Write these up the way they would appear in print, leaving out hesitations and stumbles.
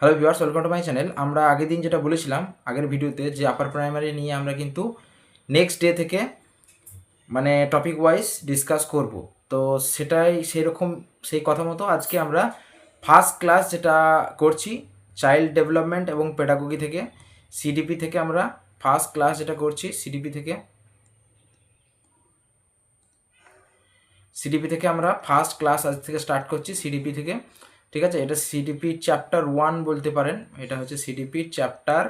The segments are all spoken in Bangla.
Hello viewers, welcome to my channel. আমরা আগের দিন যেটা বলেছিলাম আগের ভিডিওতে যে আপার প্রাইমারি নিয়ে আমরা কিন্তু নেক্সট ডে থেকে মানে টপিক ওয়াইজ ডিসকাস করব। তো সেটাই সেরকম সেই কথা মতো আজকে আমরা ফার্স্ট ক্লাস যেটা করছি চাইল্ড ডেভেলপমেন্ট এবং পেডাগোগি থেকে, সিডিপি থেকে আমরা ফার্স্ট ক্লাস যেটা করছি সিডিপি থেকে আমরা ফার্স্ট ক্লাস আজ থেকে স্টার্ট করছি সিডিপি থেকে। ঠিক আছে, এটা সিডিপি চ্যাপ্টার 1 বলতে পারেন। এটা হচ্ছে সিডিপি চ্যাপ্টার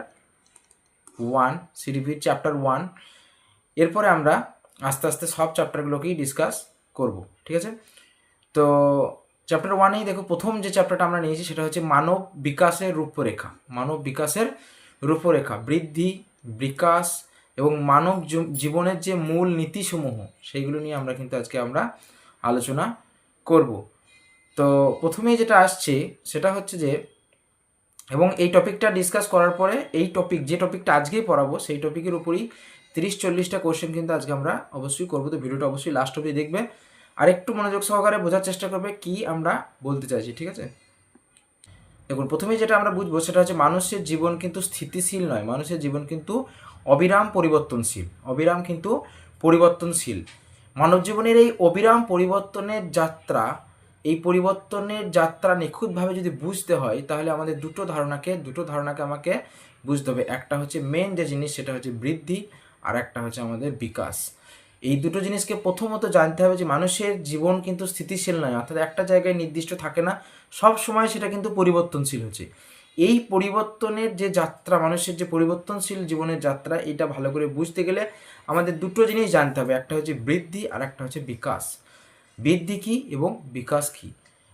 1। এরপরে আমরা আস্তে আস্তে সব চ্যাপ্টারগুলোকেই ডিসকাস করব। ঠিক আছে, তো চ্যাপ্টার 1এই দেখো প্রথম যে চ্যাপ্টারটা আমরা নিয়েছি সেটা হচ্ছে মানব বিকাশের রূপরেখা, বৃদ্ধি, বিকাশ এবং মানব জীবনের যে মূল নীতিসমূহ সেইগুলো নিয়ে আমরা কিন্তু আজকে আমরা আলোচনা করব। তো প্রথমেই যেটা আসছে সেটা হচ্ছে যে, এবং এই টপিকটা ডিসকাস করার পরে যে টপিকটা আজকেই পড়াবো সেই টপিকের উপরই 30-40টা কোশ্চেন কিন্তু আজকে আমরা অবশ্যই করবো। তো ভিডিওটা অবশ্যই লাস্ট অবধি দেখবে আর একটু মনোযোগ সহকারে বোঝার চেষ্টা করবে কি আমরা বলতে চাইছি। ঠিক আছে, দেখুন প্রথমেই যেটা আমরা বুঝবো সেটা হচ্ছে মানুষের জীবন কিন্তু স্থিতিশীল নয়, মানুষের জীবন কিন্তু অবিরাম পরিবর্তনশীল। মানব জীবনের এই অবিরাম পরিবর্তনের যাত্রা নিখুঁতভাবে যদি বুঝতে হয় তাহলে আমাদের দুটো ধারণাকে আমাকে বুঝতে হবে। একটা হচ্ছে মেন যে জিনিস সেটা হচ্ছে বৃদ্ধি, আর একটা হচ্ছে আমাদের বিকাশ। এই দুটো জিনিসকে প্রথমত জানতে হবে যে মানুষের জীবন কিন্তু স্থিতিশীল নয়, অর্থাৎ একটা জায়গায় নির্দিষ্ট থাকে না, সব সময় সেটা কিন্তু পরিবর্তনশীল হচ্ছে। এই পরিবর্তনের যে যাত্রা, মানুষের যে পরিবর্তনশীল জীবনের যাত্রা, এটা ভালো করে বুঝতে গেলে আমাদের দুটো জিনিস জানতে হবে। একটা হচ্ছে বৃদ্ধি আর একটা হচ্ছে বিকাশ। বৃদ্ধি কী এবং বিকাশ কী?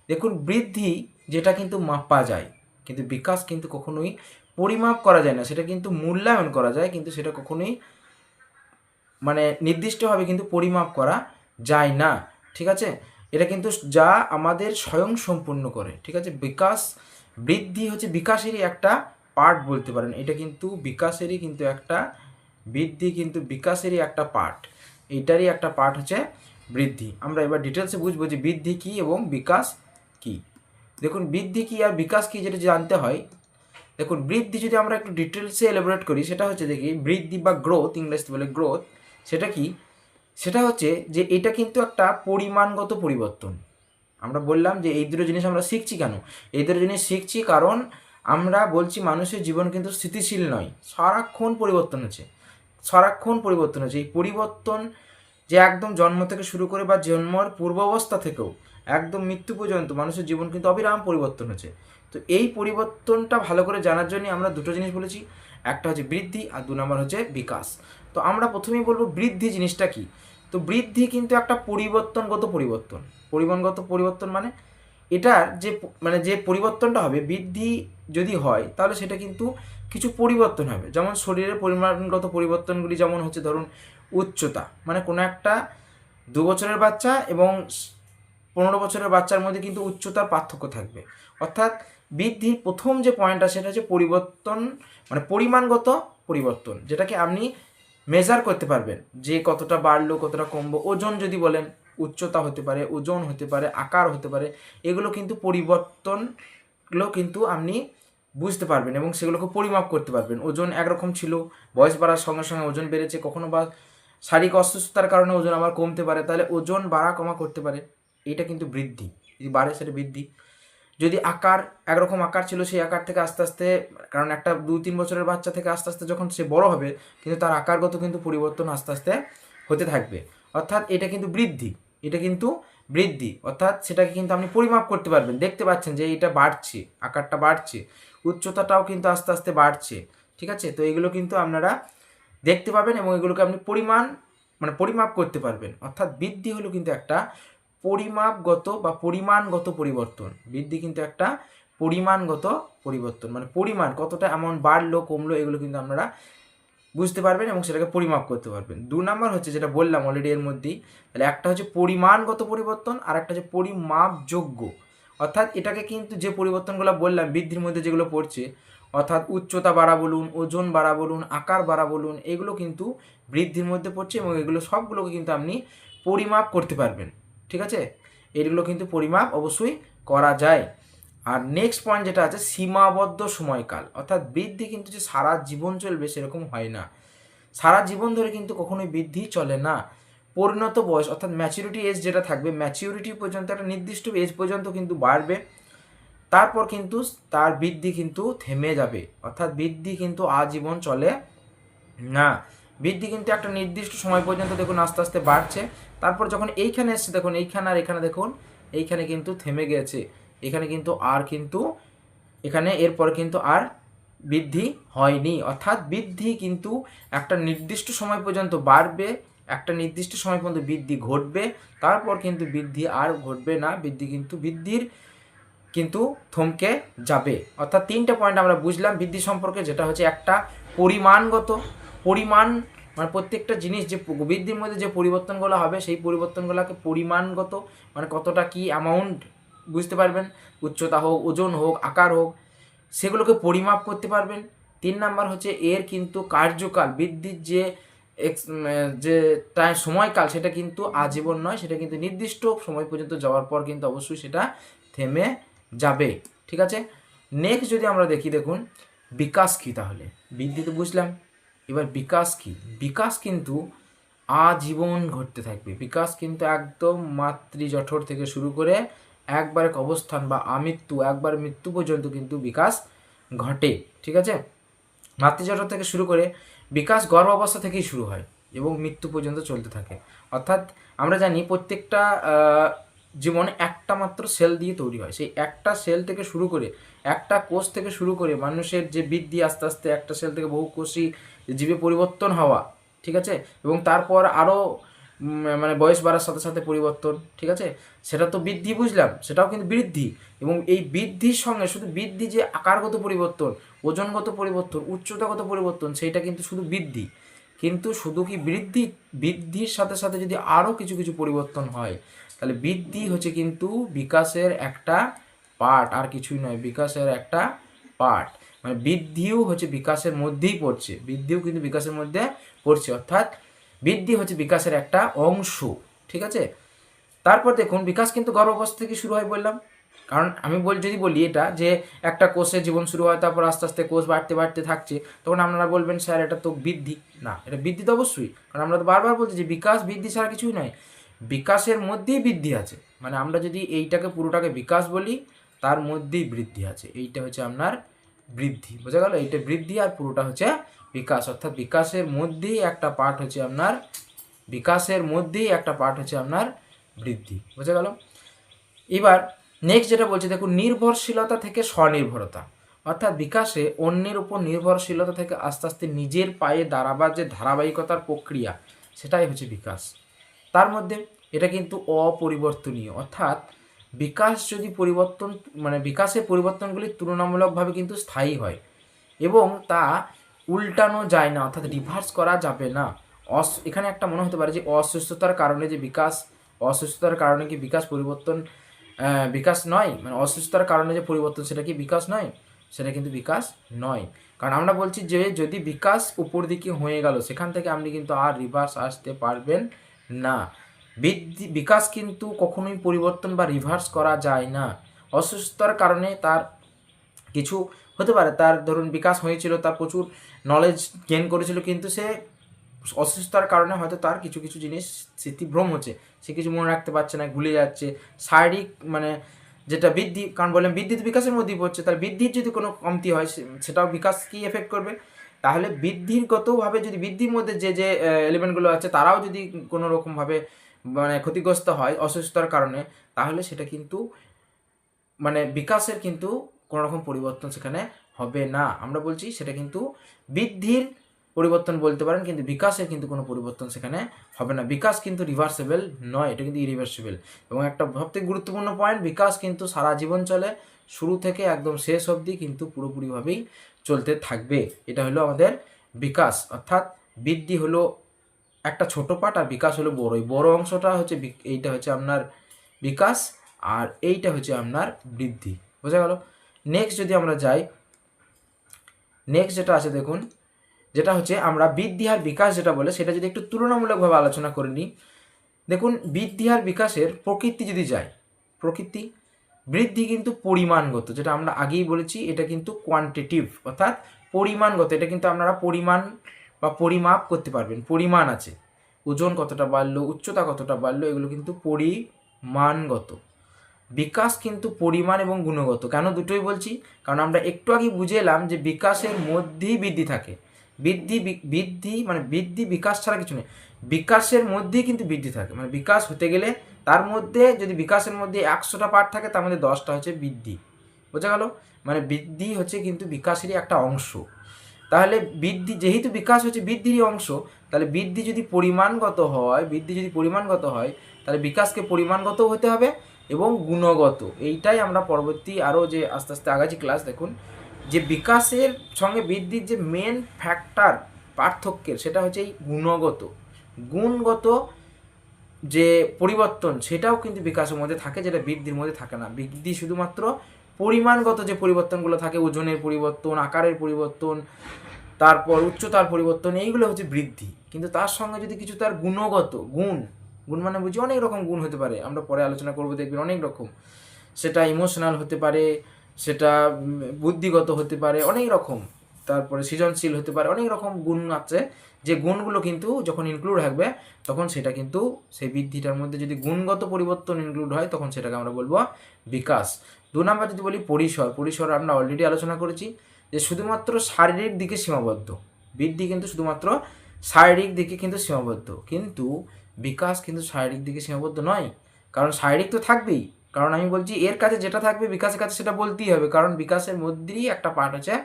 দেখুন, বৃদ্ধি যেটা কিন্তু মাপা যায়, কিন্তু বিকাশ কিন্তু কখনোই পরিমাপ করা যায় না। সেটা কিন্তু মূল্যায়ন করা যায়, কিন্তু সেটা কখনোই মানে নির্দিষ্টভাবে কিন্তু পরিমাপ করা যায় না। ঠিক আছে, এটা কিন্তু যা আমাদের স্বয়ং সম্পূর্ণ করে। ঠিক আছে, বৃদ্ধি হচ্ছে বিকাশেরই একটা পার্ট বলতে পারেন। এটা কিন্তু বৃদ্ধি কিন্তু বিকাশেরই একটা পার্ট, এইটারই একটা পার্ট হচ্ছে বৃদ্ধি। আমরা এবার ডিটেলসে বুঝবো যে বৃদ্ধি কী এবং বিকাশ কী। দেখুন, বৃদ্ধি কী আর বিকাশ কী যেটা জানতে হয়। দেখুন, বৃদ্ধি যদি আমরা একটু ডিটেলসে এলাবোরেট করি সেটা হচ্ছে, দেখি বৃদ্ধি বা গ্রোথ, ইংরেজিতে বলে গ্রোথ, সেটা কি? সেটা হচ্ছে যে এটা কিন্তু একটা পরিমাণগত পরিবর্তন। আমরা বললাম যে এই দুটো জিনিস আমরা শিখছি কেন? এই দুটো জিনিস শিখছি কারণ আমরা বলছি মানুষের জীবন কিন্তু স্থিতিশীল নয়, সারাক্ষণ পরিবর্তন হচ্ছে। এই পরিবর্তন যে একদম জন্ম থেকে শুরু করে বা জন্মর পূর্বাবস্থা থেকেও একদম মৃত্যু পর্যন্ত মানুষের জীবন কিন্তু অবিরাম পরিবর্তন হচ্ছে। তো এই পরিবর্তনটা ভালো করে জানার জন্য আমরা দুটো জিনিস বলেছি, একটা হচ্ছে বৃদ্ধি আর 2 নম্বর হচ্ছে বিকাশ। তো আমরা প্রথমেই বলবো বৃদ্ধি জিনিসটা কি। তো বৃদ্ধি কিন্তু একটা পরিবর্তনগত পরিবর্তন মানে এটার যে পরিবর্তনটা হবে, বৃদ্ধি যদি হয় তাহলে সেটা কিন্তু কিছু পরিবর্তন হবে। যেমন শরীরের পরিমাণগত পরিবর্তনগুলি যেমন হচ্ছে, ধরুন উচ্চতা, মানে কোনো একটা 2 বছরের বাচ্চা এবং 15 বছরের বাচ্চার মধ্যে কিন্তু উচ্চতার পার্থক্য থাকবে। অর্থাৎ বৃদ্ধির প্রথম যে পয়েন্টটা সেটা হচ্ছে পরিবর্তন, মানে পরিমাণগত পরিবর্তন, যেটাকে আপনি মেজার করতে পারবেন যে কতটা বাড়লো কতটা কমবো। ওজন যদি বলেন, উচ্চতা হতে পারে, ওজন হতে পারে, আকার হতে পারে, এগুলো কিন্তু পরিবর্তনগুলো কিন্তু আপনি বুঝতে পারবেন এবং সেগুলোকে পরিমাপ করতে পারবেন। ওজন একরকম ছিল, বয়স বাড়ার সঙ্গে সঙ্গে ওজন বেড়েছে, কখনো বা শারীরিক অসুস্থতার কারণে ওজন আবার কমতে পারে, তাহলে ওজন বাড়া কমা করতে পারে। এইটা কিন্তু বৃদ্ধি, যদি বাড়ে সেটা বৃদ্ধি। যদি একরকম আকার ছিল সেই আকার থেকে আস্তে আস্তে, কারণ একটা 2-3 বছরের বাচ্চা থেকে আস্তে আস্তে যখন সে বড় হবে কিন্তু তার আকারগত কিন্তু পরিবর্তন আস্তে আস্তে হতে থাকবে। অর্থাৎ এটা কিন্তু বৃদ্ধি, অর্থাৎ সেটাকে কিন্তু আপনি পরিমাপ করতে পারবেন, দেখতে পাচ্ছেন যে এটা বাড়ছে, আকারটা বাড়ছে, উচ্চতাটাও কিন্তু আস্তে আস্তে বাড়ছে। ঠিক আছে, তো এগুলো কিন্তু আপনারা দেখতে পাবেন এবং এগুলোকে আপনি পরিমাপ করতে পারবেন। অর্থাৎ বৃদ্ধি হলো কিন্তু একটা পরিমাণগত পরিবর্তন। বৃদ্ধি কিন্তু একটা পরিমাণগত পরিবর্তন, মানে পরিমাণ কতটা অ্যামাউন্ট বাড়লো কমলো এগুলো কিন্তু আপনারা বুঝতে পারবেন এবং সেটাকে পরিমাপ করতে পারবেন। 2 নম্বর হচ্ছে যেটা বললাম অলরেডি এর মধ্যেই, তাহলে একটা হচ্ছে পরিমাণগত পরিবর্তন আর একটা হচ্ছে পরিমাপযোগ্য। অর্থাৎ এটাকে কিন্তু যে পরিবর্তনগুলো বললাম বৃদ্ধির মধ্যে যেগুলো পড়ছে, অর্থাৎ উচ্চতা বাড়া বলুন, ওজন বাড়া বলুন, আকার বাড়া বলুন, এগুলো কিন্তু বৃদ্ধির মধ্যে পড়ছে এবং এগুলো সবগুলোকে কিন্তু আপনি পরিমাপ করতে পারবেন। ঠিক আছে, এগুলো কিন্তু পরিমাপ অবশ্যই করা যায়। আর নেক্সট পয়েন্ট যেটা আছে সীমাবদ্ধ সময়কাল, অর্থাৎ বৃদ্ধি কিন্তু যে সারা জীবন চলবে সেরকম হয় না, সারা জীবন ধরে কিন্তু কখনোই বৃদ্ধি চলে না। পরিণত বয়স অর্থাৎ ম্যাচুরিটি এজ যেটা থাকবে, ম্যাচিউরিটি পর্যন্ত একটা নির্দিষ্ট এজ পর্যন্ত কিন্তু বাড়বে, তারপর কিন্তু তার বৃদ্ধি কিন্তু থেমে যাবে, অর্থাৎ বৃদ্ধি কিন্তু আজীবন চলে না। বৃদ্ধি কিন্তু একটা নির্দিষ্ট সময় পর্যন্ত দেখুন আস্তে আস্তে বাড়ছে, তারপর যখন এইখানে এসছে দেখুন এইখানে আর এখানে দেখুন এইখানে কিন্তু থেমে গেছে, এখানে কিন্তু আর কিন্তু এখানে এরপর কিন্তু আর বৃদ্ধি হয়নি, অর্থাৎ বৃদ্ধি কিন্তু একটা নির্দিষ্ট সময় পর্যন্ত বাড়বে, একটা নির্দিষ্ট সময় পর্যন্ত বৃদ্ধি ঘটবে, তারপর কিন্তু বৃদ্ধি আর ঘটবে না, বৃদ্ধির কিন্তু থমকে যাবে। অর্থাৎ তিনটে পয়েন্ট আমরা বুঝলাম বৃদ্ধি সম্পর্কে, যেটা হচ্ছে একটা পরিমাণগত, পরিমাণ মানে প্রত্যেকটা জিনিস যে বৃদ্ধির মধ্যে যে পরিবর্তনগুলো হবে সেই পরিবর্তনগুলোকে পরিমাণগত মানে কতটা কি অ্যামাউন্ট বুঝতে পারবেন, উচ্চতা হোক, ওজন হোক, আকার হোক, সেগুলোকে পরিমাপ করতে পারবেন। 3 নাম্বার হচ্ছে এর কিন্তু কার্যকাল, বৃদ্ধির যে যে সময়কাল সেটা কিন্তু আজীবন নয়, সেটা কিন্তু নির্দিষ্ট সময় পর্যন্ত যাওয়ার পর কিন্তু অবশ্যই সেটা থেমে যাবে। ঠিক আছে, নেক্সট যদি আমরা দেখি দেখুন বিকাশ কী, তাহলে বৃদ্ধি তো বুঝলাম, এবার বিকাশ কী? বিকাশ কিন্তু আজীবন ঘটতে থাকবে, বিকাশ কিন্তু একদম মাতৃজঠর থেকে শুরু করে একবারে অবস্থান বা আমৃত্যু, একবার মৃত্যু পর্যন্ত কিন্তু বিকাশ ঘটে। ঠিক আছে, মাতৃজঠর থেকে শুরু করে বিকাশ গর্ভাবস্থা থেকেই শুরু হয় এবং মৃত্যু পর্যন্ত চলতে থাকে। অর্থাৎ আমরা জানি প্রত্যেকটা জীবনে একটা মাত্র সেল দিয়ে তৈরি হয়, সেই একটা সেল থেকে শুরু করে, একটা কোষ থেকে শুরু করে মানুষের যে বৃদ্ধি, আস্তে আস্তে একটা সেল থেকে বহু কোষী জীবে পরিবর্তন হওয়া, ঠিক আছে, এবং তারপর আরও মানে বয়স বাড়ার সাথে সাথে পরিবর্তন, ঠিক আছে, সেটা তো বৃদ্ধি বুঝলাম, সেটাও কিন্তু বৃদ্ধি। এবং এই বৃদ্ধির সঙ্গে শুধু বৃদ্ধি যে আকারগত পরিবর্তন, ওজনগত পরিবর্তন, উচ্চতাগত পরিবর্তন, সেইটা কিন্তু শুধু বৃদ্ধি, কিন্তু শুধু কি বৃদ্ধির সাথে সাথে যদি আরও কিছু কিছু পরিবর্তন হয়, তাহলে বৃদ্ধি হচ্ছে কিন্তু বিকাশের একটা পার্ট, আর কিছুই নয়, বিকাশের একটা পার্ট। মানে বৃদ্ধিও হচ্ছে বিকাশের মধ্যেই পড়ছে, বৃদ্ধিও কিন্তু বিকাশের মধ্যে পড়ছে, অর্থাৎ বৃদ্ধি হচ্ছে বিকাশের একটা অংশ। ঠিক আছে, তারপর দেখুন বিকাশ কিন্তু গর্ভাবস্থা থেকে শুরু হয় বললাম, কারণ আমি যদি বলি এটা যে একটা কোষের জীবন শুরু হয়, তারপর আস্তে আস্তে কোষ বাড়তে বাড়তে থাকছে, তখন আপনারা বলবেন স্যার এটা তো বৃদ্ধি না, এটা বৃদ্ধি তো অবশ্যই, কারণ আমরা তো বারবার বলছি যে বিকাশ বৃদ্ধি ছাড়া কিছুই নয়, বিকাশের মধ্যেই বৃদ্ধি আছে। মানে আমরা যদি এইটাকে পুরোটাকে বিকাশ বলি, তার মধ্যেই বৃদ্ধি আছে, এইটা হচ্ছে আপনার বৃদ্ধি, বোঝা গেল, এইটা বৃদ্ধি আর পুরোটা হচ্ছে বিকাশ, অর্থাৎ বিকাশের মধ্যেই একটা পার্ট হচ্ছে আপনার, বিকাশের মধ্যেই একটা পার্ট হচ্ছে আপনার বৃদ্ধি, বোঝা গেল। এবার নেক্সট যেটা বলছে দেখুন নির্ভরশীলতা থেকে স্বনির্ভরতা, অর্থাৎ বিকাশে অন্যের উপর নির্ভরশীলতা থেকে আস্তে আস্তে নিজের পায়ে দাঁড়াবার যে ধারাবাহিকতার প্রক্রিয়া, সেটাই হচ্ছে বিকাশ। তার মধ্যে এটা কিন্তু অপরিবর্তনীয়, অর্থাৎ বিকাশ যদি পরিবর্তন মানে বিকাশের পরিবর্তনগুলি তুলনামূলকভাবে কিন্তু স্থায়ী হয় এবং তা উল্টানো যায় না, অর্থাৎ রিভার্স করা যাবে না। এখানে একটা মনে হতে পারে যে অসুস্থতার কারণে যে বিকাশ, অসুস্থতার কারণে কি বিকাশ পরিবর্তন বিকাশ নয়, মানে অসুস্থতার কারণে যে পরিবর্তন সেটা কি বিকাশ নয়? সেটা কিন্তু বিকাশ নয়, কারণ আমরা বলছি যে যদি বিকাশ উপর দিকে হয়ে গেল সেখান থেকে আপনি কিন্তু আর রিভার্স আসতে পারবেন না। বিকাশ কিন্তু কখনোই পরিবর্তন বা রিভার্স করা যায় না। অসুস্থতার কারণে তার কিছু হতে পারে, তার ধরুন বিকাশ হয়েছিল, তার প্রচুর নলেজ গেইন করেছিল, কিন্তু সে অসুস্থতার কারণে হয়তো তার কিছু কিছু জিনিস স্মৃতিভ্রম হচ্ছে, সে কিছু মনে রাখতে পারছে না, ভুলে যাচ্ছে, শারীরিক মানে যেটা বৃদ্ধি, কারণ বললাম বৃদ্ধি তো বিকাশের মধ্যেই পড়ছে, তার বৃদ্ধির যদি কোনো কমতি হয় সেটাও বিকাশ কি এফেক্ট করবে। তাহলে বৃদ্ধিগতভাবে যদি বৃদ্ধির মধ্যে যে যে এলিমেন্টগুলো আছে তারাও যদি কোনো রকমভাবে মানে ক্ষতিগ্রস্ত হয় অসুস্থতার কারণে, তাহলে সেটা কিন্তু মানে বিকাশের কিন্তু কোনো রকম পরিবর্তন সেখানে হবে না। আমরা বলছি সেটা কিন্তু বৃদ্ধির পরিবর্তন বলতে পারেন, কিন্তু বিকাশের কিন্তু কোনো পরিবর্তন সেখানে হবে না। বিকাশ কিন্তু রিভার্সেবল নয়, এটা কিন্তু ইরিভার্সিবল। এবং একটা সবথেকে গুরুত্বপূর্ণ পয়েন্ট, বিকাশ কিন্তু সারা জীবন চলে, শুরু থেকে একদম শেষ অবধি কিন্তু পুরোপুরিভাবেই চলতে থাকবে। এটা হলো আমাদের বিকাশ, অর্থাৎ বৃদ্ধি হলো একটা ছোট পার্ট আর বিকাশ হলো বড়, এই বড় অংশটা হচ্ছে এইটা হচ্ছে আপনার বিকাশ আর এইটা হচ্ছে আপনার বৃদ্ধি, বোঝা গেল। নেক্সট যদি আমরা যাই, নেক্সট যেটা আছে দেখুন, যেটা হচ্ছে আমরা বৃদ্ধি আর বিকাশ যেটা বলে সেটা যদি একটু তুলনামূলকভাবে আলোচনা করে নিই। দেখুন বৃদ্ধি আর বিকাশের প্রকৃতি যদি যায়, প্রকৃতি বৃদ্ধি কিন্তু পরিমাণগত, যেটা আমরা আগেই বলেছি, এটা কিন্তু কোয়ান্টিটিভ অর্থাৎ পরিমাণগত। এটা কিন্তু আপনারা পরিমাণ বা পরিমাপ করতে পারবেন, পরিমাণ আছে, ওজন কতটা বাড়লো, উচ্চতা কতটা বাড়লো, এগুলো কিন্তু পরিমাণগত। বিকাশ কিন্তু পরিমাণ এবং গুণগত। কেন দুটোই বলছি? কারণ আমরা একটু আগে বুঝে এলাম যে বিকাশের মধ্যেই বৃদ্ধি থাকে। বৃদ্ধি মানে বৃদ্ধি বিকাশ ছাড়া কিছু নেই, বিকাশের মধ্যেই কিন্তু বৃদ্ধি থাকে। মানে বিকাশ হতে গেলে তার মধ্যে যদি বিকাশের মধ্যে 100টা পার্ট থাকে, তার মধ্যে 10টা হচ্ছে বৃদ্ধি। বোঝা গেল? মানে বৃদ্ধি হচ্ছে কিন্তু বিকাশেরই একটা অংশ। তাহলে বৃদ্ধি, যেহেতু বিকাশ হচ্ছে বৃদ্ধিরই অংশ, তাহলে বৃদ্ধি যদি পরিমাণগত হয়, তাহলে বিকাশকে পরিমাণগত হতে হবে এবং গুণগত। এইটাই আমরা পরবর্তী আরও যে আস্তে আস্তে আগাচ্ছি ক্লাস, দেখুন যে বিকাশের সঙ্গে বৃদ্ধির যে মেন ফ্যাক্টর পার্থক্যের, সেটা হচ্ছে এই গুণগত যে পরিবর্তন, সেটাও কিন্তু বিকাশের মধ্যে থাকে, যেটা বৃদ্ধির মধ্যে থাকে না। বৃদ্ধি শুধুমাত্র পরিমাণগত যে পরিবর্তনগুলো থাকে, ওজনের পরিবর্তন, আকারের পরিবর্তন, তারপর উচ্চতার পরিবর্তন, এইগুলো হচ্ছে বৃদ্ধি। কিন্তু তার সঙ্গে যদি কিছু তার গুণগত গুণ মানে বুঝি অনেক রকম গুণ হতে পারে, আমরা পরে আলোচনা করবো, দেখবেন অনেক রকম। সেটা ইমোশনাল হতে পারে, সেটা বুদ্ধিগত হতে পারে, অনেক রকম, তারপরে সৃজনশীল হতে পারে, অনেক রকম গুণ আছে। যে গুণগুলো কিন্তু যখন ইনক্লুড থাকবে, তখন সেটা কিন্তু সেই বৃদ্ধিটার মধ্যে যদি গুণগত পরিবর্তন ইনক্লুড হয়, তখন সেটাকে আমরা বলবো বিকাশ। 2 নাম্বার যদি বলি পরিসর আমরা অলরেডি আলোচনা করেছি যে শুধুমাত্র শারীরিক দিকে সীমাবদ্ধ। বৃদ্ধি কিন্তু শুধুমাত্র শারীরিক দিকে কিন্তু সীমাবদ্ধ, কিন্তু বিকাশ কিন্তু শারীরিক দিকে সীমাবদ্ধ নয়। কারণ শারীরিক তো থাকবেই, কারণ আমি বলছি এর কাছে যেটা থাকবে বিকাশের কাছে সেটা বলতেই হবে, কারণ বিকাশের মধ্যেই একটা পার্ট হচ্ছে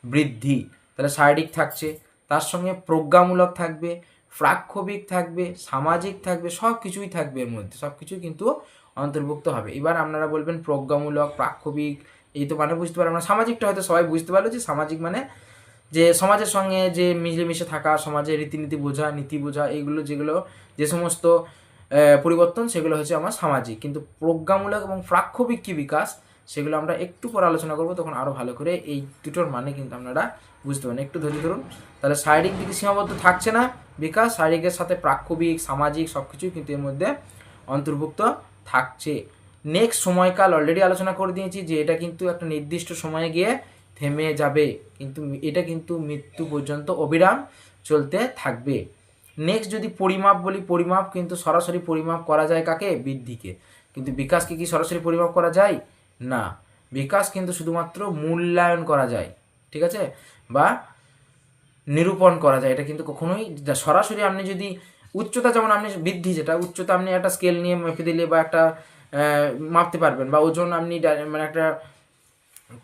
বৃদ্ধি। তাহলে শারীরিক থাকছে, তার সঙ্গে প্রজ্ঞামূলক থাকবে, প্রাক্ষবিক থাকবে, সামাজিক থাকবে, সব কিছুই থাকবে এর মধ্যে, সব কিছুই কিন্তু অন্তর্ভুক্ত হবে। এবার আপনারা বলবেন প্রজ্ঞামূলক, প্রাক্ষবিক, এই তো মানে বুঝতে পারবেন না। সামাজিকটা হয়তো সবাই বুঝতে পারলো যে সামাজিক মানে যে সমাজের সঙ্গে যে মিলেমিশে থাকা, সমাজের রীতিনীতি বোঝা, নীতি বোঝা, এইগুলো যেগুলো যে সমস্ত পরিবর্তন, সেগুলো হচ্ছে আমার সামাজিক। কিন্তু প্রজ্ঞামূলক এবং প্রাক্ষবিক কী বিকাশ, সেগুলো আমরা একটু পরে আলোচনা করবো, তখন আরও ভালো করে এই দুটোর মানে কিন্তু আপনারা বুঝতে পারেন। একটু ধৈর্য ধরুন। তাহলে শারীরিক দিকে সীমাবদ্ধ থাকছে না বিকাশ, শারীরিকের সাথে প্রাক্ষবিক, সামাজিক সব কিছুই কিন্তু এর মধ্যে অন্তর্ভুক্ত থাকছে। নেক্সট সময়কাল অলরেডি আলোচনা করে দিয়েছি যে এটা কিন্তু একটা নির্দিষ্ট সময়ে গিয়ে থেমে যাবে, কিন্তু এটা কিন্তু মৃত্যু পর্যন্ত অবিরাম চলতে থাকবে। নেক্সট যদি পরিমাপ বলি, পরিমাপ কিন্তু সরাসরি পরিমাপ করা যায় কাকে? বৃদ্ধিকে। কিন্তু বিকাশকে কি সরাসরি পরিমাপ করা যায়? না, বিকাশ কিন্তু শুধুমাত্র মূল্যায়ন করা যায়, ঠিক আছে, বা নিরূপণ করা যায়। এটা কিন্তু কখনোই সরাসরি আপনি যদি উচ্চতা, যেমন আপনি বৃদ্ধি, যেটা উচ্চতা আপনি একটা স্কেল নিয়ে মেপে দিলে বা একটা মাপতে পারবেন, বা ওজন আপনি মানে একটা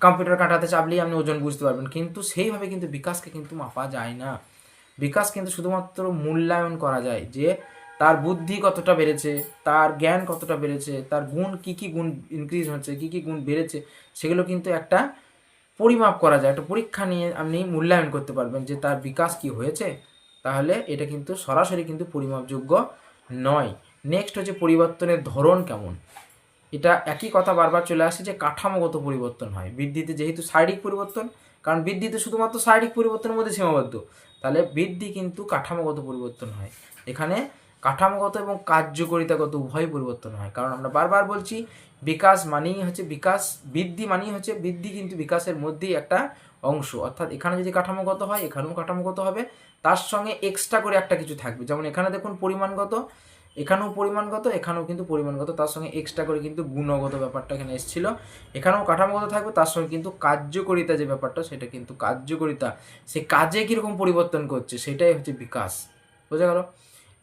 কম্পিউটার কাঁটাতে চাপলেই আপনি ওজন বুঝতে পারবেন, কিন্তু সেইভাবে কিন্তু বিকাশকে কিন্তু মাপা যায় না। বিকাশ কিন্তু শুধুমাত্র মূল্যায়ন করা যায়, যে তার বুদ্ধি কতটা বেড়েছে, তার জ্ঞান কতটা বেড়েছে, তার গুণ কী কী গুণ ইনক্রিজ হচ্ছে, কী কী গুণ বেড়েছে, সেগুলো কিন্তু একটা পরিমাপ করা যায়। একটা পরীক্ষা নিয়ে আপনি মূল্যায়ন করতে পারবেন যে তার বিকাশ কি হয়েছে। তাহলে এটা কিন্তু সরাসরি কিন্তু পরিমাপযোগ্য নয়। নেক্সট হচ্ছে পরিবর্তনের ধরন কেমন। এটা একই কথা বারবার চলে আসে যে কাঠামোগত পরিবর্তন হয় বৃদ্ধিতে, যেহেতু শারীরিক পরিবর্তন, কারণ বৃদ্ধিতে শুধুমাত্র শারীরিক পরিবর্তনের মধ্যে সীমাবদ্ধ, তাহলে বৃদ্ধি কিন্তু কাঠামোগত পরিবর্তন হয়। এখানে কাঠামোগত এবং কার্যকরিতাগত উভয় পরিবর্তন হয়। কারণ আমরা বারবার বলছি বিকাশ মানেই হচ্ছে বিকাশ, বৃদ্ধি মানেই হচ্ছে বৃদ্ধি কিন্তু বিকাশের মধ্যেই একটা অংশ। অর্থাৎ এখানে যদি কাঠামোগত হয়, এখানেও কাঠামোগত হবে, তার সঙ্গে এক্সট্রা করে একটা কিছু থাকবে। যেমন এখানে দেখুন পরিমাণগত, এখানেও পরিমাণগত, এখানেও কিন্তু পরিমাণগত, তার সঙ্গে এক্সট্রা করে কিন্তু গুণগত ব্যাপারটা এখানে এসেছিল। এখানেও কাঠামোগত থাকবে, তার সঙ্গে কিন্তু কার্যকরিতা যে ব্যাপারটা, সেটা কিন্তু কার্যকরিতা, সে কাজে কীরকম পরিবর্তন করছে, সেটাই হচ্ছে বিকাশ। বোঝা গেল?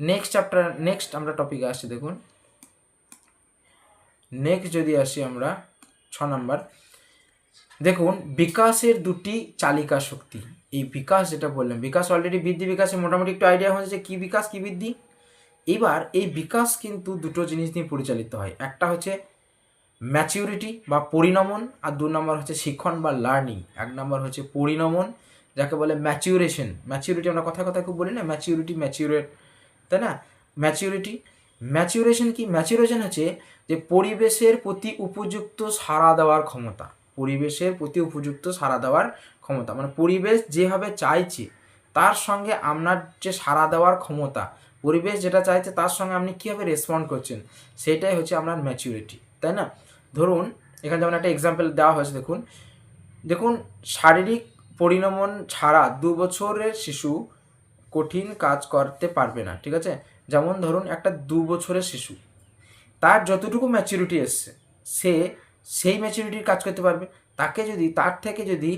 নেক্সট আমরা টপিকে আসছি। দেখুন নেক্সট যদি আসি আমরা 6 নাম্বার, দেখুন বিকাশের দুটি চালিকা শক্তি। এই বিকাশ যেটা বললাম, বিকাশ অলরেডি বৃদ্ধি বিকাশে মোটামুটি একটু আইডিয়া হয়েছে কি বিকাশ কি বৃদ্ধি। এবার এই বিকাশ কিন্তু দুটো জিনিস নিয়ে পরিচালিত হয়। একটা হচ্ছে ম্যাচিউরিটি বা পরিণমন, আর 2 নম্বর হচ্ছে শিক্ষণ বা লার্নিং। 1 নম্বর হচ্ছে পরিণমন, যাকে বলে ম্যাচিউরেশন। ম্যাচিউরিটি আমরা কথা খুব বলি না, ম্যাচিউরিটি, ম্যাচিউরেট, তাই না? ম্যাচিউরেশন কি? ম্যাচিউরেশন হচ্ছে যে পরিবেশের প্রতি উপযুক্ত সাড়া দেওয়ার ক্ষমতা। পরিবেশের প্রতি উপযুক্ত সাড়া দেওয়ার ক্ষমতা মানে পরিবেশ যেভাবে চাইছে তার সঙ্গে আপনার যে সাড়া দেওয়ার ক্ষমতা, পরিবেশ যেটা চাইছে তার সঙ্গে আপনি কীভাবে রেসপন্ড করছেন, সেটাই হচ্ছে আপনার ম্যাচিউরিটি, তাই না? ধরুন এখানে যেমন একটা এক্সাম্পল দেওয়া হয়েছে, দেখুন শারীরিক পরিণমন ছাড়া 2 বছরের শিশু কঠিন কাজ করতে পারবে না। ঠিক আছে, যেমন ধরুন একটা 2 বছরের শিশু, তার যতটুকু ম্যাচুরিটি এসছে সে সেই ম্যাচুরিটির কাজ করতে পারবে। তাকে যদি তার থেকে যদি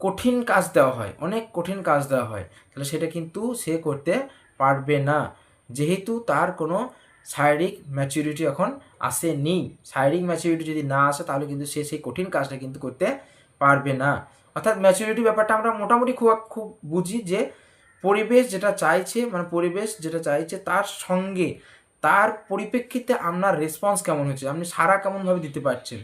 কঠিন কাজ দেওয়া হয়, অনেক কঠিন কাজ দেওয়া হয়, তাহলে সেটা কিন্তু সে করতে পারবে না, যেহেতু তার কোনো শারীরিক ম্যাচুরিটি এখন আসেনি। শারীরিক ম্যাচুরিটি যদি না আসে তাহলে কিন্তু সে সেই কঠিন কাজটা কিন্তু করতে পারবে না। অর্থাৎ ম্যাচুরিটি ব্যাপারটা আমরা মোটামুটি খুব বুঝি যে পরিবেশ যেটা চাইছে, মানে পরিবেশ যেটা চাইছে তার সঙ্গে তার পরিপ্রেক্ষিতে আপনার রেসপন্স কেমন হচ্ছে, আপনি সারা কেমনভাবে দিতে পারছেন।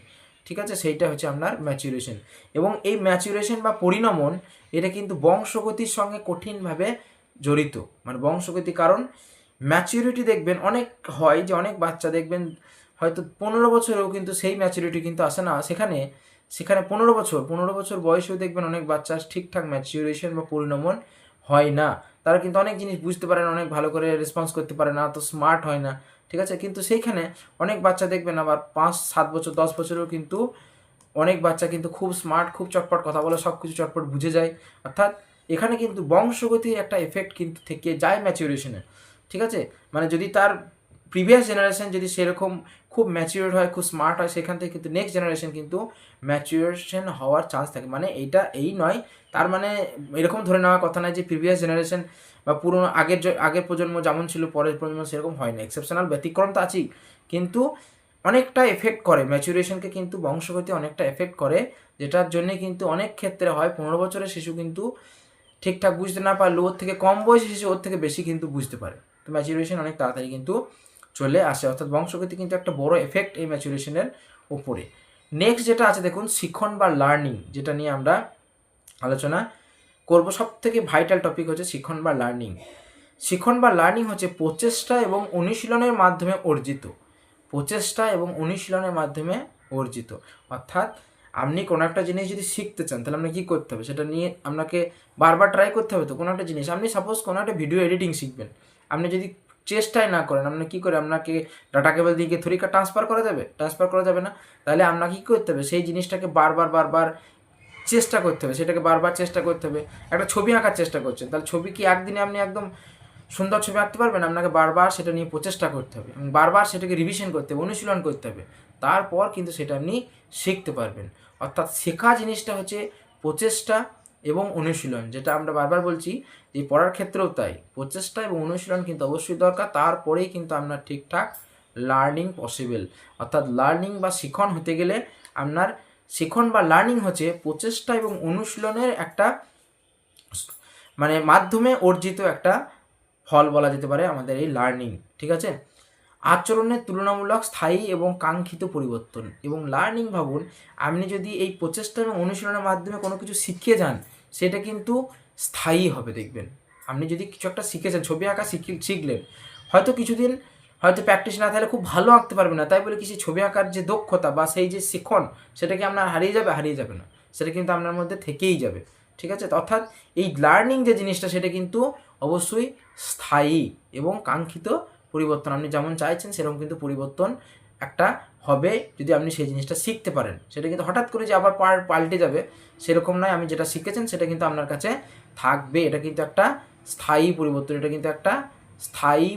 ঠিক আছে, সেইটা হচ্ছে আপনার ম্যাচুরেশন। এবং এই ম্যাচুরেশন বা পরিণমন এটা কিন্তু বংশগতির সঙ্গে কঠিনভাবে জড়িত, মানে বংশগতি। কারণ ম্যাচুরিটি দেখবেন অনেক হয় যে অনেক বাচ্চা দেখবেন হয়তো 15 বছরেও কিন্তু সেই ম্যাচুরিটি কিন্তু আসে না, সেখানে 15 বছর বয়সেও দেখবেন অনেক বাচ্চা ঠিকঠাক ম্যাচুরেশন বা পরিণমন হয় না। তারা কিন্তু অনেক জিনিস বুঝতে পারে না, অনেক ভালো করে রেসপন্স করতে পারে না, তো স্মার্ট হয় না। ঠিক আছে, কিন্তু সেইখানে অনেক বাচ্চা দেখবেন আবার 5-7 বছর 10 বছরেও কিন্তু অনেক বাচ্চা কিন্তু খুব স্মার্ট, খুব চটপট কথা বলে, সব কিছু চটপট বুঝে যায়। অর্থাৎ এখানে কিন্তু বংশগতির একটা এফেক্ট কিন্তু থেকে যায় ম্যাচুরেশনে। ঠিক আছে, মানে যদি তার প্রিভিয়াস জেনারেশন যদি সেরকম খুব ম্যাচিওর হয়, খুব স্মার্ট হয়, সেখান থেকে কিন্তু নেক্সট জেনারেশন কিন্তু ম্যাচুরেশন হওয়ার চান্স থাকে। মানে এইটা এই নয়, তার মানে এরকম ধরে নেওয়ার কথা নয় যে প্রিভিয়াস জেনারেশন বা পুরোনো আগের প্রজন্ম যেমন ছিল পরের প্রজন্ম সেরকম হয় না, এক্সেপশনাল ব্যতিক্রম তো আছেই, কিন্তু অনেকটা এফেক্ট করে ম্যাচুরেশনকে, কিন্তু বংশগতি অনেকটা এফেক্ট করে, যেটার জন্য কিন্তু অনেক ক্ষেত্রে হয় 15 বছরের শিশু কিন্তু ঠিকঠাক বুঝতে না পারলে ওর থেকে কম বয়সী শিশু ওর থেকে বেশি কিন্তু বুঝতে পারে। তো ম্যাচুরেশন অনেক তাড়াতাড়ি কিন্তু চলে আসে, অর্থাৎ বংশগতি কিন্তু একটা বড় এফেক্ট এই ম্যাচুরেশনের উপরে। নেক্সট যেটা আছে দেখুন শিখন বা লার্নিং, যেটা নিয়ে আমরা আলোচনা করব। সব থেকে ভাইটাল টপিক হচ্ছে শিখন বা লার্নিং। শিখন বা লার্নিং হচ্ছে প্রচেষ্টা এবং অনুশীলনের মাধ্যমে অর্জিত, প্রচেষ্টা এবং অনুশীলনের মাধ্যমে অর্জিত। অর্থাৎ আপনি কোনো একটা জিনিস যদি শিখতে চান তাহলে আপনাকে কী করতে হবে, সেটা নিয়ে আপনাকে বারবার ট্রাই করতে হবে। তো কোনো একটা জিনিস আপনি সাপোজ কোনো একটা ভিডিও এডিটিং শিখবেন, আপনি যদি চেষ্টাই না করেন, আপনি কী করে, আপনাকে ডাটা কেবল দিয়ে থ্রিকা ট্রান্সফার করা যাবে না। তাহলে আপনাকে কী করতে হবে, সেই জিনিসটাকে বারবার চেষ্টা করতে হবে, সেটাকে বারবার চেষ্টা করতে হবে। একটা ছবি আঁকার চেষ্টা করছেন, তাহলে ছবি কি একদিনে আপনি একদম সুন্দর ছবি আঁকতে পারবেন? আপনাকে বারবার সেটা নিয়ে প্রচেষ্টা করতে হবে এবং বারবার সেটাকে রিভিশন করতে হবে, অনুশীলন করতে হবে, তারপর কিন্তু সেটা আপনি শিখতে পারবেন। অর্থাৎ শেখা জিনিসটা হচ্ছে প্রচেষ্টা এবং অনুশীলন, যেটা আমরা বারবার বলছি যে পড়ার ক্ষেত্রেও তাই, প্রচেষ্টা এবং অনুশীলন কিন্তু অবশ্যই দরকার, তারপরেই কিন্তু আপনার ঠিকঠাক লার্নিং পসিবল। অর্থাৎ লার্নিং বা শিখন হতে গেলে আপনার শিখন বা লার্নিং হচ্ছে প্রচেষ্টা এবং অনুশীলনের একটা মানে মাধ্যমে অর্জিত একটা ফল বলা যেতে পারে আমাদের এই লার্নিং। ঠিক আছে, আচরণের তুলনামূলক স্থায়ী এবং কাঙ্ক্ষিত পরিবর্তন। এবং লার্নিং ভাবুন, আপনি যদি এই প্রচেষ্টা এবং অনুশীলনের মাধ্যমে কোনো কিছু শিখে যান, সেটা কিন্তু স্থায়ী হবে। দেখবেন আপনি যদি কিছু একটা শিখেছেন, ছবি আঁকা শিখলেন, হয়তো কিছুদিন হয়তো প্র্যাকটিস না থাকলে খুব ভালো আঁকতে পারবে না, তাই বলে কিছু ছবি আঁকার যে দক্ষতা বা সেই যে শিখন সেটা কি আপনার হারিয়ে যাবে না, সেটা কিন্তু আপনার মধ্যে থেকেই যাবে। ঠিক আছে, অর্থাৎ এই লার্নিং যে জিনিসটা সেটা কিন্তু অবশ্যই স্থায়ী এবং কাঙ্ক্ষিত পরিবর্তন। আপনি যেমন চাইছেন সেরকম কিন্তু পরিবর্তন একটা হবে যদি আপনি সেই জিনিসটা শিখতে পারেন। সেটা কিন্তু হঠাৎ করে যে আবার পাল্টে যাবে সেরকম নয়, আপনি যেটা শিখেছেন সেটা কিন্তু আপনার কাছে থাকবে। এটা কিন্তু একটা স্থায়ী পরিবর্তন, এটা কিন্তু একটা স্থায়ী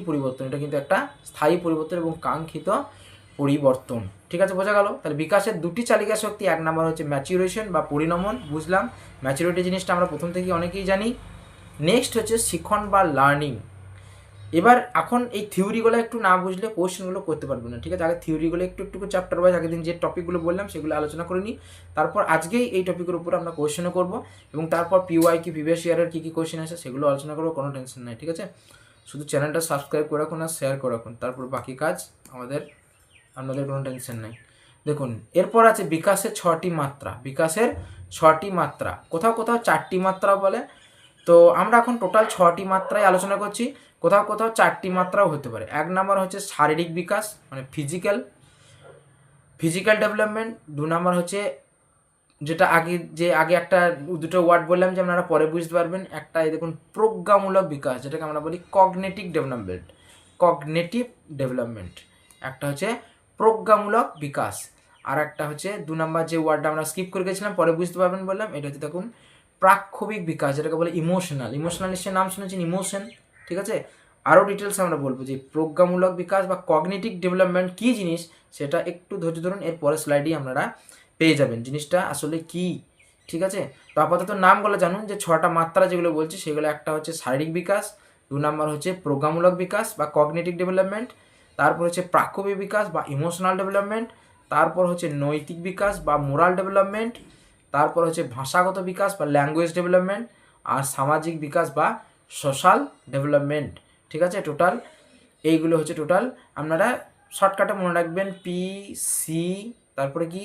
পরিবর্তন এবং কাঙ্ক্ষিত পরিবর্তন। ঠিক আছে, বোঝা গেল? তাহলে বিকাশের দুটি চালিকা শক্তি, এক নম্বর হচ্ছে ম্যাচুরেশন বা পরিণমন, বুঝলাম ম্যাচুরিটি জিনিসটা আমরা প্রথম থেকেই অনেকেই জানি। নেক্সট হচ্ছে শিখন বা লার্নিং। এবার এখন এই থিওরিগুলো একটু না বুঝলে কোয়েশ্চেনগুলো করতে পারবে না। ঠিক আছে, আগে থিওরিগুলো একটু চ্যাপ্টার ওয়াইজ আগের দিন যে টপিকগুলো বললাম সেগুলো আলোচনা করে নিই, তারপর আজকেই এই টপিকের উপর আমরা কোয়েশ্চেনও করবো এবং তারপর পিওয়াই কি প্রিভিয়াস ইয়ারের কী কোয়েশ্চেন আছে সেগুলো আলোচনা করবো, কোনো টেনশন নাই। ঠিক আছে, শুধু চ্যানেলটা সাবস্ক্রাইব করে রাখুন আর শেয়ার করে রাখুন, তারপর বাকি কাজ আপনাদের কোনো টেনশন নাই। দেখুন এরপর আছে বিকাশের 6টি মাত্রা। বিকাশের 6টি মাত্রা, কোথাও 4টি মাত্রা বলে, তো আমরা এখন টোটাল 6টি মাত্রায় আলোচনা করছি, কোথাও 4টি মাত্রাও হতে পারে। এক নম্বর হচ্ছে শারীরিক বিকাশ, মানে ফিজিক্যাল ডেভেলপমেন্ট। 2 নম্বর হচ্ছে যেটা আগে একটা দুটো ওয়ার্ড বললাম যে আপনারা পরে বুঝতে পারবেন, একটা এই দেখুন প্রজ্ঞামূলক বিকাশ, যেটাকে আমরা বলি কগনিটিভ ডেভেলপমেন্ট, একটা হচ্ছে প্রজ্ঞামূলক বিকাশ। আর একটা হচ্ছে 2 নাম্বার যে ওয়ার্ডটা আমরা স্কিপ করে গেছিলাম, পরে বুঝতে পারবেন বললাম, এটা হচ্ছে দেখুন প্রাক্ষোভিক বিকাশ, যেটাকে বলে ইমোশনাল। ইমোশনাল নিশ্চয়ই নাম শুনেছেন, ইমোশন, ঠিক আছে। আরও ডিটেলস আমরা বলবো যে প্রজ্ঞামূলক বিকাশ বা কগনিটিভ ডেভেলপমেন্ট কী জিনিস, সেটা একটু ধৈর্য ধরুন, এর পরের স্লাইডেই আপনারা পেয়ে যাবেন জিনিসটা আসলে কি, ঠিক আছে। তো আপাতত নামগুলো জানুন যে 6টা মাত্রা যেগুলো বলছি সেগুলো, একটা হচ্ছে শারীরিক বিকাশ, 2 নাম্বার হচ্ছে প্রজ্ঞামূলক বিকাশ বা কগনিটিভ ডেভেলপমেন্ট, তারপর হচ্ছে প্রাক্ষোভিক বিকাশ বা ইমোশনাল ডেভেলপমেন্ট, তারপর হচ্ছে নৈতিক বিকাশ বা মোরাল ডেভেলপমেন্ট, তারপর হচ্ছে ভাষাগত বিকাশ বা ল্যাঙ্গুয়েজ ডেভেলপমেন্ট, আর সামাজিক বিকাশ বা সোশ্যাল ডেভেলপমেন্ট, ঠিক আছে। টোটাল এইগুলো হচ্ছে টোটাল, আপনারা শর্টকাটে মনে রাখবেন পিসি, তারপরে কি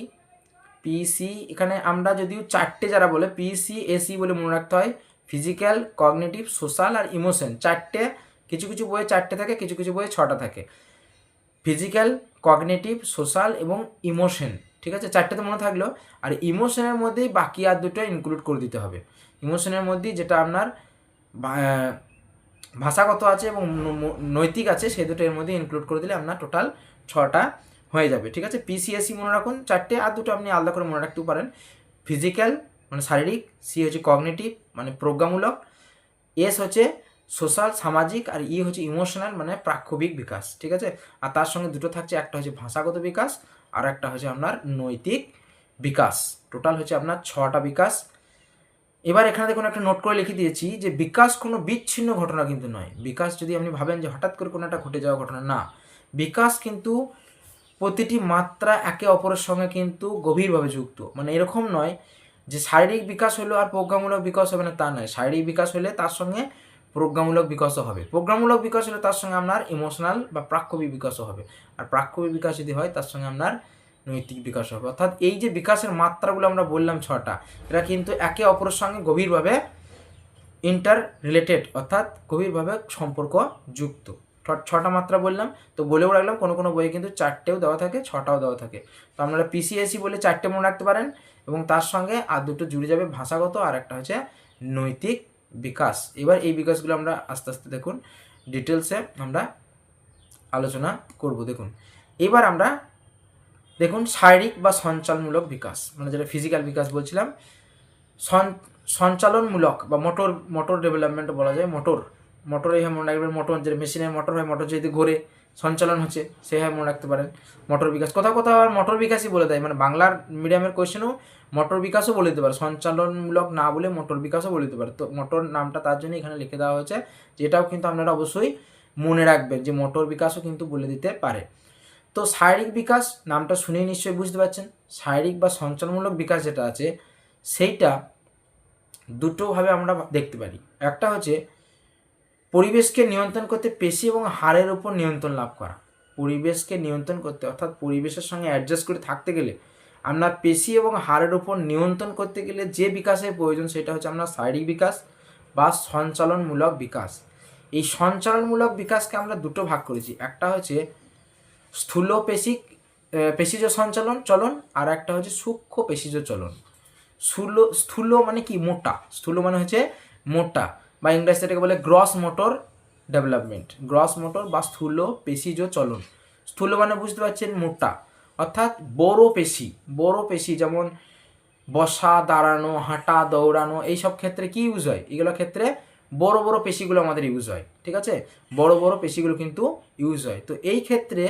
পিসি, এখানে আমরা যদিও 4টে যারা বলে পিসি এসি বলে মনে রাখতে হয়, ফিজিক্যাল, কগনিটিভ, সোশ্যাল আর ইমোশন। 4টে, কিছু কিছু বইয়ে 4টে থাকে, কিছু কিছু বইয়ে 6টা থাকে। ফিজিক্যাল, কগনিটিভ, সোশ্যাল এবং ইমোশন, ঠিক আছে। 4টেতে মনে থাকলো, আর ইমোশনের মধ্যেই বাকি আর দুটো ইনক্লুড করে দিতে হবে। ইমোশনের মধ্যেই যেটা আপনার ভাষাগত আছে এবং নৈতিক আছে, সেই দুটো এর মধ্যে ইনক্লুড করে দিলে আপনার টোটাল 6টা হয়ে যাবে, ঠিক আছে। পিসিএসি মনে রাখুন 4টে, আর দুটো আপনি আলাদা করে মনে রাখতেও পারেন। ফিজিক্যাল মানে শারীরিক, সি হচ্ছে কগনিটিভ মানে প্রজ্ঞামূলক, এস হচ্ছে সোশ্যাল সামাজিক, আর ই হচ্ছে ইমোশনাল মানে প্রাক্ষোভিক বিকাশ, ঠিক আছে। আর তার সঙ্গে দুটো থাকছে, একটা হচ্ছে ভাষাগত বিকাশ আর একটা হচ্ছে আপনার নৈতিক বিকাশ। টোটাল হচ্ছে আপনার 6টা বিকাশ। এবার এখানে দেখুন একটা নোট করে লিখে দিয়েছি যে বিকাশ কোনো বিচ্ছিন্ন ঘটনা কিন্তু নয়। বিকাশ যদি আপনি ভাবেন যে হঠাৎ করে কোনো একটা ঘটে যাওয়া ঘটনা, না, বিকাশ কিন্তু প্রতিটি মাত্রা একে অপরের সঙ্গে কিন্তু গভীরভাবে যুক্ত। মানে এরকম নয় যে শারীরিক বিকাশ হলো আর প্রজ্ঞামূলক বিকাশ হবে না, তা নয়। শারীরিক বিকাশ হলে তার সঙ্গে প্রজ্ঞামূলক বিকাশও হবে, প্রজ্ঞামূলক বিকাশ হলে তার সঙ্গে আপনার ইমোশনাল বা প্রাক্ষোভিক বিকাশও হবে, আর প্রাক্ষোভিক বিকাশ যদি হয় তার সঙ্গে আপনার নৈতিক বিকাশ হবে। অর্থাৎ এই যে বিকাশের মাত্রাগুলো আমরা বললাম 6টা, এরা কিন্তু একে অপরের সঙ্গে গভীরভাবে ইন্টার রিলেটেড, অর্থাৎ গভীরভাবে সম্পর্ক যুক্ত। 6টা মাত্রা বললাম, তো বলেও রাখলাম কোনো কোনো বইয়ে কিন্তু 4টেও দেওয়া থাকে, 6টাও দেওয়া থাকে। তো আপনারা পিসিএসি বলে 4টে মনে রাখতে পারেন, এবং তার সঙ্গে আর দুটো জুড়ে যাবে ভাষাগত, আর একটা হচ্ছে নৈতিক বিকাশ। এবার এই বিকাশগুলো আমরা আস্তে আস্তে দেখুন ডিটেলসে আমরা আলোচনা করব। দেখুন এবার আমরা দেখুন শারীরিক বা সঞ্চালনমূলক বিকাশ, মানে যেটা ফিজিক্যাল বিকাশ বলছিলাম, সঞ্চালনমূলক বা মোটর ডেভেলপমেন্ট বলা যায়। মোটরে হয় মনে রাখবেন, মোটর যে মেশিনের মোটর হয়, মোটর যদি ঘোরে সঞ্চালন হচ্ছে, সে হয় মনে রাখতে পারেন মোটর বিকাশ। কোথাও কোথাও আবার মোটর বিকাশই বলে দেয়, মানে বাংলার মিডিয়ামের কোয়েশ্চেনও মোটর বিকাশও বলে দিতে পারে, সঞ্চালনমূলক না বলে মোটর বিকাশও বলে দিতে পারে। তো মোটর নামটা তার জন্য এখানে লিখে দেওয়া হয়েছে, যেটাও কিন্তু আপনারা অবশ্যই মনে রাখবেন যে মোটর বিকাশও কিন্তু বলে দিতে পারে। তো শারীরিক বিকাশ নামটা শুনেই নিশ্চয়ই বুঝতে পারছেন, শারীরিক বা সঞ্চালনমূলক বিকাশ যেটা আছে সেইটা দুটোভাবে আমরা দেখতে পারি। একটা হচ্ছে পরিবেশকে নিয়ন্ত্রণ করতে পেশি এবং হাড়ের উপর নিয়ন্ত্রণ লাভ করা। পরিবেশকে নিয়ন্ত্রণ করতে, অর্থাৎ পরিবেশের সঙ্গে অ্যাডজাস্ট করে থাকতে গেলে আপনার পেশি এবং হাড়ের উপর নিয়ন্ত্রণ করতে গেলে যে বিকাশের প্রয়োজন সেটা হচ্ছে আপনার শারীরিক বিকাশ বা সঞ্চালনমূলক বিকাশ। এই সঞ্চালনমূলক বিকাশকে আমরা দুটো ভাগ করেছি, একটা হচ্ছে স্থূল পেশিজ চলন, আর একটা হচ্ছে সূক্ষ্ম পেশিজ চলন। স্থূল মানে কি, মোটা, স্থূল মানে হচ্ছে মোটা, বা ইংরেজিতে এটাকে বলে gross motor development, gross motor বা স্থূল পেশিজ চলন। স্থূল মানে বুঝতে পারছেন মোটা, অর্থাৎ বড় পেশি যেমন বসা, দাঁড়ানো, হাঁটা, দৌড়ানো, এইসব ক্ষেত্রে কি ইউজ হয়, এগুলো ক্ষেত্রে বড় বড় পেশিগুলো আমাদের ইউজ হয়, ঠিক আছে, বড় বড় পেশিগুলো কিন্তু ইউজ হয়। তো এই ক্ষেত্রে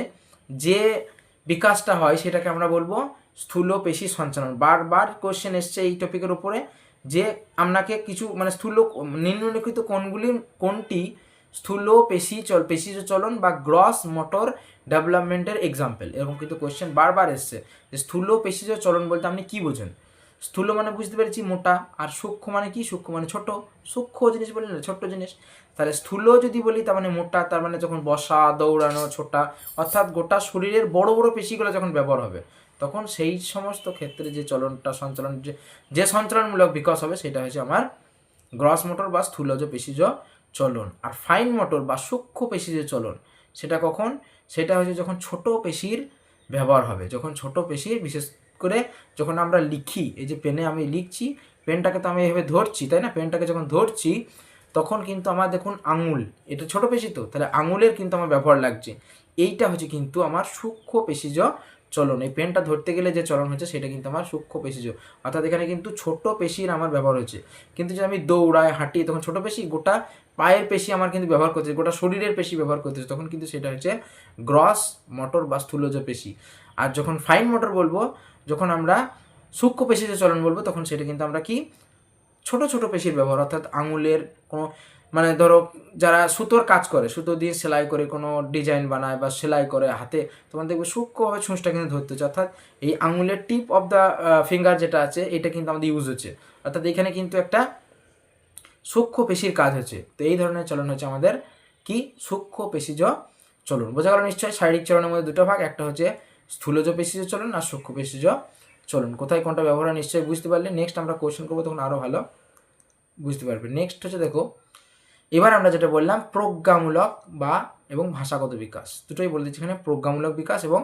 যে বিকাশটা হয় সেটাকে আমরা বলবো স্থূল পেশি সঞ্চালন। বারবার কোশ্চেন এসছে এই টপিকের উপরে যে আপনাকে কিছু মানে নিম্নলিখিত কোনটি স্থূল পেশিজ চলন বা গ্রস মোটর ডেভেলপমেন্টের এক্সাম্পল, এরকম কিন্তু কোশ্চেন বারবার এসছে যে স্থূল পেশিজ চলন বলতে আপনি কি বোঝেন। স্থূল মানে বুঝতে পেরেছি মোটা, আর সূক্ষ্ম মানে কি, সূক্ষ্ম মানে ছোট, সূক্ষ্ম জিনিস বলি না, ছোট্ট জিনিস। তাহলে স্থূল যদি বলি তার মানে মোটা, তার মানে যখন বসা, দৌড়ানো, ছোটা, অর্থাৎ গোটা শরীরের বড় বড় পেশিগুলো যখন ব্যবহার হবে তখন সেই সমস্ত ক্ষেত্রে যে যে সঞ্চালনমূলক বিকাশ হবে সেটা হচ্ছে আমার গ্রস মোটর বা স্থূলজ পেশিজ চলন। আর ফাইন মোটর বা সূক্ষ্ম পেশিজ চলন সেটা কখন, সেটা হচ্ছে যখন ছোট পেশির ব্যবহার হবে, যখন ছোট পেশির, বিশেষ করে যখন আমরা লিখি, এই যে পেনে আমি লিখছি, পেনটাকে তো আমি এভাবে ধরছি, তাই না, পেনটাকে যখন ধরছি তখন কিন্তু আমার দেখুন আঙুল, এটা ছোট পেশি, তো তাহলে আঙুলের কিন্তু আমার ব্যবহার লাগছে, এইটা হচ্ছে কিন্তু আমার সূক্ষ্ম পেশিজ চলন, এই পেনটা ধরতে গেলে যে চলন হচ্ছে সেটা কিন্তু আমার সূক্ষ্ম পেশিজ, অর্থাৎ এখানে কিন্তু ছোট পেশির আমার ব্যবহার হচ্ছে। কিন্তু যদি আমি দৌড়াই হাঁটি তখন ছোট পেশি, গোটা পায়ের পেশি আমার কিন্তু ব্যবহার করছে, গোটা শরীরের পেশি ব্যবহার করতেছে, তখন কিন্তু সেটা হচ্ছে গ্রস মোটর বা স্থূলজ পেশি। আর যখন ফাইন মোটর বলবো, যখন আমরা সূক্ষ্ম পেশিজ চলন বলবো, তখন সেটা কিন্তু আমরা কি ছোট ছোট পেশির ব্যবহার, অর্থাৎ আঙুলের কোনো মানে ধরো যারা সুতোর কাজ করে, সুতো দিয়ে সেলাই করে কোনো ডিজাইন বানায় বা সেলাই করে হাতে, তোমার দেখবে সূক্ষ্মভাবে ছুঁচটা কিন্তু ধরতে হচ্ছে, অর্থাৎ এই আঙুলের টিপ অফ দ্য ফিঙ্গার যেটা আছে এটা কিন্তু আমাদের ইউজ হচ্ছে, অর্থাৎ এখানে কিন্তু একটা সূক্ষ্ম পেশির কাজ হচ্ছে। তো এই ধরনের চলন হচ্ছে আমাদের কি সূক্ষ্ম পেশিজ চলন। বোঝা গেল নিশ্চয়ই? শারীরিক চলনের মধ্যে দুটো ভাগ, একটা হচ্ছে স্থূলজ পেশিজ চলন আর সূক্ষ্ম পেশিজ চলন। কোথায় কোনটা ব্যবহার হয় নিশ্চয়ই বুঝতে পারলে। নেক্সট আমরা কোশ্চেন করবো, তখন আরও ভালো বুঝতে পারবে। নেক্সট হচ্ছে দেখো, এবার আমরা যেটা বললাম প্রজ্ঞামূলক বা এবং ভাষাগত বিকাশ, দুটোই বলে দিচ্ছি এখানে, প্রজ্ঞামূলক বিকাশ এবং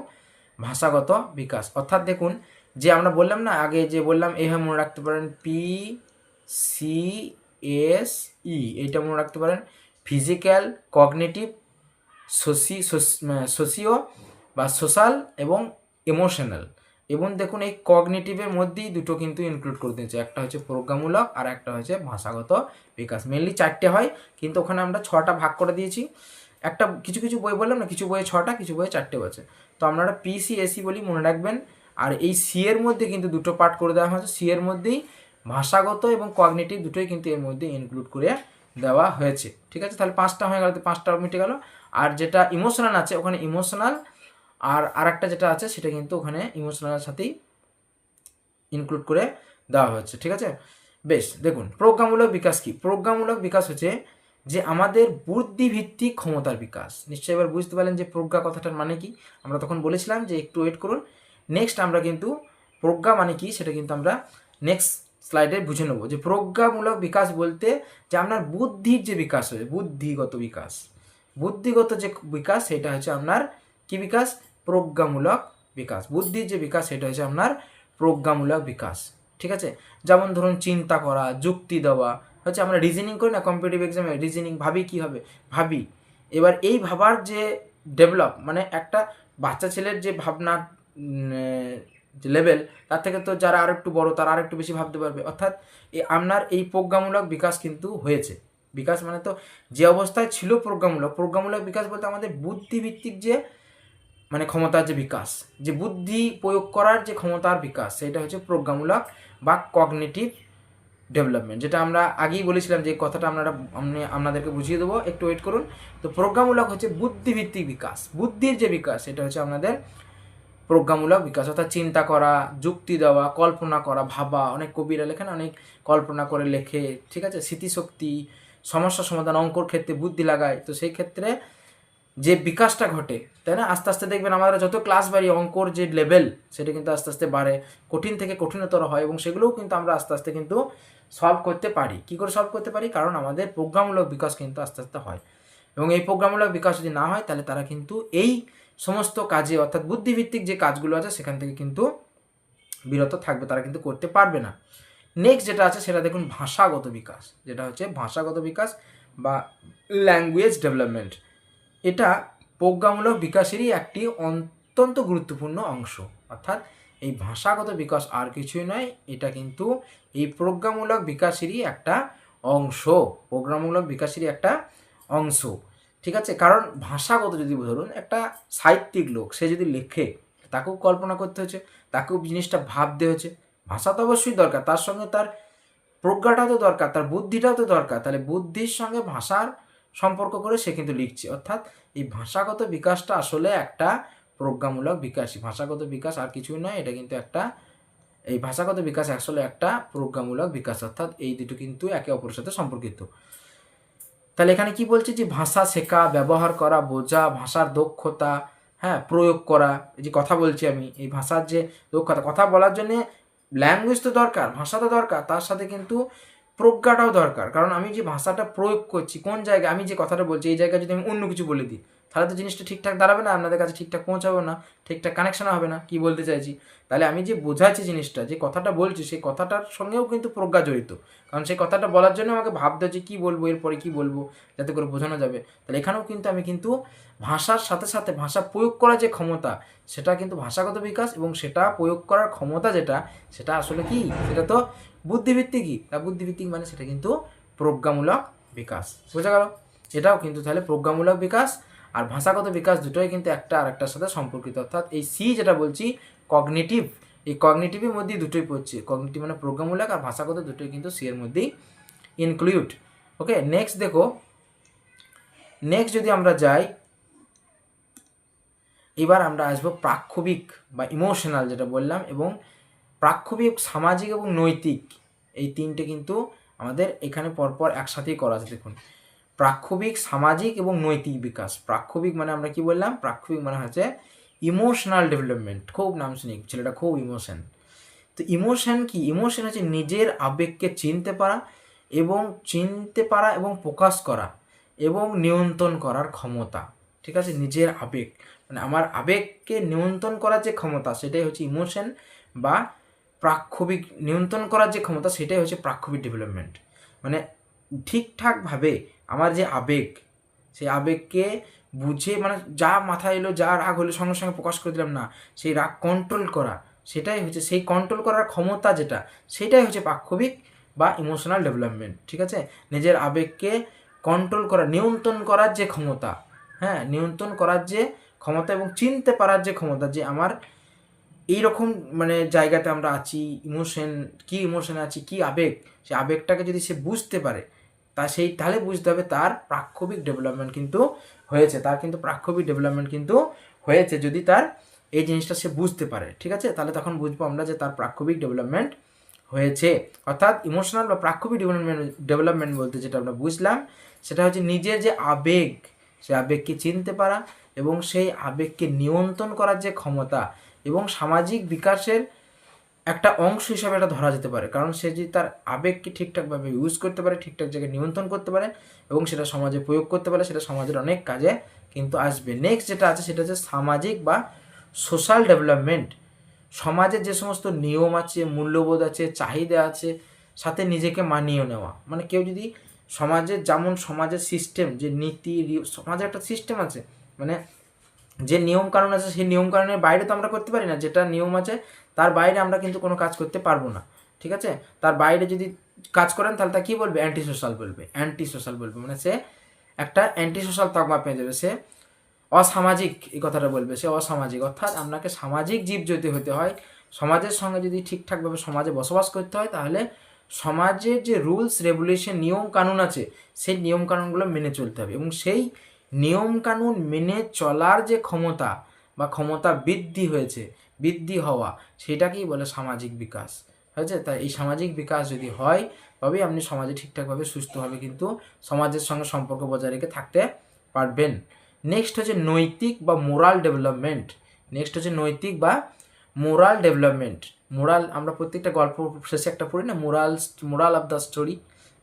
ভাষাগত বিকাশ। অর্থাৎ দেখুন, যে আমরা বললাম না আগে, যে বললাম এইভাবে মনে রাখতে পারেন PCSE, এইটা মনে রাখতে পারেন, ফিজিক্যাল, কগনিটিভ, সোশিও বা সোশ্যাল এবং ইমোশনাল। এবং দেখুন এই কগনিটিভের মধ্যেই দুটো কিন্তু ইনক্লুড করে দিয়েছে, একটা হচ্ছে প্রজ্ঞামূলক আর একটা হচ্ছে ভাষাগত বিকাশ। মেনলি 4টে হয়, কিন্তু ওখানে আমরা 6টা ভাগ করে দিয়েছি। একটা কিছু কিছু বই বললাম না, কিছু বইয়ে 6টা, কিছু বইয়ে 4টে আছে। তো আপনারা PCSE বলি মনে রাখবেন। আর এই সি এর মধ্যে কিন্তু দুটো পার্ট করে দেওয়া হয়েছে, সি এর মধ্যেই ভাষাগত এবং কগনিটিভ দুটোই কিন্তু এর মধ্যে ইনক্লুড করে দেওয়া হয়েছে। ঠিক আছে, তাহলে 5টা হয়ে গেল, তো 5টা মিটে গেল। আর যেটা ইমোশনাল আছে ওখানে ইমোশনাল, আর আরেকটা যেটা আছে সেটা কিন্তু ওখানে ইমোশনালের সাথেই ইনক্লুড করে দেওয়া হচ্ছে। ঠিক আছে, বেশ। দেখুন প্রজ্ঞামূলক বিকাশ কি? প্রজ্ঞামূলক বিকাশ হচ্ছে যে আমাদের বুদ্ধিভিত্তিক ক্ষমতার বিকাশ। নিশ্চয়ই এবার বুঝতে পারলেন যে প্রজ্ঞা কথাটার মানে কি। আমরা তখন বলেছিলাম যে একটু ওয়েট করুন, নেক্সট আমরা কিন্তু প্রজ্ঞা মানে কি সেটা কিন্তু আমরা নেক্সট স্লাইডে বুঝে নেব। যে প্রজ্ঞামূলক বিকাশ বলতে যে আপনার বুদ্ধির যে বিকাশ হয়, বুদ্ধিগত বিকাশ, বুদ্ধিগত যে বিকাশ সেটা হচ্ছে আপনার কি বিকাশ? প্রজ্ঞামূলক বিকাশ। বুদ্ধির যে বিকাশ সেটা হচ্ছে আপনার প্রজ্ঞামূলক বিকাশ। ঠিক আছে, যেমন ধরুন চিন্তা করা, যুক্তি দেওয়া, হচ্ছে আমরা রিজনিং করি না কম্পিটিটিভ এক্সামে, রিজনিং ভাবি কী হবে, ভাবি। এবার এই ভাবার যে ডেভেলপ, মানে একটা বাচ্চা ছেলের যে ভাবনা যে লেভেল, তার থেকে তো যারা আর একটু বড় তারা আর একটু বেশি ভাবতে পারবে। অর্থাৎ আপনার এই প্রজ্ঞামূলক বিকাশ কিন্তু হয়েছে। বিকাশ মানে তো যে অবস্থায় ছিল প্রজ্ঞামূলক, প্রজ্ঞামূলক বিকাশ বলতে আমাদের বুদ্ধিভিত্তিক যে মানে ক্ষমতার যে বিকাশ, যে বুদ্ধি প্রয়োগ করার যে ক্ষমতার বিকাশ, সেটা হচ্ছে প্রজ্ঞামূলক বা কগনিটিভ ডেভেলপমেন্ট, যেটা আমরা আগেই বলেছিলাম যে কথাটা আপনাদেরকে বুঝিয়ে দেবো, একটু ওয়েট করুন। তো প্রজ্ঞামূলক হচ্ছে বুদ্ধিভিত্তিক বিকাশ, বুদ্ধির যে বিকাশ সেটা হচ্ছে আপনাদের প্রজ্ঞামূলক বিকাশ, অর্থাৎ চিন্তা করা, যুক্তি দেওয়া, কল্পনা করা, ভাবা। অনেক কবিরা লেখেন অনেক কল্পনা করে লেখে, ঠিক আছে, স্মৃতিশক্তি, সমস্যা সমাধান, অঙ্কর ক্ষেত্রে বুদ্ধি লাগায়। তো সেই ক্ষেত্রে যে বিকাশটা ঘটে, তাই না, আস্তে আস্তে দেখবেন আমাদের যত ক্লাস বাড়ি অঙ্কর যে লেভেল সেটা কিন্তু আস্তে আস্তে বাড়ে, কঠিন থেকে কঠিনতর হয়, এবং সেগুলোও কিন্তু আমরা আস্তে আস্তে কিন্তু সলভ করতে পারি। কী করে সলভ করতে পারি? কারণ আমাদের প্রজ্ঞামূলক বিকাশ কিন্তু আস্তে আস্তে হয়, এবং এই প্রজ্ঞামূলক বিকাশ যদি না হয় তাহলে তারা কিন্তু এই সমস্ত কাজে, অর্থাৎ বুদ্ধিভিত্তিক যে কাজগুলো আছে সেখান থেকে কিন্তু বিরত থাকবে, তারা কিন্তু করতে পারবে না। নেক্সট যেটা আছে সেটা দেখুন ভাষাগত বিকাশ, যেটা হচ্ছে ভাষাগত বিকাশ বা ল্যাঙ্গুয়েজ ডেভেলপমেন্ট। এটা প্রজ্ঞামূলক বিকাশেরই একটি অত্যন্ত গুরুত্বপূর্ণ অংশ। অর্থাৎ এই ভাষাগত বিকাশ আর কিছুই নয়, এটা কিন্তু এই প্রজ্ঞামূলক বিকাশেরই একটা অংশ, প্রজ্ঞামূলক বিকাশেরই একটা অংশ। ঠিক আছে, কারণ ভাষাগত যদি ধরুন একটা সাহিত্যিক লোক, সে যদি লেখে তাকেও কল্পনা করতে হচ্ছে, তাকেও জিনিসটা ভাবতে হচ্ছে। ভাষা তো অবশ্যই দরকার, তার সঙ্গে তার প্রজ্ঞাটাও তো দরকার, তার বুদ্ধিটাও তো দরকার। তাহলে বুদ্ধির সঙ্গে ভাষার সম্পর্ক করে সে কিন্তু লিখছে। অর্থাৎ এই ভাষাগত বিকাশটা আসলে একটা প্রজ্ঞামূলক বিকাশই। ভাষাগত বিকাশ আর কিছুই নয়, এটা কিন্তু একটা, এই ভাষাগত বিকাশ আসলে একটা প্রজ্ঞামূলক বিকাশ। অর্থাৎ এই দুটো কিন্তু একে অপরের সাথে সম্পর্কিত। তাহলে এখানে কি বলছে? যে ভাষা শেখা, ব্যবহার করা, বোঝা, ভাষার দক্ষতা, হ্যাঁ, প্রয়োগ করা। এই যে কথা বলছি আমি, এই ভাষার যে দক্ষতা, কথা বলার জন্যে ল্যাঙ্গুয়েজ তো দরকার, ভাষা তো দরকার, তার সাথে কিন্তু প্রজ্ঞাটাও দরকার। কারণ আমি যে ভাষাটা প্রয়োগ করছি কোন জায়গায়, আমি যে কথাটা বলছি এই জায়গায় যদি আমি অন্য কিছু বলে দিই তাহলে তো জিনিসটা ঠিকঠাক দাঁড়াবে না, আপনাদের কাছে ঠিকঠাক পৌঁছাবে না, ঠিকঠাক কানেকশন হবে না। কি বলতে চাইছি, তাহলে আমি যে বোঝাচ্ছি জিনিসটা, যে কথাটা বলছি, সেই কথাটার সঙ্গেও কিন্তু প্রজ্ঞা জড়িত। কারণ সেই কথাটা বলার জন্য আমাকে ভাবতে হচ্ছে কী বলবো, এরপরে কী বলবো, যাতে করে বোঝানো যাবে। তাহলে এখানেও কিন্তু আমি কিন্তু ভাষার সাথে সাথে ভাষা প্রয়োগ করার যে ক্ষমতা, সেটা কিন্তু ভাষাগত বিকাশ, এবং সেটা প্রয়োগ করার ক্ষমতা যেটা, সেটা আসলে কি, সেটা তো বুদ্ধিভিত্তিকই। তা বুদ্ধিভিত্তিক মানে সেটা কিন্তু প্রজ্ঞামূলক বিকাশ। বোঝা গেল? এটাও কিন্তু তাহলে প্রজ্ঞামূলক বিকাশ আর ভাষাগত বিকাশ দুটোই কিন্তু একটা আরেকটার সাথে সম্পর্কিত। অর্থাৎ এই সি যেটা বলছি কগনিটিভ, এই কগনিটিভের মধ্যেই দুটোই পড়ছে। কগনিটিভ মানে প্রজ্ঞামূলক, আর ভাষাগত দুটোই কিন্তু সি এর মধ্যেই ইনক্লুড। ওকে, নেক্সট দেখো, নেক্সট যদি আমরা যাই, এবার আমরা আসবো প্রাক্ষবিক বা ইমোশনাল যেটা বললাম, এবং প্রাক্ষবিক সামাজিক এবং নৈতিক, এই তিনটে কিন্তু আমাদের এখানে পরপর একসাথেই করা আছে। দেখুন, প্রাক্ষবিক, সামাজিক এবং নৈতিক বিকাশ। প্রাক্ষবিক মানে আমরা কি বললাম, প্রাক্ষবিক মানে হচ্ছে ইমোশনাল ডেভেলপমেন্ট। খুব নাম শুনি, ছেলেটা খুব ইমোশন। তো ইমোশন কি, ইমোশন হচ্ছে নিজের আবেগকে চিনতে পারা এবং প্রকাশ করা এবং নিয়ন্ত্রণ করার ক্ষমতা। ঠিক আছে, নিজের আবেগ মানে আমার আবেগকে নিয়ন্ত্রণ করার যে ক্ষমতা, সেটাই হচ্ছে ইমোশন, বা প্রাক্ষবিক নিয়ন্ত্রণ করার যে ক্ষমতা, সেটাই হচ্ছে প্রাক্ষবিক ডেভেলপমেন্ট। মানে ঠিকঠাকভাবে আমার যে আবেগ, সেই আবেগকে বুঝে, মানে যা মাথায় এলো, যা রাগ হলো সঙ্গে সঙ্গে প্রকাশ করে দিলাম না, সেই রাগ কন্ট্রোল করা, সেটাই হচ্ছে সেই কন্ট্রোল করার ক্ষমতা যেটা, সেটাই হচ্ছে প্রাক্ষবিক বা ইমোশনাল ডেভেলপমেন্ট। ঠিক আছে, নিজের আবেগকে কন্ট্রোল করা, নিয়ন্ত্রণ করার যে ক্ষমতা, হ্যাঁ, নিয়ন্ত্রণ করার যে ক্ষমতা এবং চিনতে পারার যে ক্ষমতা, যে আমার এইরকম মানে জায়গাতে আমরা আছি, ইমোশনে আছি, কি আবেগ, সেই আবেগটাকে যদি সে বুঝতে পারে, তাহলে বুঝতে হবে তার প্রাক্ষবিক ডেভেলপমেন্ট কিন্তু হয়েছে, তার কিন্তু প্রাক্ষবিক ডেভেলপমেন্ট কিন্তু হয়েছে, যদি তার এই জিনিসটা সে বুঝতে পারে। ঠিক আছে, তাহলে তখন বুঝবো আমরা যে তার প্রাক্ষবিক ডেভেলপমেন্ট হয়েছে। অর্থাৎ ইমোশনাল বা প্রাক্ষবিক ডেভেলপমেন্ট বলতে যেটা আমরা বুঝলাম, সেটা হচ্ছে নিজের যে আবেগ, সেই আবেগকে চিনতে পারা এবং সেই আবেগকে নিয়ন্ত্রণ করার যে ক্ষমতা, এবং সামাজিক বিকাশের একটা অংশ হিসাবে এটা ধরা যেতে পারে। কারণ সে যদি তার আবেগকে ঠিকঠাকভাবে ইউজ করতে পারে, ঠিকঠাক জায়গায় নিয়ন্ত্রণ করতে পারে এবং সেটা সমাজে প্রয়োগ করতে পারে, সেটা সমাজের অনেক কাজে কিন্তু আসবে। নেক্সট যেটা আছে সেটা হচ্ছে সামাজিক বা সোশ্যাল ডেভেলপমেন্ট। সমাজের যে সমস্ত নিয়ম আছে, মূল্যবোধ আছে, চাহিদা আছে, সাথে নিজেকে মানিয়ে নেওয়া। মানে কেউ যদি সমাজের, যেমন সমাজের সিস্টেম, যে নীতি, সমাজের একটা সিস্টেম আছে, মানে যে নিয়মকানুন আছে, সেই নিয়মকানুনের বাইরে তো আমরা করতে পারি না। যেটা নিয়ম আছে তার বাইরে আমরা কিন্তু কোনো কাজ করতে পারবো না। ঠিক আছে, তার বাইরে যদি কাজ করেন তাহলে তা কী বলবে, অ্যান্টি সোশ্যাল বলবে, মানে সে একটা অ্যান্টি সোশ্যাল তকমা পেয়ে যাবে, সে অসামাজিক, এই কথাটা বলবে, সে অসামাজিক। অর্থাৎ আপনাকে সামাজিক জীব যদি হতে হয়, সমাজের সঙ্গে যদি ঠিকঠাকভাবে সমাজে বসবাস করতে হয়, তাহলে সমাজের যে রুলস রেগুলেশন, নিয়ম কানুন আছে, সেই নিয়ম কানুনগুলো মেনে চলতে হবে, এবং সেই নিয়মকানুন মেনে চলার যে ক্ষমতা বা ক্ষমতা বৃদ্ধি হওয়া, সেটাকেই বলে সামাজিক বিকাশ। হয়েছে, তাই এই সামাজিক বিকাশ যদি হয়, তবেই আপনি সমাজে ঠিকঠাকভাবে সুস্থভাবে কিন্তু সমাজের সঙ্গে সম্পর্ক বজায় রেখে থাকতে পারবেন। নেক্সট হচ্ছে নৈতিক বা মোরাল ডেভেলপমেন্ট। মোরাল আমরা প্রত্যেকটা গল্প শেষে একটা পড়ি না, মোরাল অফ দ্য স্টোরি।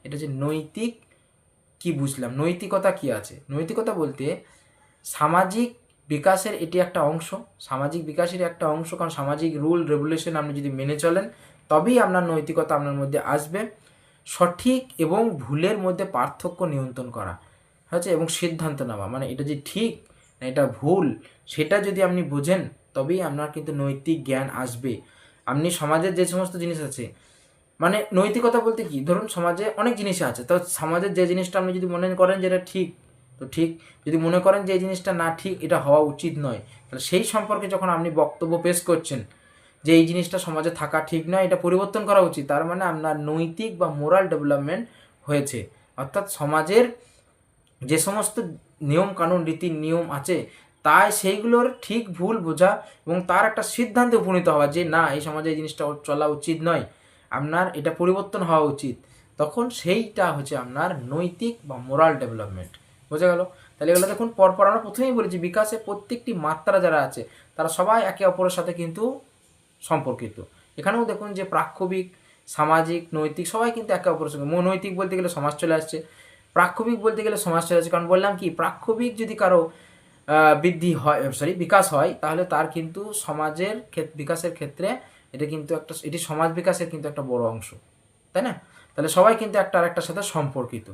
এটা হচ্ছে নৈতিক। কি বুঝলাম, নৈতিকতা কি আছে? নৈতিকতা বলতে সামাজিক বিকাশের এটি একটা অংশ, সামাজিক বিকাশের একটা অংশ। কারণ সামাজিক রুল রেগুলেশন আপনি যদি মেনে চলেন, তবেই আপনার নৈতিকতা আপনার মধ্যে আসবে। সঠিক এবং ভুলের মধ্যে পার্থক্য নিয়ন্ত্রণ করা হয়েছে, এবং সিদ্ধান্ত নেওয়া, মানে এটা যে ঠিক না এটা ভুল, সেটা যদি আপনি বোঝেন, তবেই আপনার কিন্তু নৈতিক জ্ঞান আসবে। আপনি সমাজের যে সমস্ত জিনিস আছে, মানে নৈতিকতা বলতে কি, ধরুন সমাজে অনেক জিনিস আছে, তো সমাজের যে জিনিসটা আপনি যদি মনে করেন যে এটা ঠিক, তো ঠিক। যদি মনে করেন যে এই জিনিসটা না ঠিক, এটা হওয়া উচিত নয়, তাহলে সেই সম্পর্কে যখন আপনি বক্তব্য পেশ করছেন যে এই জিনিসটা সমাজে থাকা ঠিক নয়, এটা পরিবর্তন করা উচিত, তার মানে আপনার নৈতিক বা মোরাল ডেভেলপমেন্ট হয়েছে। অর্থাৎ সমাজের যে সমস্ত নিয়ম কানুন, রীতি নিয়ম আছে, তাই সেইগুলোর ঠিক ভুল বোঝা এবং তার একটা সিদ্ধান্তে উপনীত হওয়া যে না, এই সমাজে এই জিনিসটা চলা উচিত নয়, আপনার এটা পরিবর্তন হওয়া উচিত, তখন সেইটা হচ্ছে আপনার নৈতিক বা মোরাল ডেভেলপমেন্ট। বোঝা গেল? তাহলে এগুলো দেখুন, পরপর আমরা প্রথমেই বলেছি বিকাশে প্রত্যেকটি মাত্রা যারা আছে, তারা সবাই একে অপরের সাথে কিন্তু সম্পর্কিত। এখানেও দেখুন যে প্রাক্ষবিক, সামাজিক, নৈতিক সবাই কিন্তু একে অপরের সঙ্গে। নৈতিক বলতে গেলে সমাজ চলে আসছে, প্রাক্ষবিক বলতে গেলে সমাজ চলে আসছে। কারণ বললাম কি, প্রাক্ষবিক যদি কারো বৃদ্ধি হয়, বিকাশ হয়, তাহলে তার কিন্তু সমাজের বিকাশের ক্ষেত্রে এটা কিন্তু এটি সমাজ বিকাশের কিন্তু একটা বড় অংশ, তাই না? তাহলে সবাই কিন্তু একটা আরেকটার সাথে সম্পর্কিত।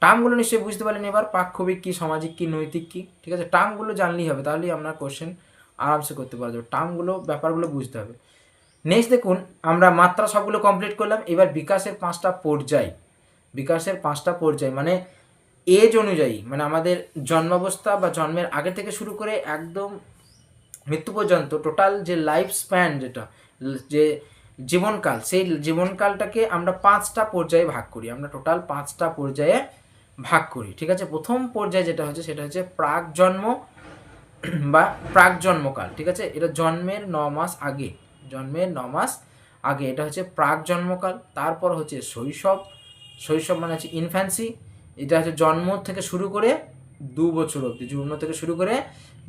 টার্মগুলো নিশ্চয়ই বুঝতে পারলেন এবার, পাক্ষবিক কী, সামাজিক কী, নৈতিক কী, ঠিক আছে? টার্মগুলো জানলেই হবে, তাহলেই আপনার কোশ্চেন আরামসে করতে পারা যাবে। টার্মগুলো, ব্যাপারগুলো বুঝতে হবে। নেক্সট দেখুন, আমরা মাত্রা সবগুলো কমপ্লিট করলাম। এবার বিকাশের 5টা পর্যায়, বিকাশের 5টা পর্যায় মানে এজ অনুযায়ী, মানে আমাদের জন্মাবস্থা বা জন্মের আগে থেকে শুরু করে একদম মৃত্যু পর্যন্ত টোটাল যে লাইফ স্প্যান, যেটা যে জীবনকাল, সেই জীবনকালটাকে আমরা 5টা পর্যায়ে ভাগ করি। আমরা টোটাল 5টা পর্যায়ে ভাগ করি, ঠিক আছে? প্রথম পর্যায়ে যেটা হচ্ছে সেটা হচ্ছে প্রাক জন্ম বা প্রাক জন্মকাল, ঠিক আছে? এটা জন্মের 9 মাস আগে, জন্মের 9 মাস আগে এটা হচ্ছে প্রাক জন্মকাল। তারপর হচ্ছে শৈশব, শৈশব মানে হচ্ছে ইনফ্যান্সি, এটা হচ্ছে জন্ম থেকে শুরু করে 2 বছর অবধি, জন্ম থেকে শুরু করে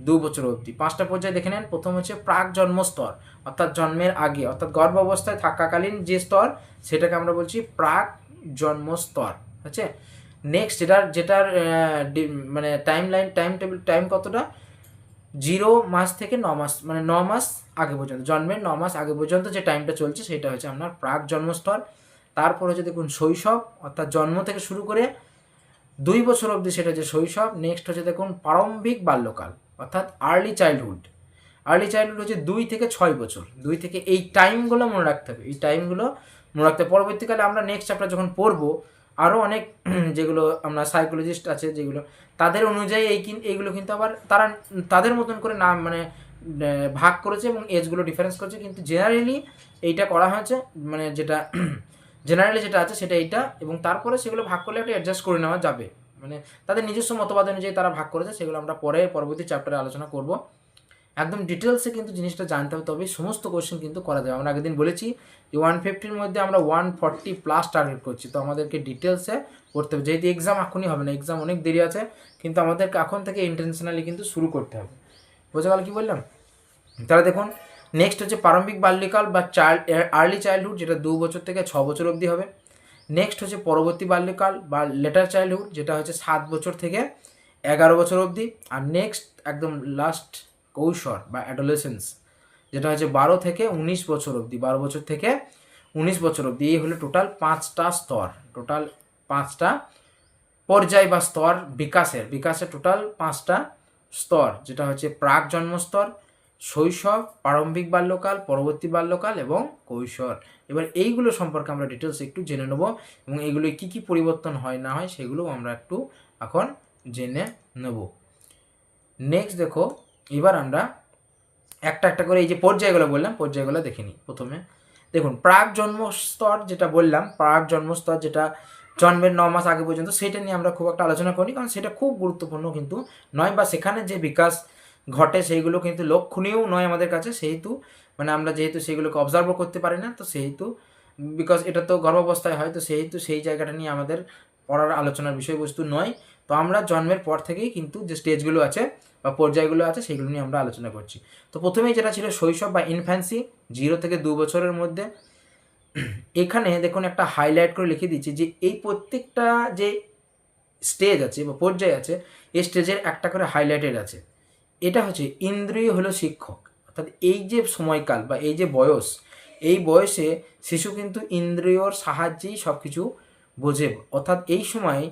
2 বছর অবধি। 5টা পর্যায়ে দেখে নেন। প্রথম হচ্ছে প্রাক জন্ম স্তর, অর্থাৎ জন্মের আগে, অর্থাৎ গর্ভ অবস্থায় থাকাকালীন যে স্তর, সেটাকে আমরা বলছি প্রাক জন্ম স্তর, হচ্ছে। নেক্সট যেটার মানে টাইম কতটা, 0 মাস থেকে 9 মাস, মানে 9 মাস আগে পর্যন্ত, জন্মের 9 মাস আগে পর্যন্ত যে টাইমটা চলছে সেটা হচ্ছে আপনার প্রাক জন্মস্তর। তারপর হচ্ছে দেখুন শৈশব, অর্থাৎ জন্ম থেকে শুরু করে 2 বছর অবধি, সেটা হচ্ছে শৈশব। নেক্সট হচ্ছে দেখুন প্রারম্ভিক বাল্যকাল, অর্থাৎ আর্লি চাইল্ডহুড। আর্লি চাইল্ডহুড হচ্ছে 2 থেকে 6 বছর, 2 থেকে, এই টাইমগুলো মনে রাখতে হবে, এই টাইমগুলো মনে রাখতে হবে। পরবর্তীকালে আমরা নেক্সট চ্যাপ্টার যখন পড়বো, আরও অনেক যেগুলো আমরা সাইকোলজিস্ট আছে যেগুলো, তাদের অনুযায়ী এইগুলো কিন্তু আবার তারা তাদের মতন করে নাম মানে ভাগ করেছে এবং এজগুলো ডিফারেন্স করেছে, কিন্তু জেনারেলি এইটা করা হয়েছে, মানে যেটা জেনারেলি যেটা আছে সেটা এইটা, এবং তারপরে সেগুলো ভাগ করলে একটা অ্যাডজাস্ট করে নেওয়া যাবে, মানে তাদের নিজস্ব মতবাদ অনুযায়ী তারা ভাগ করেছে, সেগুলো আমরা পরবর্তী চ্যাপ্টারে আলোচনা করব। একদম ডিটেলসে কিন্তু জিনিসটা জানতে হবে, তবেই সমস্ত কোশ্চেন কিন্তু করা যাবে। আমরা আগের দিন বলেছি যে 150-র মধ্যে আমরা 140+ টার্গেট করছি, তো আমাদেরকে ডিটেলসে করতে হবে, যেহেতু এক্সাম এখনই হবে না, এক্সাম অনেক দেরি আছে, কিন্তু আমাদেরকে এখন থেকে ইন্টেনশনালি কিন্তু শুরু করতে হবে। বোঝা গেল কি বললাম? তাহলে দেখুন, নেক্সট হচ্ছে প্রারম্ভিক বাল্যকাল বা আর্লি চাইল্ডহুড, যেটা 2 বছর থেকে 6 বছর অবধি হবে। নেক্সট হচ্ছে পরবর্তী বাল্যকাল বা লেটার চাইল্ডহুড, যেটা হচ্ছে 7 বছর থেকে 11 বছর অবধি। আর নেক্সট একদম লাস্ট কৈশোর বা অ্যাডোলেসেন্স, যেটা হচ্ছে 12 থেকে 19 বছর অবধি, 12 বছর থেকে 19 বছর অবধি। এই হলো টোটাল 5টা স্তর, টোটাল 5টা পর্যায় বা স্তর বিকাশের টোটাল 5টা স্তর, যেটা হচ্ছে প্রাক জন্মস্তর, শৈশব, প্রারম্ভিক বাল্যকাল, পরবর্তী বাল্যকাল এবং কৈশোর। এবার এইগুলো সম্পর্কে আমরা ডিটেলস একটু জেনে নেব, এবং এইগুলো কী কী পরিবর্তন হয় না হয় সেগুলোও আমরা একটু এখন জেনে নেব। নেক্সট দেখো, এবার আমরা একটা একটা করে এই যে পর্যায়গুলো বললাম, পর্যায়গুলো দেখে নিই। প্রথমে দেখুন প্রাক জন্মস্তর, যেটা বললাম প্রাক জন্মস্তর, যেটা জন্মের 9 মাস আগে পর্যন্ত, সেটা নিয়ে আমরা খুব একটা আলোচনা করি, কারণ সেটা খুব গুরুত্বপূর্ণ কিন্তু নয়, বা সেখানে যে বিকাশ ঘটে সেইগুলো কিন্তু লক্ষণীয় নয় আমাদের কাছে, সেহেতু মানে আমরা যেহেতু সেগুলোকে অবজার্ভও করতে পারি না, তো সেহেতু বিকজ এটা তো গর্ভাবস্থায় হয়, তো সেহেতু সেই জায়গাটা নিয়ে আমাদের পড়ার আলোচনার বিষয়বস্তু নয়। তো আমরা জন্মের পর থেকেই কিন্তু যে স্টেজগুলো আছে বা পর্যায়গুলো আছে সেগুলো নিয়ে আমরা আলোচনা করছি। তো প্রথমেই যেটা ছিল শৈশব বা ইনফ্যান্সি, 0 থেকে 2 বছরের মধ্যে। এখানে দেখুন একটা হাইলাইট করে লিখে দিচ্ছি যে এই প্রত্যেকটা যে স্টেজ আছে বা পর্যায় আছে, এই স্টেজের একটা করে হাইলাইটেড আছে। এটা হচ্ছে ইন্দ্রিয় হলো শিক্ষক, অর্থাৎ এই যে সময়কাল বা এই যে বয়স, এই বয়সে শিশু কিন্তু ইন্দ্রিয়র সাহায্যেই সব কিছু বোঝে, অর্থাৎ এই সময়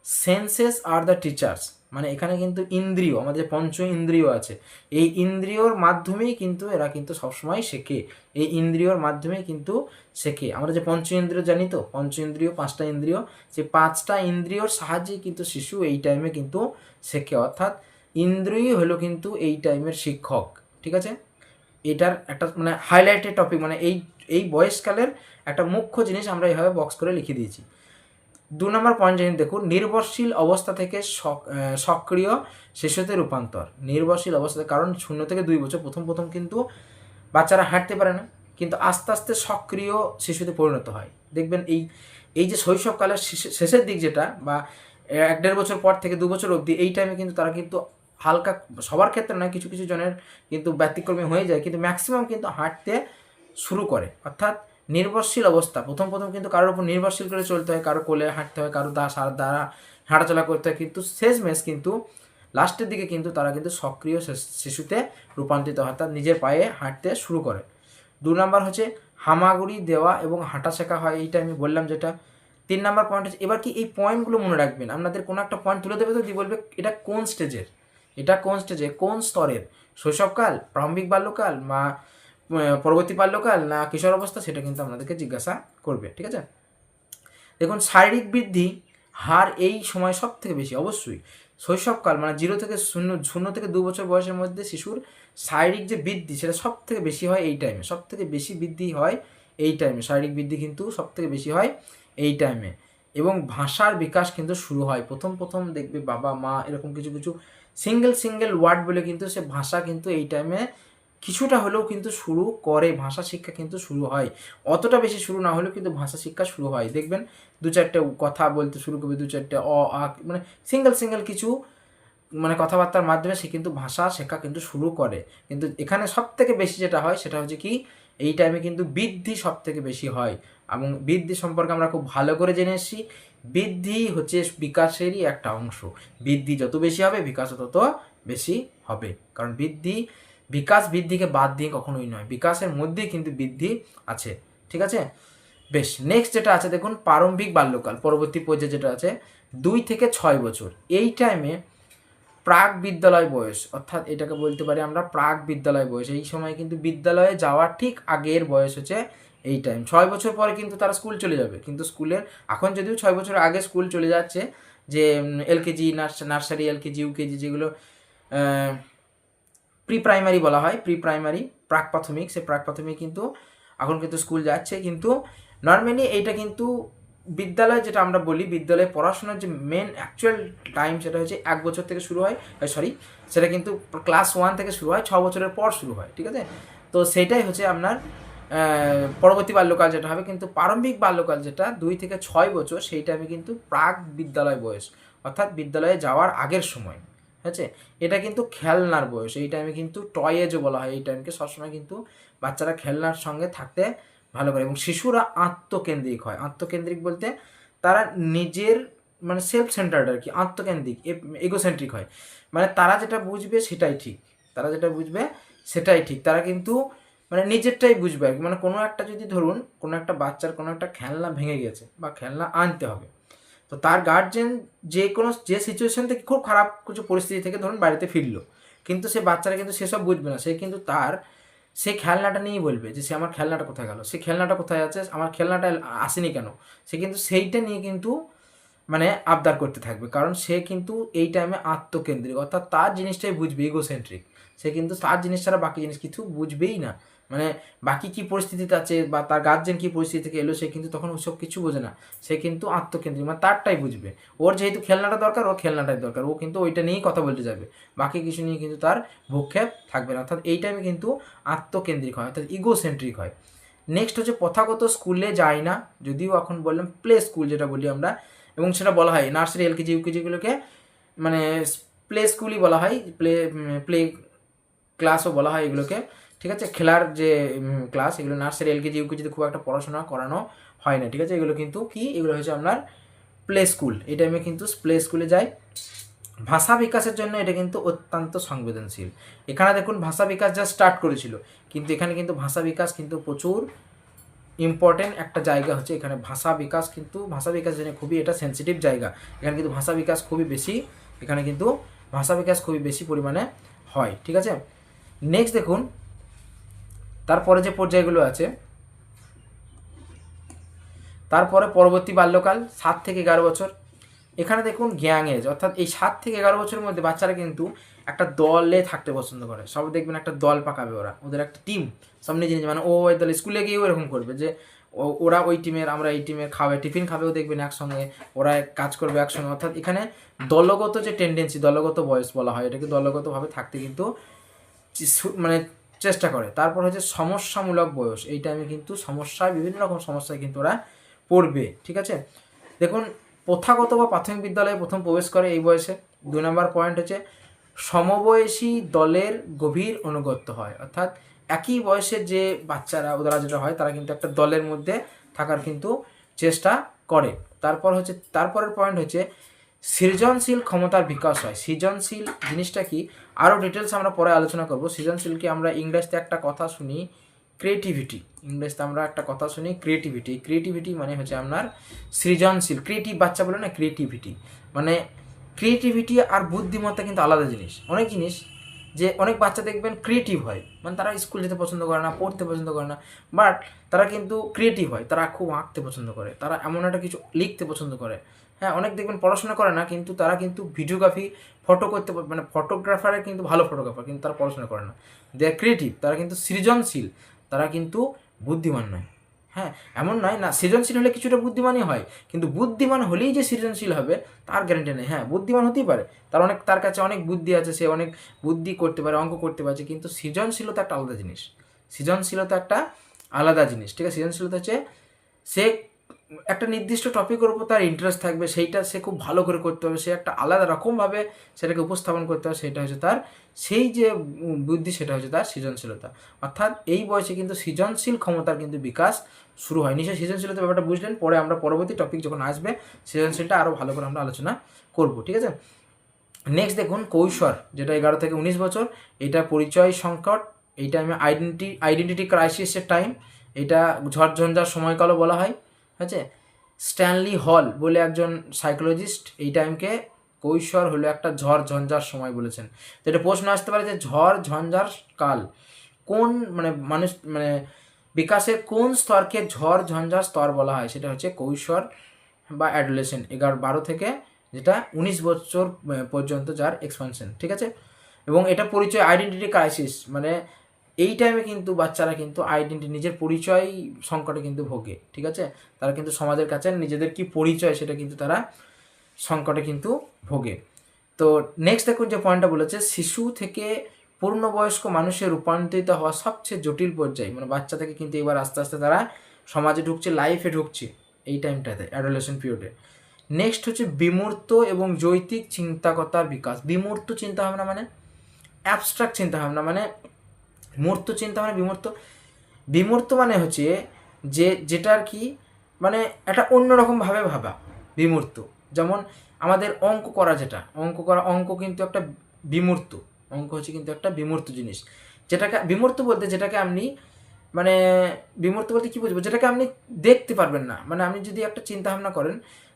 সেন্সেস আর দ্য টিচার্স, মানে এখানে কিন্তু ইন্দ্রিয়, আমাদের পঞ্চ ইন্দ্রিয় আছে, এই ইন্দ্রিয়র মাধ্যমেই কিন্তু এরা কিন্তু সবসময় শেখে, এই ইন্দ্রিয়র মাধ্যমেই কিন্তু শেখে। আমরা যে পঞ্চ ইন্দ্রিয় জানি, তো পঞ্চ ইন্দ্রিয় 5টা ইন্দ্রিয়, সেই 5টা ইন্দ্রিয়র সাহায্যেই কিন্তু শিশু এই টাইমে কিন্তু শেখে, অর্থাৎ ইন্দ্রিয় হলো কিন্তু এই টাইমের শিক্ষক, ঠিক আছে? এটার একটা মানে হাইলাইটেড টপিক, মানে এই বয়সকালের একটা মুখ্য জিনিস আমরা এইভাবে বক্স করে লিখে দিয়েছি। 2 নম্বর পয়েন্ট জানি দেখুন, নির্ভরশীল অবস্থা থেকে সক্রিয় শিশুতে রূপান্তর। নির্ভরশীল অবস্থা, কারণ 0 থেকে 2 বছর প্রথম কিন্তু বাচ্চারা হাঁটতে পারে না, কিন্তু আস্তে আস্তে সক্রিয় শিশুতে পরিণত হয়। দেখবেন এই যে শৈশবকালের শেষের দিক যেটা, বা 1-1.5 বছর পর থেকে 2 বছর অবধি, এই টাইমে কিন্তু তারা কিন্তু হালকা, সবার ক্ষেত্রে নয়, কিছু কিছু জনের কিন্তু ব্যতিক্রমী হয়ে যায়, কিন্তু ম্যাক্সিমাম কিন্তু হাঁটতে শুরু করে। অর্থাৎ নির্ভরশীল অবস্থা, প্রথম কিন্তু কারোর উপর নির্ভরশীল করে চলতে হয়, কারো কোলে হাঁটতে হয়, কারো দ্বারা হাঁটাচলা করতে হয়, কিন্তু শেষমেশ কিন্তু লাস্টের দিকে কিন্তু তারা কিন্তু সক্রিয় শিশুতে রূপান্তরিত হয়, অর্থাৎ নিজের পায়ে হাঁটতে শুরু করে। 2 নম্বর হচ্ছে হামাগুড়ি দেওয়া এবং হাঁটা শেখা হয়, এইটা আমি বললাম যেটা। 3 নম্বর পয়েন্ট হচ্ছে, এবার কি এই পয়েন্টগুলো মনে রাখবেন, আপনাদের কোনো একটা পয়েন্ট তুলে দেবে তো দিয়ে বলবে এটা কোন স্টেজের, এটা কোন স্টেজে, কোন স্তরের, শৈশবকাল, প্রারম্ভিক বাল্যকাল, বা পরবর্তী বাল্যকাল, না কিশোর অবস্থা, সেটা কিন্তু আপনাদেরকে জিজ্ঞাসা করবে। ঠিক আছে, দেখুন শারীরিক বৃদ্ধি হার এই সময় সব থেকে বেশি অবশ্যই শৈশবকাল, মানে 0 থেকে 2 বছর বয়সের মধ্যে শিশুর শারীরিক যে বৃদ্ধি সেটা সব থেকে বেশি হয় এই টাইমে, সব থেকে বেশি বৃদ্ধি হয় এই টাইমে, শারীরিক বৃদ্ধি কিন্তু সব থেকে বেশি হয় এই টাইমে। এবং ভাষার বিকাশ কিন্তু শুরু হয় প্রথম দেখবে বাবা মা এরকম কিছু কিছু সিঙ্গেল ওয়ার্ড বলে কিন্তু সে ভাষা কিন্তু এই টাইমে কিছুটা হলেও কিন্তু শুরু করে, ভাষা শিক্ষা কিন্তু শুরু হয়, অতটা বেশি শুরু না হলেও কিন্তু ভাষা শিক্ষা শুরু হয়। দেখবেন 2-4টে কথা বলতে শুরু করবে, 2-4টে মানে সিঙ্গেল কিছু মানে কথাবার্তার মাধ্যমে সে কিন্তু ভাষা শেখা কিন্তু শুরু করে। কিন্তু এখানে সব থেকে বেশি যেটা হয় সেটা হচ্ছে কি, এই টাইমে কিন্তু বৃদ্ধি সব থেকে বেশি হয়, এবং বৃদ্ধি সম্পর্কে আমরা খুব ভালো করে জেনে এসেছি। বৃদ্ধি হচ্ছে বিকাশেরই একটা অংশ, বৃদ্ধি যত বেশি হবে বিকাশও তত বেশি হবে, কারণ বিকাশ বৃদ্ধিকে বাদ দিয়ে কখনোই নয়, বিকাশের মধ্যেই কিন্তু বৃদ্ধি আছে। ঠিক আছে, বেশ, নেক্সট যেটা আছে দেখুন প্রারম্ভিক বাল্যকাল, পরবর্তী পর্যায়ে যেটা আছে 2 থেকে 6 বছর, এই টাইমে প্রাক বিদ্যালয় বয়স, অর্থাৎ এটাকে বলতে পারি আমরা প্রাক বিদ্যালয় বয়স, এই সময় কিন্তু বিদ্যালয়ে যাওয়ার ঠিক আগের বয়স হচ্ছে এই টাইম। 6 বছর পরে কিন্তু তারা স্কুল চলে যাবে, কিন্তু স্কুলের এখন যদিও 6 বছর আগে স্কুল চলে যাচ্ছে, যে এলকেজি, নার্সারি, এলকেজি, ইউকেজি, যেগুলো প্রি প্রাইমারি বলা হয়, প্রি প্রাইমারি, প্রাক প্রাথমিক, সে প্রাক প্রাথমিক কিন্তু এখন কিন্তু স্কুল যাচ্ছে। কিন্তু নর্মালি এইটা কিন্তু বিদ্যালয় যেটা আমরা বলি, বিদ্যালয়ে পড়াশোনার যে মেন অ্যাকচুয়াল টাইম সেটা হচ্ছে 1 বছর থেকে শুরু হয়, সেটা কিন্তু ক্লাস 1 থেকে শুরু হয়, 6 বছরের পর শুরু হয়। ঠিক আছে, তো সেইটাই হচ্ছে আপনার পরবর্তী বাল্যকাল যেটা হবে। কিন্তু প্রারম্ভিক বাল্যকাল যেটা 2 থেকে 6 বছর, সেই টাইমে কিন্তু প্রাক বিদ্যালয় বয়স, অর্থাৎ বিদ্যালয়ে যাওয়ার আগের সময়। ঠিক আছে, এটা কিন্তু খেলনার বয়স, এই টাইমে কিন্তু টয় এজও বলা হয়, এই টাইমকে সবসময় কিন্তু বাচ্চারা খেলনার সঙ্গে থাকতে ভালো করে, এবং শিশুরা আত্মকেন্দ্রিক হয়। আত্মকেন্দ্রিক বলতে তারা নিজের মানে সেলফ সেন্টার্ড আর কি, আত্মকেন্দ্রিক, এগোসেন্ট্রিক হয়, মানে তারা যেটা বুঝবে সেটাই ঠিক, তারা কিন্তু মানে নিজেরটাই বুঝবে আর কি। মানে কোনো একটা যদি ধরুন কোনো একটা বাচ্চার কোনো একটা খেলনা ভেঙে গেছে বা খেলনা আনতে হবে, তো তার গার্জেন যে সিচুয়েশন থেকে খুব খারাপ কিছু পরিস্থিতি থেকে ধরুন বাড়িতে ফিরলো, কিন্তু সে বাচ্চারা কিন্তু সেসব বুঝবে না, সে কিন্তু সেই খেলনাটা নিয়েই বলবে যে আমার খেলনাটা কোথায় গেল, সে খেলনাটা কোথায় আছে, আমার খেলনাটা আসেনি কেন, সে কিন্তু সেইটা নিয়ে কিন্তু মানে আবদার করতে থাকবে, কারণ সে কিন্তু এই টাইমে আত্মকেন্দ্রিক, অর্থাৎ তার জিনিসটাই বুঝবে, ইগোসেন্ট্রিক, সে কিন্তু তার জিনিস ছাড়া বাকি জিনিস কিছু বুঝবেই না। মানে বাকি কী পরিস্থিতিতে আছে বা তার গার্জেন কী পরিস্থিতি থেকে এলো, সে কিন্তু তখন ওসব কিছু বোঝে না, সে কিন্তু আত্মকেন্দ্রিক, মানে তারটাই বুঝবে, ওর যেহেতু খেলনাটা দরকার, ওর খেলনাটাই দরকার, ও কিন্তু ওইটা নিয়েই কথা বলতে যাবে, বাকি কিছু নিয়ে কিন্তু তার ভূক্ষেপ থাকবে না, অর্থাৎ এই টাইমে কিন্তু আত্মকেন্দ্রিক হয়, অর্থাৎ ইগোসেন্ট্রিক হয়। নেক্সট হচ্ছে প্রথাগত স্কুলে যায় না, যদিও এখন বললাম প্লে স্কুল যেটা বলি আমরা, এবং সেটা বলা হয় নার্সারি, এলকেজি, ইউকেজিগুলোকে মানে প্লে স্কুলই বলা হয়, প্লে ক্লাসও বলা হয় এগুলোকে। ঠিক আছে, খেলার যে ক্লাস, এগুলো নার্সারি, এলকেজি, ইউকেজিতে খুব একটা পড়াশোনা করানো হয় না। ঠিক আছে, এগুলো কিন্তু এগুলো হচ্ছে আপনার প্লে স্কুল, এই টাইমে কিন্তু প্লে স্কুলে যায়। ভাষা বিকাশের জন্য এটা কিন্তু অত্যন্ত সংবেদনশীল। এখানে দেখুন ভাষা বিকাশ যা স্টার্ট করেছিল, কিন্তু এখানে কিন্তু ভাষা বিকাশ কিন্তু প্রচুর ইম্পর্টেন্ট একটা জায়গা হচ্ছে এখানে। ভাষা বিকাশ জন্য খুবই এটা সেন্সিটিভ জায়গা, এখানে কিন্তু ভাষা বিকাশ খুবই বেশি পরিমাণে হয়। ঠিক আছে, নেক্সট দেখুন তারপরে যে পর্যায়গুলো আছে, তারপরে পরবর্তী বাল্যকাল 7 থেকে 11 বছর, এখানে দেখুন গ্যাং এজ, অর্থাৎ এই 7 থেকে 11 বছরের মধ্যে বাচ্চারা কিন্তু একটা দলে থাকতে পছন্দ করে, সব দেখবেন একটা দল পাকাবে, ওদের একটা টিম সব নিজে মানে ও ওই দলে স্কুলে গিয়েও এরকম করবে যে ওরা ওই টিমের, আমরা এই টিমের, খাবে টিফিন খাবেও দেখবেন একসঙ্গে, ওরা কাজ করবে একসঙ্গে, অর্থাৎ এখানে দলগত যে টেন্ডেন্সি, দলগত বয়স বলা হয় এটাকে, দলগতভাবে থাকতে কিন্তু মানে চেষ্টা করে। তারপর হচ্ছে সমস্যামূলক বয়স, এই টাইমে কিন্তু বিভিন্ন রকম সমস্যায় কিন্তু ওরা পড়বে। ঠিক আছে, দেখুন প্রথাগত বা প্রাথমিক বিদ্যালয়ে প্রথম প্রবেশ করে এই বয়সে। 2 নম্বর পয়েন্ট হচ্ছে সমবয়সী দলের গভীর অনুগত্য হয়, অর্থাৎ একই বয়সের যে বাচ্চারা ওরা যেটা হয়, তারা কিন্তু একটা দলের মধ্যে থাকার কিন্তু চেষ্টা করে। তারপরের পয়েন্ট হচ্ছে সৃজনশীল ক্ষমতার বিকাশ হয়। সৃজনশীল জিনিসটা কি আরও ডিটেলস আমরা পরে আলোচনা করব। সৃজনশীলকে আমরা ইংরেজিতে একটা কথা শুনি ক্রিয়েটিভিটি, ইংরেজিতে আমরা একটা কথা শুনি ক্রিয়েটিভিটি। ক্রিয়েটিভিটি মানে হচ্ছে আপনার সৃজনশীল, ক্রিয়েটিভ বাচ্চা বলে না, ক্রিয়েটিভিটি মানে ক্রিয়েটিভিটি আর বুদ্ধিমত্তা কিন্তু আলাদা জিনিস। অনেক জিনিস যে অনেক বাচ্চা দেখবেন ক্রিয়েটিভ হয়, মানে তারা স্কুল যেতে পছন্দ করে না, পড়তে পছন্দ করে না, বাট তারা কিন্তু ক্রিয়েটিভ হয়, তারা খুব আঁকতে পছন্দ করে, তারা এমন একটা কিছু লিখতে পছন্দ করে। হ্যাঁ, অনেক দেখবেন পড়াশোনা করে না কিন্তু তারা কিন্তু ভিডিওগ্রাফি ফটো করতে, মানে ফটোগ্রাফারে কিন্তু ভালো ফটোগ্রাফার, কিন্তু তারা পড়াশোনা করে না, দে আর ক্রিয়েটিভ, তারা কিন্তু সৃজনশীল, তারা কিন্তু বুদ্ধিমান নয়। হ্যাঁ, এমন নয় না সৃজনশীল হলে কিছুটা বুদ্ধিমানই হয়, কিন্তু বুদ্ধিমান হলেই যে সৃজনশীল হবে তার গ্যারান্টি নেই। হ্যাঁ, বুদ্ধিমান হতেই পারে, তার কাছে অনেক বুদ্ধি আছে, সে অনেক বুদ্ধি করতে পারে, অঙ্ক করতে পারছে, কিন্তু সৃজনশীলতা একটা আলাদা জিনিস। সৃজনশীলতা একটা আলাদা জিনিস, ঠিক আছে। সৃজনশীলতা হচ্ছে সে একটা নির্দিষ্ট টপিকের উপর তার ইন্টারেস্ট থাকবে, সেইটা সে খুব ভালো করে করতে হবে, সে একটা আলাদা রকমভাবে সেটাকে উপস্থাপন করতে হবে, সেটা হচ্ছে তার সেই যে বুদ্ধি, সেটা হচ্ছে তার সৃজনশীলতা। অর্থাৎ এই বয়সে কিন্তু সৃজনশীল ক্ষমতার কিন্তু বিকাশ শুরু হয়। নিশ্চয়ই সৃজনশীলতা ব্যাপারটা বুঝলেন, পরে আমরা পরবর্তী টপিক যখন আসবে সৃজনশীলটা আরও ভালো করে আমরা আলোচনা করব, ঠিক আছে। নেক্সট দেখুন কৈশোর, যেটা 11 থেকে 19 বছর, এটা পরিচয় সংকট, এই টাইমে আইডেন্টিটি ক্রাইসিসের টাইম, এটা ঝড়ঝঞ্ঝার সময়কালও বলা হয়। আছে স্ট্যানলি হল বলে একজন সাইকোলজিস্ট এই টাইমকে কৈশোর হলো একটা ঝড় ঝঞ্ঝার সময় বলেছেন। তো এটা প্রশ্ন আসতে পারে যে ঝড় ঝঞ্ঝার কাল কোন, মানে মানুষ মানে বিকাশের কোন স্তরকে ঝড় ঝঞ্ঝার স্তর বলা হয়, সেটা হচ্ছে কৈশোর বা অ্যাডোলেসেন্ট, 12 থেকে যেটা 19 বছর পর্যন্ত যার এক্সপানশন, ঠিক আছে। এবং এটা পরিচয় আইডেন্টিটি ক্রাইসিস, মানে এই টাইমে কিন্তু বাচ্চারা কিন্তু নিজের পরিচয় সংকটে কিন্তু ভোগে, ঠিক আছে। তারা কিন্তু সমাজের কাছে নিজেদের কি পরিচয় সেটা কিন্তু তারা সংকটে কিন্তু ভোগে। তো নেক্সট দেখুন যে পয়েন্টটা বলেছে, শিশু থেকে পূর্ণবয়স্ক মানুষের রূপান্তরিত হওয়া সবচেয়ে জটিল পর্যায়, মানে বাচ্চা থেকে কিন্তু এবার আস্তে আস্তে তারা সমাজে ঢুকছে, লাইফে ঢুকছে এই টাইমটাতে, অ্যাডোলেসেন্ট পিরিয়ডে। নেক্সট হচ্ছে বিমূর্ত এবং যৌক্তিক চিন্তাকতার বিকাশ। বিমূর্ত চিন্তাভাবনা মানে অ্যাবস্ট্রাক্ট চিন্তাভাবনা, মানে মূর্ত চিন্তাভাবনা, বিমূর্ত মানে হচ্ছে যেটা আর কি, মানে একটা অন্যরকমভাবে ভাবা বিমূর্ত। যেমন আমাদের অঙ্ক কিন্তু একটা বিমূর্ত, অঙ্ক হচ্ছে কিন্তু একটা বিমূর্ত জিনিস। যেটাকে বিমূর্ত বলতে, যেটাকে আপনি মানে বিমূর্ত বলতে কী বুঝবো, যেটাকে আপনি দেখতে পারবেন না। মানে আপনি যদি একটা চিন্তাভাবনা করেন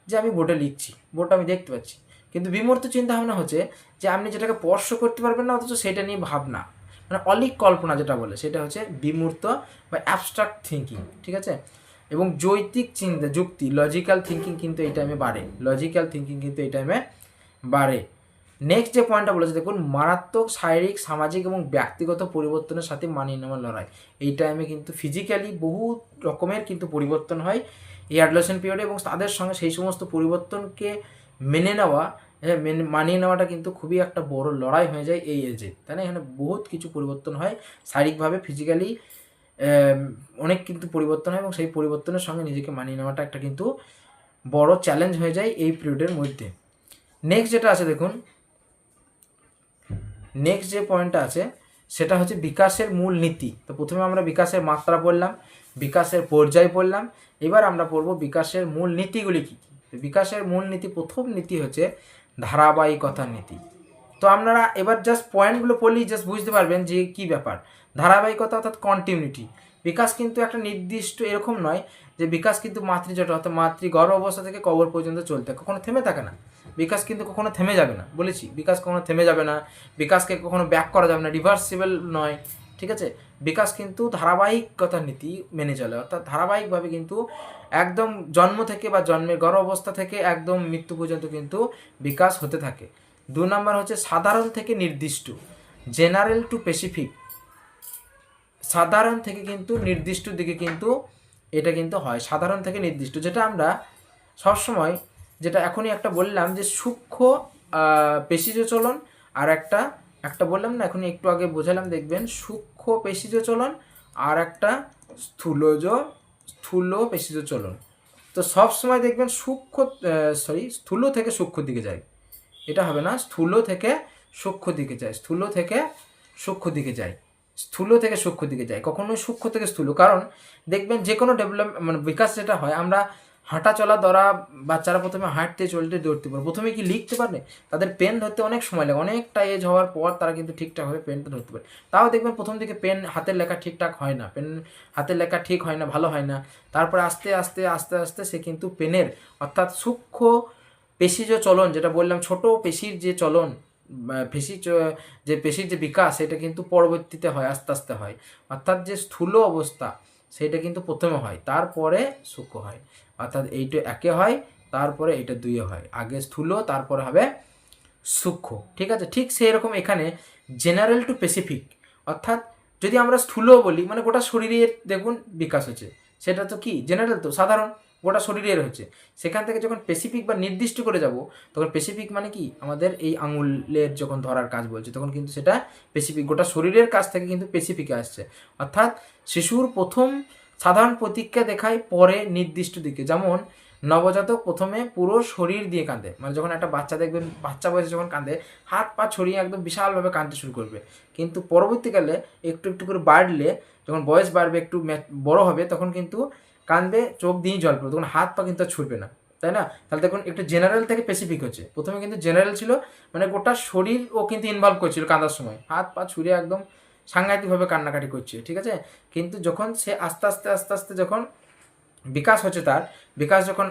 যে আমি বোর্ডে লিখছি, বোর্ডটা আমি দেখতে পাচ্ছি, কিন্তু বিমূর্ত চিন্তাভাবনা হচ্ছে যে আপনি যেটাকে স্পর্শ করতে পারবেন না, অথচ সেটা নিয়ে ভাবনা, মানে অলিক কল্পনা যেটা বলে, সেটা হচ্ছে বিমূর্ত বা অ্যাবস্ট্রাক্ট থিঙ্কিং, ঠিক আছে। এবং যৌক্তিক চিন্তা, যুক্তি, লজিক্যাল থিঙ্কিং কিন্তু এই টাইমে বাড়ে। নেক্সট যে পয়েন্টটা বলেছে দেখুন, মারাত্মক শারীরিক, সামাজিক এবং ব্যক্তিগত পরিবর্তনের সাথে মানিয়ে নেওয়ার লড়াই। এই টাইমে কিন্তু ফিজিক্যালি বহু রকমের কিন্তু পরিবর্তন হয় এই অ্যাডোলেসেন্ট পিরিয়ডে, এবং তাদের সঙ্গে সেই সমস্ত পরিবর্তনকে মানিয়ে নেওয়াটা কিন্তু খুবই একটা বড় লড়াই হয়ে যায় এই এজে, তাই না। এখানে বহুত কিছু পরিবর্তন হয় শারীরিকভাবে, ফিজিক্যালি অনেক কিন্তু পরিবর্তন হয়, এবং সেই পরিবর্তনের সঙ্গে নিজেকে মানিয়ে নেওয়াটা একটা কিন্তু বড় চ্যালেঞ্জ হয়ে যায় এই পিরিয়ডের মধ্যে। নেক্সট যেটা আছে দেখুন, নেক্সট যে পয়েন্টটা আছে সেটা হচ্ছে বিকাশের মূল নীতি। তো প্রথমে আমরা বিকাশের মাত্রা পড়লাম, বিকাশের পর্যায় পড়লাম, এবার আমরা পড়ব বিকাশের মূল নীতিগুলি কী কী। বিকাশের মূল নীতি, প্রথম নীতি হচ্ছে ধারাবাহিকতার নীতি। তো আপনারা এবার জাস্ট পয়েন্টগুলো পড়লেই জাস্ট বুঝতে পারবেন যে কী ব্যাপার। ধারাবাহিকতা অর্থাৎ কন্টিনিউটি। বিকাশ কিন্তু একটা নির্দিষ্ট এরকম নয় যে বিকাশ কিন্তু মাতৃজটা অর্থাৎ মাতৃগর্ভ অবস্থা থেকে কবর পর্যন্ত চলতে, কখনো থেমে থাকে না। বিকাশ কিন্তু কখনো থেমে যাবে না, বলেছি বিকাশ কখনো থেমে যাবে না, বিকাশকে কখনো ব্যাক করা যাবে না, রিভার্সিবল নয়, ঠিক আছে। বিকাশ কিন্তু ধারাবাহিকতার নীতি মেনে চলে, অর্থাৎ ধারাবাহিকভাবে কিন্তু একদম জন্ম থেকে বা জন্মের গর্ভ অবস্থা থেকে একদম মৃত্যু পর্যন্ত কিন্তু বিকাশ হতে থাকে। 2 নম্বর হচ্ছে সাধারণ থেকে নির্দিষ্ট, জেনারেল টু স্পেসিফিক। সাধারণ থেকে কিন্তু নির্দিষ্ট দিকে কিন্তু এটা কিন্তু হয়, সাধারণ থেকে নির্দিষ্ট, যেটা আমরা সবসময়, যেটা এখনই একটা বললাম যে সূক্ষ্ম পেশিজ চলন, আর একটা বললাম না এখনই একটু আগে বোঝালাম, দেখবেন সূক্ষ্ম পেশিজ চলন আর একটা স্থূল পেশিজ চলন। তো সবসময় দেখবেন স্থূল থেকে সূক্ষ্ম দিকে যায়, এটা হবে না, স্থূল থেকে সূক্ষ্ম দিকে যায়, স্থূল থেকে সূক্ষ্ম দিকে যায়, কখনোই সূক্ষ্ম থেকে স্থূল। কারণ দেখবেন যে কোনো বিকাশ যেটা হয়, আমরা হাঁটা চলা দ্বারা বাচ্চারা প্রথমে হাঁটতে চলতে দৌড়তে পারে, প্রথমে কি লিখতে পারে? তাদের পেন ধরতে অনেক সময় লাগে, অনেকটা এজ হওয়ার পর তারা কিন্তু ঠিকঠাকভাবে পেনটা ধরতে পারে। তাও দেখবেন প্রথম দিকে পেন হাতের লেখা ঠিকঠাক হয় না, পেন হাতের লেখা ঠিক হয় না, ভালো হয় না। তারপরে আস্তে আস্তে আস্তে আস্তে সে কিন্তু পেনের অর্থাৎ সূক্ষ্ম পেশিজ চলন, যেটা বললাম ছোট পেশির যে চলন, যে পেশির যে বিকাশ, সেটা কিন্তু পরবর্তীতে হয়, আস্তে আস্তে হয়। অর্থাৎ যে স্থূল অবস্থা সেটা কিন্তু প্রথমে হয়, তারপরে সূক্ষ্ম হয়। অর্থাৎ এইটা একে হয়, তারপরে এটা দুইয়ে হয়, আগে স্থূল তারপরে হবে সূক্ষ্ম। ঠিক আছে, ঠিক সেই রকম এখানে জেনারেল টু স্পেসিফিক, অর্থাৎ যদি আমরা স্থূল বলি মানে গোটা শরীরের দেখুন বিকাশ হচ্ছে, সেটা তো কি জেনারেল, তো সাধারণ গোটা শরীরের হচ্ছে। সেখান থেকে যখন স্পেসিফিক বা নির্দিষ্ট করে যাব, তখন স্পেসিফিক মানে কি আমাদের এই আঙুলের যখন ধরার কাজ বলছে, তখন কিন্তু সেটা স্পেসিফিক, গোটা শরীরের কাছ থেকে কিন্তু স্পেসিফিকে আসছে। অর্থাৎ শিশুর প্রথম সাধারণ প্রতিক্রিয়া দেখায় পরে নির্দিষ্ট দিকে। যেমন নবজাতক প্রথমে পুরো শরীর দিয়ে কাঁদে, মানে যখন একটা বাচ্চা দেখবেন বাচ্চা বয়সে যখন কাঁদে হাত পা ছড়িয়ে একদম বিশালভাবে কাঁদতে শুরু করবে, কিন্তু পরবর্তীকালে একটু একটু করে বাড়লে, যখন বয়স বাড়বে একটু বড় হবে, তখন কিন্তু কাঁদবে, চোখ দিয়েই জল পড়বে, তখন হাত পা কিন্তু আর ছুটবে না, তাই না? তাহলে দেখুন একটু জেনারেল থেকে স্পেসিফিক হচ্ছে। প্রথমে কিন্তু জেনারেল ছিল, মানে গোটা শরীর ও কিন্তু ইনভলভ করছিল কাঁদার সময়, হাত পা ছুড়ে একদম সাংঘাতিকভাবে কান্নাকাটি করছে, ঠিক আছে। কিন্তু যখন সে আস্তে আস্তে আস্তে আস্তে যখন বিকাশ হচ্ছে, তার বিকাশ যখন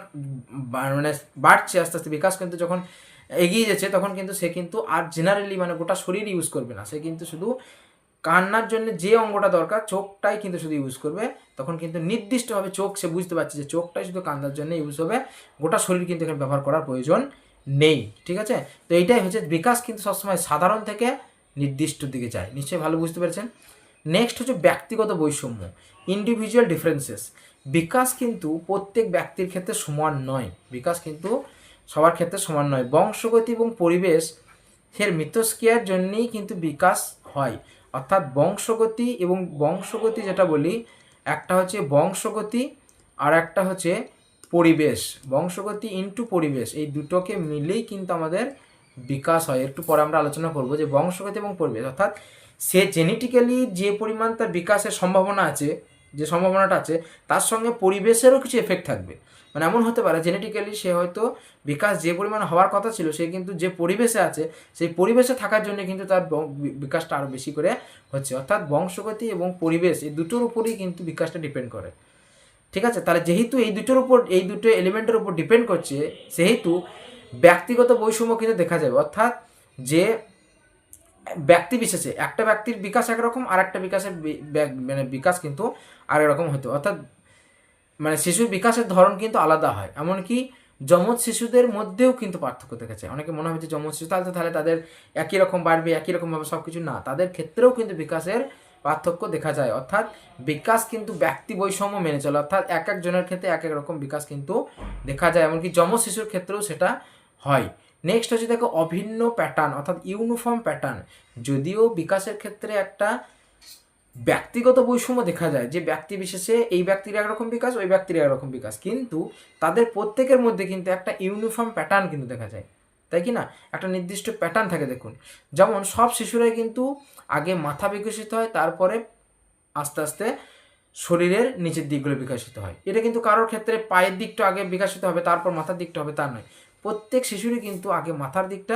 মানে বাড়ছে আস্তে আস্তে, বিকাশ কিন্তু যখন এগিয়ে যাচ্ছে, তখন কিন্তু সে কিন্তু আর জেনারেলি মানে গোটা শরীর ইউজ করবে না, সে কিন্তু শুধু কান্নার জন্য যে অঙ্গটা দরকার চোখটাই কিন্তু শুধু ইউজ করবে। তখন কিন্তু নির্দিষ্টভাবে চোখ সে বুঝতে পারছে যে চোখটাই শুধু কান্নার জন্য ইউজ হবে, গোটা শরীর কিন্তু এখানে ব্যবহার করার প্রয়োজন নেই, ঠিক আছে। তো এইটাই হচ্ছে বিকাশ, কিন্তু সবসময় সাধারণ থেকে নির্দিষ্ট দিকে যায়, নিশ্চয়ই ভালো বুঝতে পেরেছেন। নেক্সট হচ্ছে ব্যক্তিগত বৈষম্য, ইন্ডিভিজুয়াল ডিফারেন্সেস। বিকাশ কিন্তু প্রত্যেক ব্যক্তির ক্ষেত্রে সমান নয়, বিকাশ কিন্তু সবার ক্ষেত্রে সমান নয়। বংশগতি এবং পরিবেশ এর মিথস্ক্রিয়ার জন্যেই কিন্তু বিকাশ হয়। অর্থাৎ বংশগতি এবং বংশগতি যেটা বলি, একটা হচ্ছে বংশগতি আর একটা হচ্ছে পরিবেশ। বংশগতি ইনটু পরিবেশ, এই দুটোকে মিলেই কিন্তু আমাদের বিকাশ হয়। একটু পরে আমরা আলোচনা করব যে বংশগতি এবং পরিবেশ, অর্থাৎ সে জেনেটিক্যালি যে পরিমাণ তার বিকাশের সম্ভাবনা আছে, যে সম্ভাবনাটা আছে, তার সঙ্গে পরিবেশেরও কিছু এফেক্ট থাকবে। মানে এমন হতে পারে জেনেটিক্যালি সে হয়তো বিকাশ যে পরিমাণ হওয়ার কথা ছিল, সে কিন্তু যে পরিবেশে আছে সেই পরিবেশে থাকার জন্য কিন্তু তার বিকাশটা আরও বেশি করে হচ্ছে। অর্থাৎ বংশগতি এবং পরিবেশ এই দুটোর উপরেই কিন্তু বিকাশটা ডিপেন্ড করে, ঠিক আছে। তাহলে যেহেতু এই দুটোর উপর, এই দুটো এলিমেন্টের উপর ডিপেন্ড করছে, সেহেতু ব্যক্তিগত বৈষম্য কিন্তু দেখা যাবে। অর্থাৎ যে ব্যক্তি বিশেষে একটা ব্যক্তির বিকাশ একরকম, আর একটা বিকাশের মানে বিকাশ কিন্তু আর এরকম হতো। অর্থাৎ মানে শিশুর বিকাশের ধরন কিন্তু আলাদা হয়। এমনকি যমজ শিশুদের মধ্যেও কিন্তু পার্থক্য দেখা যায়। অনেকে মনে হয় যে যমজ শিশু তাহলে তাদের একই রকম বাড়বে, একই রকমভাবে সব কিছু, না, তাদের ক্ষেত্রেও কিন্তু বিকাশের পার্থক্য দেখা যায়। অর্থাৎ বিকাশ কিন্তু ব্যক্তি বৈষম্য মেনে চলে, অর্থাৎ এক একজনের ক্ষেত্রে এক এক রকম বিকাশ কিন্তু দেখা যায়, এমনকি যমজ শিশুর ক্ষেত্রেও সেটা হয়। নেক্সট হচ্ছে দেখো অভিন্ন প্যাটার্ন, অর্থাৎ ইউনিফর্ম প্যাটার্ন। যদিও বিকাশের ক্ষেত্রে একটা ব্যক্তিগত বৈষম্য দেখা যায়, যে ব্যক্তি বিশেষে এই ব্যক্তির একরকম বিকাশ, ওই ব্যক্তির একরকম বিকাশ, কিন্তু তাদের প্রত্যেকের মধ্যে কিন্তু একটা ইউনিফর্ম প্যাটার্ন কিন্তু দেখা যায়, তাই কি না? একটা নির্দিষ্ট প্যাটার্ন থাকে। দেখুন যেমন সব শিশুরাই কিন্তু আগে মাথা বিকশিত হয়, তারপরে আস্তে আস্তে শরীরের নিচের দিকগুলো বিকশিত হয়। এটা কিন্তু কারোর ক্ষেত্রে পায়ের দিকটা আগে বিকশিত হবে তারপর মাথার দিকটা হবে, তা নয়। প্রত্যেক শিশুরই কিন্তু আগে মাথার দিকটা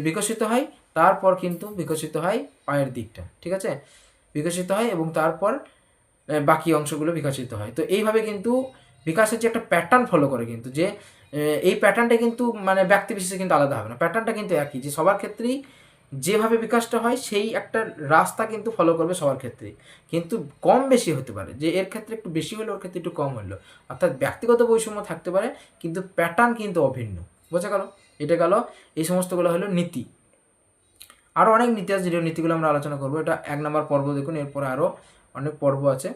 বিকশিত হয়, তারপর কিন্তু বিকশিত হয় পায়ের দিকটা, ঠিক আছে, বিকশিত হয়, এবং তারপর বাকি অংশগুলো বিকশিত হয়। তো এইভাবে কিন্তু বিকাশের যে একটা প্যাটার্ন ফলো করে, কিন্তু যে এই প্যাটার্নটা কিন্তু মানে ব্যক্তি বিশেষে কিন্তু আলাদা হবে না, প্যাটার্নটা কিন্তু একই, যে সবার ক্ষেত্রেই যেভাবে বিকাশটা হয় সেই একটা রাস্তা কিন্তু ফলো করবে সবার ক্ষেত্রেই, কিন্তু কম বেশি হতে পারে, যে এর ক্ষেত্রে একটু বেশি হলো, ওর ক্ষেত্রে একটু কম হলো। অর্থাৎ ব্যক্তিগত বৈষম্য থাকতে পারে, কিন্তু প্যাটার্ন কিন্তু অভিন্ন। বোঝা গেল? এটা গেল, এই সমস্তগুলো হলো নীতি। আরও অনেক নীতি আছে, যে নীতিগুলো আমরা আলোচনা করবো। এটা 1 নম্বর পর্ব দেখুন, এরপরে আরও অনেক পর্ব আছে।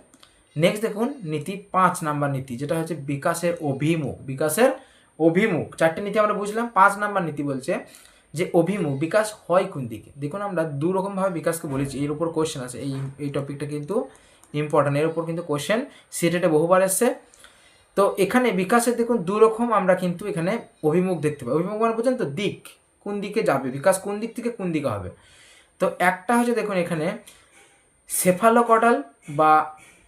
নেক্সট দেখুন নীতি 5 নাম্বার নীতি, যেটা হচ্ছে বিকাশের অভিমুখ। বিকাশের অভিমুখ 4টে নীতি আমরা বুঝলাম। 5 নাম্বার নীতি বলছে যে অভিমুখ, বিকাশ হয় কোন দিকে। দেখুন আমরা দু রকমভাবে বিকাশকে বলেছি, এর উপর কোয়েশ্চেন আছে, এই টপিকটা কিন্তু ইম্পর্ট্যান্ট, এর উপর কিন্তু কোয়েশ্চেন সিটেটে বহুবার এসছে। তো এখানে বিকাশের দেখুন দু রকম আমরা কিন্তু এখানে অভিমুখ দেখতে পাই। অভিমুখ মানে বুঝেন তো, দিক, কোন দিকে যাবে বিকাশ, কোন দিক থেকে কোন দিকে হবে। তো একটা হচ্ছে দেখুন এখানে সেফালোকডাল বা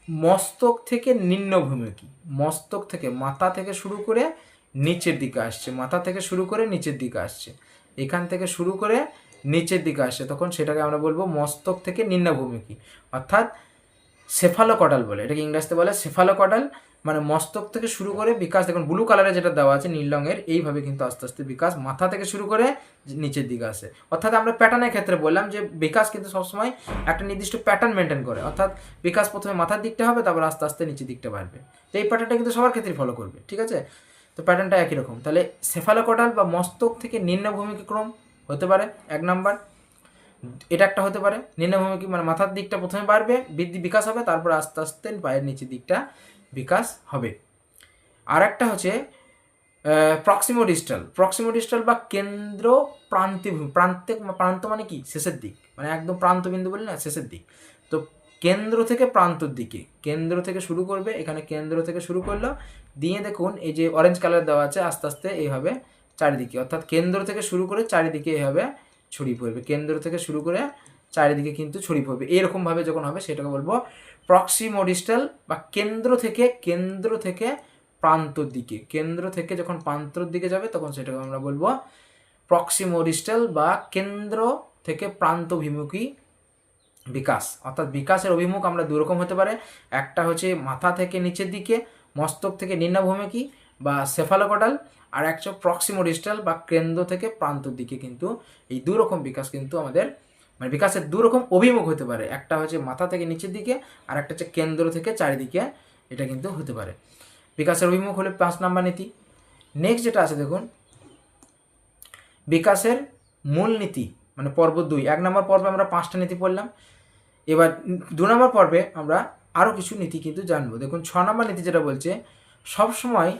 মস্তক থেকে নিম্নভূমিকি, মস্তক থেকে মাথা থেকে শুরু করে নিচের দিকে আসছে, মাথা থেকে শুরু করে নিচের দিকে আসছে, এখান থেকে শুরু করে নিচের দিকে আসছে, তখন সেটাকে আমরা বলবো মস্তক থেকে নিম্নভূমিকি, অর্থাৎ সেফালোকডাল বলে, এটাকে ইংরেজিতে বলে সেফালোকডাল। মানে মস্তক থেকে শুরু করে বিকাশ, দেখুন ব্লু কালারে যেটা দেওয়া আছে নীল রঙের, এইভাবে কিন্তু আস্তে আস্তে বিকাশ মাথা থেকে শুরু করে নিচের দিকে আসে। অর্থাৎ আমরা প্যাটার্নের ক্ষেত্রে বললাম যে বিকাশ কিন্তু সবসময় একটা নির্দিষ্ট প্যাটার্ন মেনটেন করে, অর্থাৎ বিকাশ প্রথমে মাথার দিকটা হবে, তারপর আস্তে আস্তে নিচের দিকটা বাড়বে। তো এই প্যাটার্নটা কিন্তু সবার ক্ষেত্রেই ফলো করবে, ঠিক আছে? তো প্যাটার্নটা একই রকম। তাহলে সেফালোকডাল বা মস্তক থেকে নিম্নভূমিকি ক্রম হতে পারে 1 নাম্বার, এটা একটা হতে পারে। নিম্নভূমিকি মানে মাথার দিকটা প্রথমে বাড়বে, বৃদ্ধি বিকাশ হবে, তারপর আস্তে আস্তে পায়ের নিচের দিকটা বিকাশ হবে। আর একটা হচ্ছে প্রক্সিমোডিস্টাল, প্রক্সিমোডিস্টাল বা কেন্দ্র প্রান্তিক, প্রান্ত মানে কি শেষের দিক, মানে একদম প্রান্ত বিন্দু বলি না, শেষের দিক। তো কেন্দ্র থেকে প্রান্তর দিকে, কেন্দ্র থেকে শুরু করবে, এখানে কেন্দ্র থেকে শুরু করলো, দিয়ে দেখুন এই যে অরেঞ্জ কালার দেওয়া আছে, আস্তে আস্তে এইভাবে চারিদিকে, অর্থাৎ কেন্দ্র থেকে শুরু করে চারিদিকে এইভাবে ছড়িয়ে পড়বে, কেন্দ্র থেকে শুরু করে চারিদিকে কিন্তু ছড়িয়ে পড়বে। এরকমভাবে যখন হবে সেটাকে বলবো প্রক্সিমোডিস্টাল বা কেন্দ্র থেকে প্রান্তর দিকে, কেন্দ্র থেকে যখন প্রান্তর দিকে যাবে তখন সেটাকে আমরা বলবো প্রক্সিমোডিস্টাল বা কেন্দ্র থেকে প্রান্তভিমুখী বিকাশ। অর্থাৎ বিকাশের অভিমুখ আমরা দুরকম হতে পারে, একটা হচ্ছে মাথা থেকে নিচের দিকে, মস্তক থেকে নিম্নভূমিকি বা সেফালোকডাল, আর একটা প্রক্সিমোডিস্টাল বা কেন্দ্র থেকে প্রান্তর দিকে। কিন্তু এই দুরকম বিকাশ কিন্তু আমাদের মানে বিকাশের দুরকম অভিমুখ হতে পারে, একটা হচ্ছে মাথা থেকে নিচের দিকে, আর একটা হচ্ছে কেন্দ্র থেকে চারিদিকে, এটা কিন্তু হতে পারে। বিকাশের অভিমুখ হলে 5 নাম্বার নীতি। নেক্সট যেটা আছে দেখুন বিকাশের মূল নীতি, মানে পর্ব 2। 1 নম্বর পর্বে আমরা 5টা নীতি পড়লাম, এবার 2 নম্বর পর্বে আমরা আরও কিছু নীতি কিন্তু জানবো। দেখুন 6 নম্বর নীতি যেটা বলছে সবসময়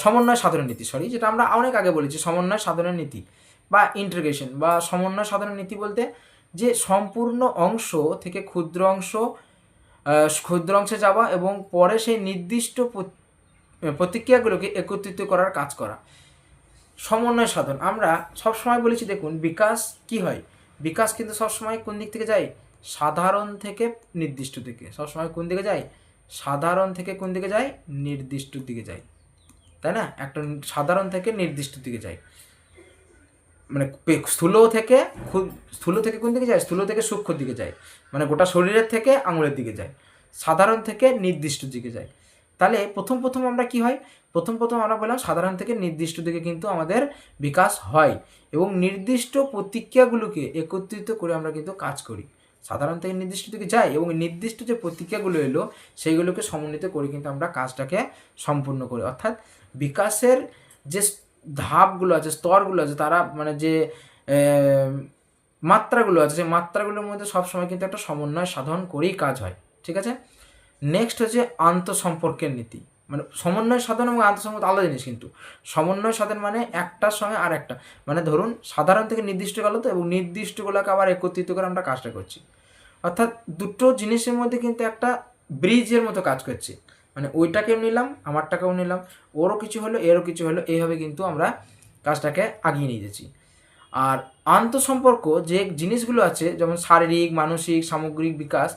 সমন্বয় সাধনের নীতি, যেটা আমরা অনেক আগে বলেছি, সমন্বয় সাধনের নীতি বা ইন্টিগ্রেশন বা সমন্বয় সাধনের নীতি বলতে যে সম্পূর্ণ অংশ থেকে ক্ষুদ্র অংশে যাওয়া এবং পরে সেই নির্দিষ্ট প্রতিক্রিয়াগুলোকে একত্রিত করার কাজ করা, সমন্বয় সাধন। আমরা সবসময় বলেছি দেখুন বিকাশ কি হয়, বিকাশ কিন্তু সবসময় কোন দিক থেকে যায়, সাধারণ থেকে নির্দিষ্ট দিকে, সবসময় কোন দিকে যায়, সাধারণ থেকে কোন দিকে যায়, নির্দিষ্ট দিকে যায়, তাই না? একটা সাধারণ থেকে নির্দিষ্ট দিকে যায়, মানে স্থূল থেকে কোন দিকে যায়, স্থূল থেকে সূক্ষ্ম দিকে যায়, মানে গোটা শরীরের থেকে আঙুলের দিকে যায়, সাধারণ থেকে নির্দিষ্ট দিকে যায়। তাহলে প্রথম আমরা কি হয়, প্রথম আমরা বললাম সাধারণ থেকে নির্দিষ্ট দিকে কিন্তু আমাদের বিকাশ হয়, এবং নির্দিষ্ট প্রতিক্রিয়াগুলোকে একত্রিত করে আমরা কিন্তু কাজ করি, সাধারণ থেকে নির্দিষ্ট দিকে যাই এবং নির্দিষ্ট যে প্রতিক্রিয়াগুলো এলো সেইগুলোকে সমন্বিত করে কিন্তু আমরা কাজটাকে সম্পূর্ণ করি। অর্থাৎ বিকাশের যে ধাপগুলো আছে, স্তরগুলো আছে, তারা মানে যে মাত্রাগুলো আছে, সেই মাত্রাগুলোর মধ্যে সবসময় কিন্তু একটা সমন্বয় সাধন করেই কাজ হয়, ঠিক আছে? নেক্সট হচ্ছে আন্তঃসম্পর্কের নীতি। মানে সমন্বয় সাধন এবং আন্তঃসম্পর্ক আলাদা জিনিস, কিন্তু সমন্বয় সাধন মানে একটার সঙ্গে আর একটা, মানে ধরুন সাধারণ থেকে নির্দিষ্ট গেল তো, এবং নির্দিষ্টগুলোকে আবার একত্রিত করে আমরা কাজটা করছি, অর্থাৎ দুটো জিনিসের মধ্যে কিন্তু একটা ব্রিজের মতো কাজ করছে, মানে ওইটাকেও নিলাম আমারটাকেও নিলাম, ওরও কিছু হলো এরও কিছু হলো, এইভাবে কিন্তু আমরা কাজটাকে আগিয়ে নিয়ে যাচ্ছি। আর আন্তঃসম্পর্ক যে জিনিসগুলো আছে, যেমন শারীরিক, মানসিক, সামগ্রিক বিকাশ,